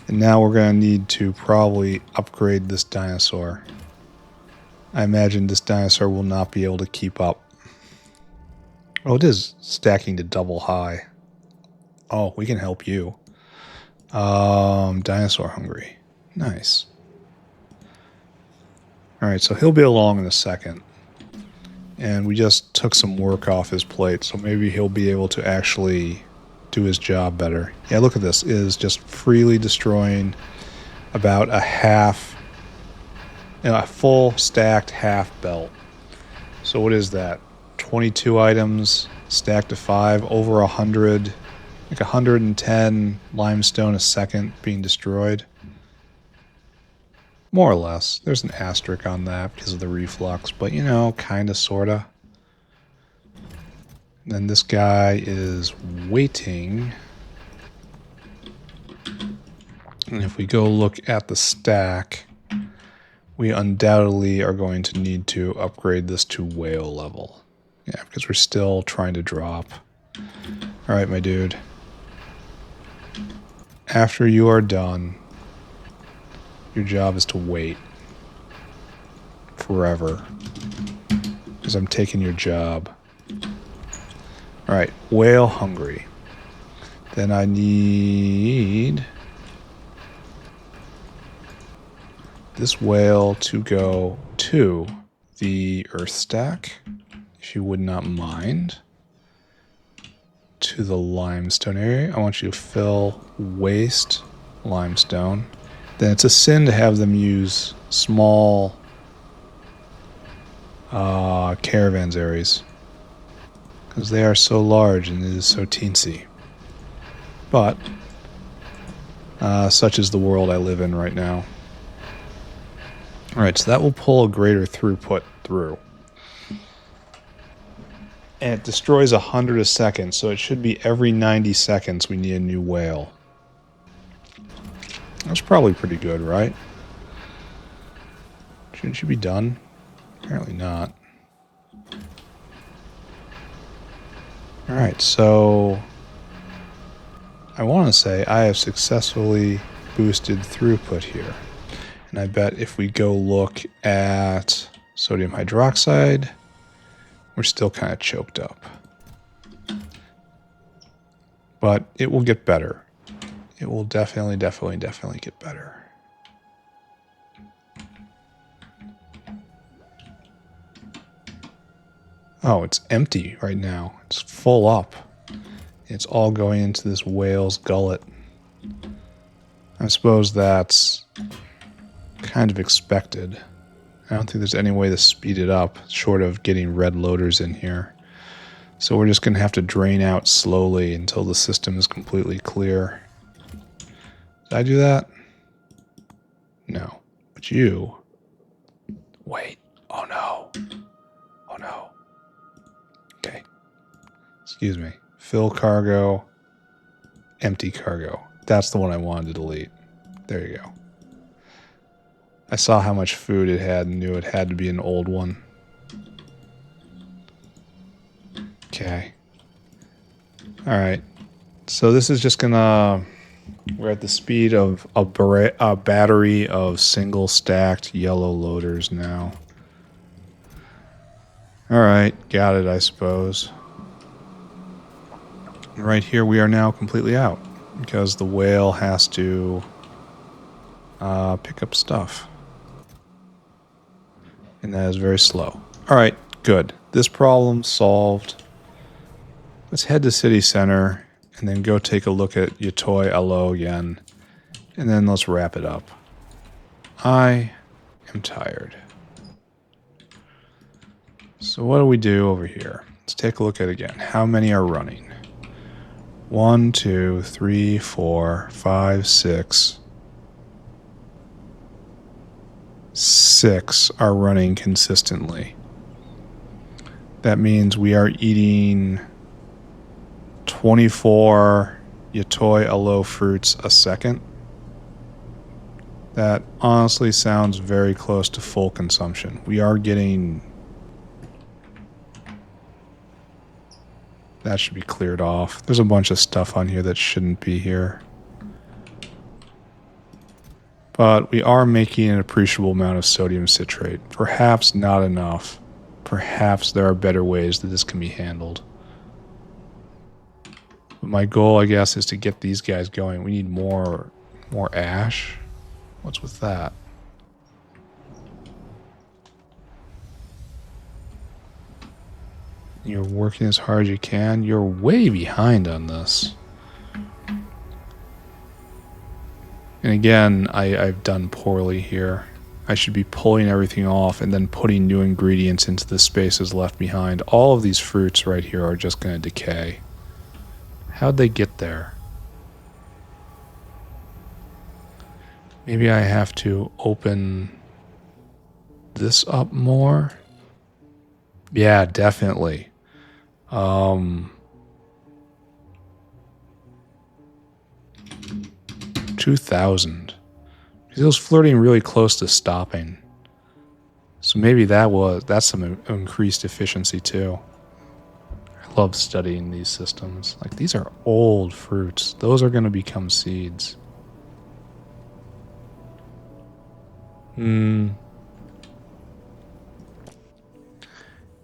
And now we're going to need to probably upgrade this dinosaur. I imagine this dinosaur will not be able to keep up. Oh, it is stacking to double high. Oh, we can help you. Dinosaur hungry. Nice. Alright, so he'll be along in a second. And we just took some work off his plate, so maybe he'll be able to actually do his job better. Yeah, look at this. It is just freely destroying about a half, a full stacked half belt. So what is that? 22 items stacked to 5, over 100, like 110 limestone a second being destroyed. More or less. There's an asterisk on that because of the reflux, but you know, kind of, sort of. Then this guy is waiting. And if we go look at the stack, we undoubtedly are going to need to upgrade this to whale level. Yeah, because we're still trying to drop. Alright, my dude. After you are done, your job is to wait. Forever. Because I'm taking your job. Alright, whale hungry. Then I need this whale to go to the earth stack, if you would not mind. To the limestone area. I want you to fill waste limestone. Then it's a sin to have them use small caravans areas, because they are so large and it is so teensy. But such is the world I live in right now. Alright, so that will pull a greater throughput through. And it destroys 100 a second, so it should be every 90 seconds we need a new whale. That's probably pretty good, right? Shouldn't you be done? Apparently not. Alright, so I want to say I have successfully boosted throughput here. And I bet if we go look at sodium hydroxide, we're still kind of choked up. But it will get better. It will definitely get better. Oh, it's empty right now. It's full up. It's all going into this whale's gullet. I suppose that's kind of expected. I don't think there's any way to speed it up, short of getting red loaders in here. So we're just going to have to drain out slowly until the system is completely clear. Did I do that? No. But you... Wait. Oh no. Oh no. Okay. Excuse me. Fill cargo. Empty cargo. That's the one I wanted to delete. There you go. I saw how much food it had and knew it had to be an old one. Okay. Alright. So this is just gonna... We're at the speed of a battery of single stacked yellow loaders now. Alright, got it, I suppose. Right here we are now completely out, because the whale has to pick up stuff. And that is very slow. Alright, good. This problem solved. Let's head to City Center and then go take a look at Yotoi Upgrade again. And then let's wrap it up. I am tired. So what do we do over here? Let's take a look at it again. How many are running? 1, 2, 3, 4, 5, 6. 6 are running consistently. That means we are eating 24 Yotoi Upgrade fruits a second. That honestly sounds very close to full consumption. We are getting... That should be cleared off. There's a bunch of stuff on here that shouldn't be here. But we are making an appreciable amount of sodium citrate. Perhaps not enough. Perhaps there are better ways that this can be handled. But my goal, I guess, is to get these guys going. We need more ash. What's with that? You're working as hard as you can. You're way behind on this. And again, I've done poorly here. I should be pulling everything off and then putting new ingredients into the spaces left behind. All of these fruits right here are just going to decay. How'd they get there? Maybe I have to open this up more? Yeah, definitely. 2,000. Because it was flirting really close to stopping. So maybe that's some increased efficiency too. I love studying these systems. Like, these are old fruits. Those are going to become seeds.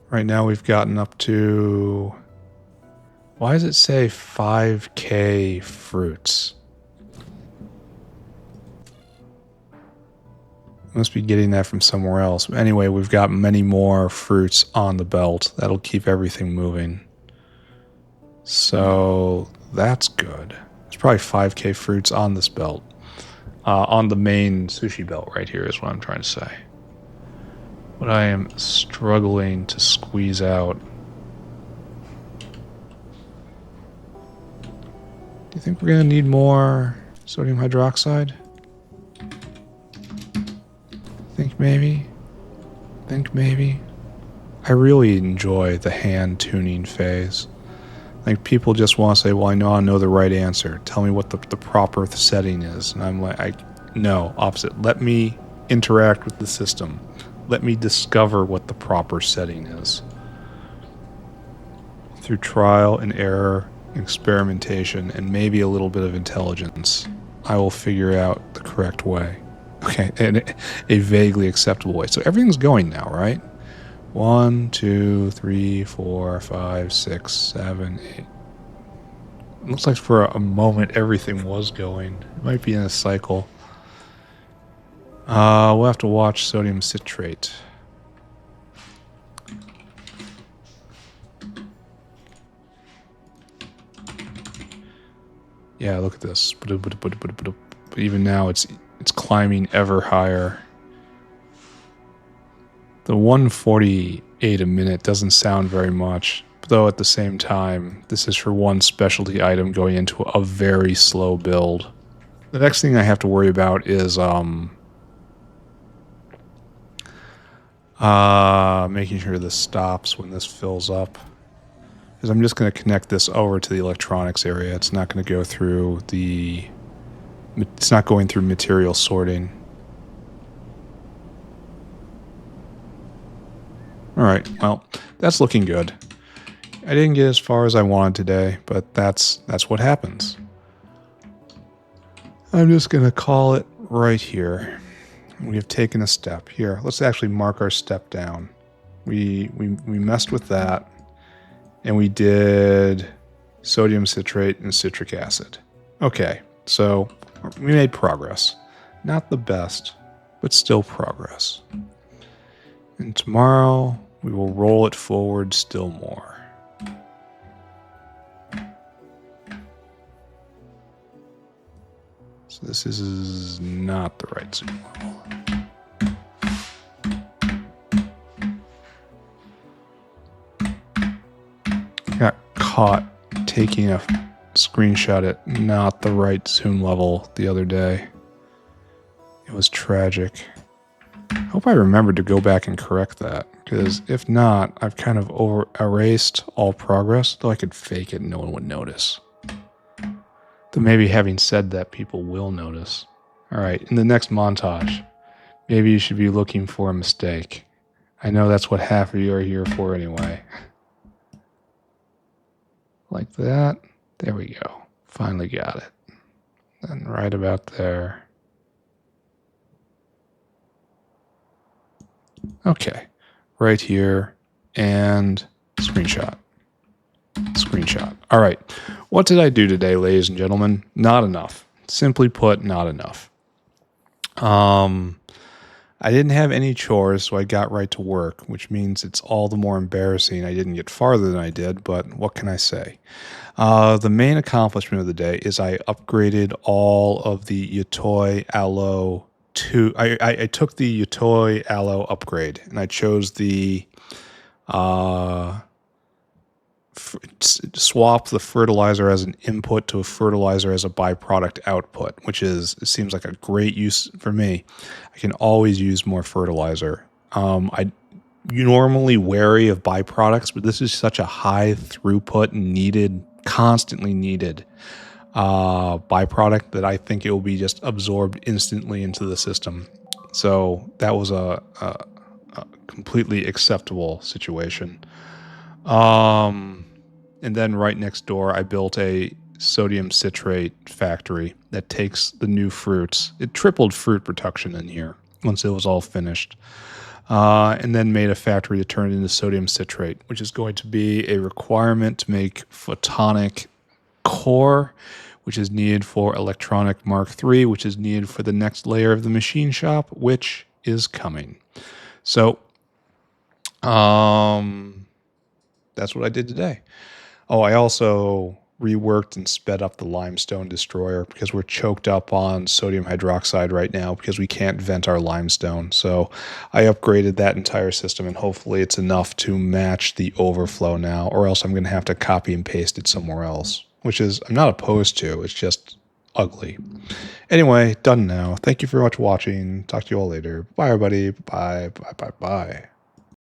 Right now we've gotten up to... Why does it say 5K fruits? Must be getting that from somewhere else. Anyway, we've got many more fruits on the belt. That'll keep everything moving. So that's good. There's probably 5K fruits on this belt. On the main sushi belt right here is what I'm trying to say. What I am struggling to squeeze out. Do you think we're going to need more sodium hydroxide? Think maybe. I really enjoy the hand tuning phase. Like, people just want to say, well, I know the right answer. Tell me what the proper setting is. And I'm like, no, opposite. Let me interact with the system. Let me discover what the proper setting is. Through trial and error, experimentation, and maybe a little bit of intelligence, I will figure out the correct way. Okay, in a vaguely acceptable way. So everything's going now, right? 1, 2, 3, 4, 5, 6, 7, 8. It looks like for a moment everything was going. It might be in a cycle. We'll have to watch Sodium Citrate. Yeah, look at this. But even now it's climbing ever higher. The 148 a minute doesn't sound very much, though at the same time, this is for one specialty item going into a very slow build. The next thing I have to worry about is making sure this stops when this fills up. Because I'm just going to connect this over to the electronics area. It's not going to go through it's not going through material sorting. Alright, well, that's looking good. I didn't get as far as I wanted today, but that's what happens. I'm just going to call it right here. We have taken a step. Here, let's actually mark our step down. We messed with that, and we did sodium citrate and citric acid. Okay, so we made progress. Not the best, but still progress. And tomorrow, we will roll it forward still more. So this is not the right zoom level. Got caught taking a screenshot at not the right zoom level the other day. It was tragic. I hope I remembered to go back and correct that, because if not, I've kind of erased all progress, though I could fake it and no one would notice. Though maybe having said that, people will notice. Alright, in the next montage, maybe you should be looking for a mistake. I know that's what half of you are here for anyway. Like that. There we go. Finally got it. And right about there. Okay. Right here. And screenshot. Screenshot. All right. What did I do today, ladies and gentlemen? Not enough. Simply put, not enough. I didn't have any chores, so I got right to work, which means it's all the more embarrassing I didn't get farther than I did, but what can I say? The main accomplishment of the day is I upgraded all of the Yotoi Aloe to. I took the Yotoi Aloe upgrade, and I chose the uh, swap the fertilizer as an input to a fertilizer as a byproduct output, which it seems like a great use for me. I can always use more fertilizer. I normally wary of byproducts, but this is such a high throughput needed, constantly needed byproduct that I think it will be just absorbed instantly into the system. So that was a completely acceptable situation. And then right next door, I built a sodium citrate factory that takes the new fruits. It tripled fruit production in here once it was all finished. And then made a factory to turn it into sodium citrate, which is going to be a requirement to make photonic core, which is needed for electronic Mark III, which is needed for the next layer of the machine shop, which is coming. So, that's what I did today. Oh, I also reworked and sped up the limestone destroyer because we're choked up on sodium hydroxide right now because we can't vent our limestone. So I upgraded that entire system, and hopefully it's enough to match the overflow now, or else I'm going to have to copy and paste it somewhere else, which is I'm not opposed to. It's just ugly. Anyway, done now. Thank you very much for watching. Talk to you all later. Bye, everybody. Bye, bye, bye, bye.